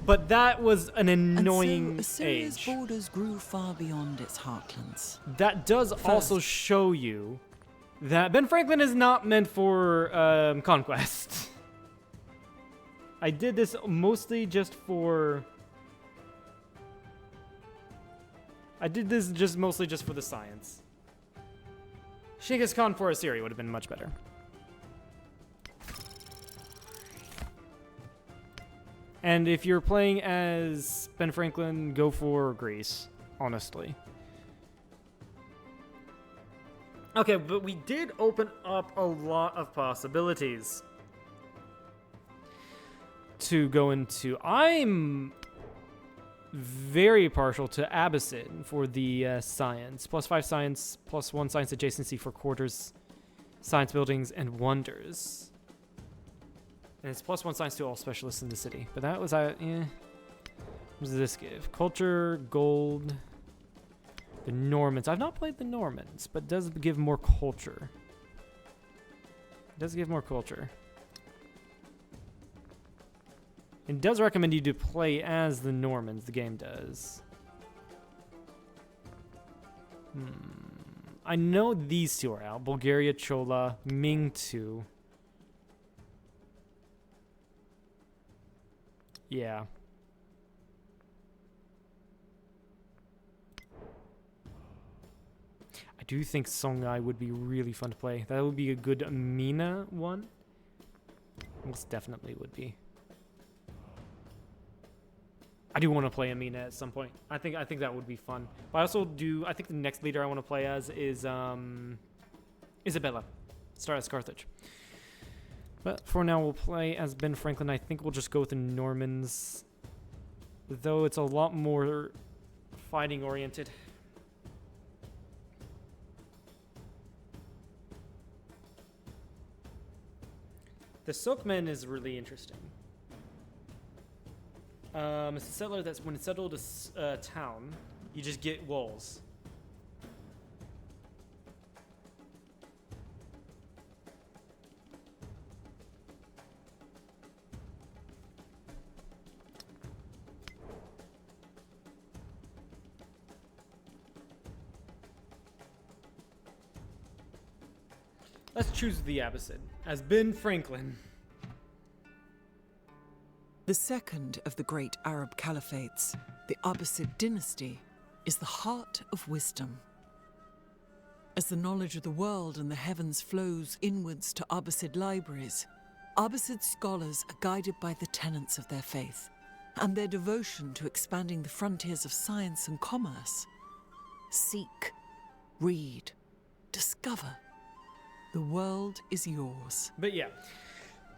But that was an annoying and so Assyria's age. borders grew far beyond its heartlands. That does also show you that Ben Franklin is not meant for conquest. I did this mostly just for... mostly just for the science. Genghis Khan for Assyria would have been much better. And if you're playing as Ben Franklin, go for Greece, honestly. Okay, but we did open up a lot of possibilities to go into. I'm very partial to Abbasid for the science. +5 science, +1 science adjacency for quarters, science buildings, and wonders. And it's +1 science to all specialists in the city. But that was, what does this give? Culture, gold, the Normans. I've not played the Normans, but it does give more culture. It does give more culture. It does recommend you to play as the Normans, the game does. I know these two are out. Bulgaria, Chola, Ming 2. Yeah. I do think Songhai would be really fun to play. That would be a good Amina one. Most definitely would be. I do want to play Amina at some point. I think that would be fun. But I also do. I think the next leader I want to play as is Isabella. Start as Carthage. But for now, we'll play as Ben Franklin. I think we'll just go with the Normans, though it's a lot more fighting oriented. The Soakmen is really interesting. It's a settler that's when it's settled a town, you just get walls. Let's choose the Abbasid as Ben Franklin. The second of the great Arab caliphates, the Abbasid dynasty, is the heart of wisdom. As the knowledge of the world and the heavens flows inwards to Abbasid libraries, Abbasid scholars are guided by the tenets of their faith and their devotion to expanding the frontiers of science and commerce. Seek, read, discover. The world is yours. But yeah,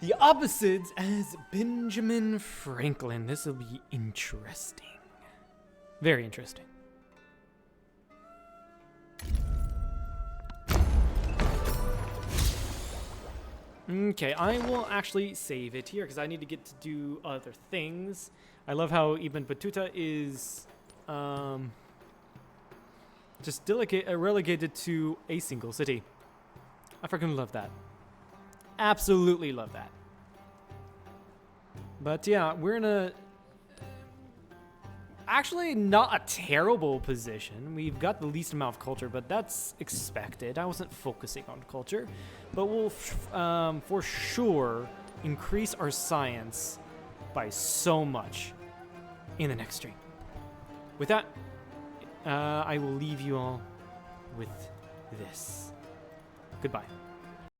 the opposites as Benjamin Franklin. This will be interesting. Very interesting. Okay, I will actually save it here because I need to get to do other things. I love how Ibn Battuta is just relegated to a single city. I freaking love that. Absolutely love that. But yeah, we're in a actually not a terrible position. We've got the least amount of culture, but that's expected. I wasn't focusing on culture, but we'll for sure increase our science by so much in the next stream. With that, I will leave you all with this. Goodbye.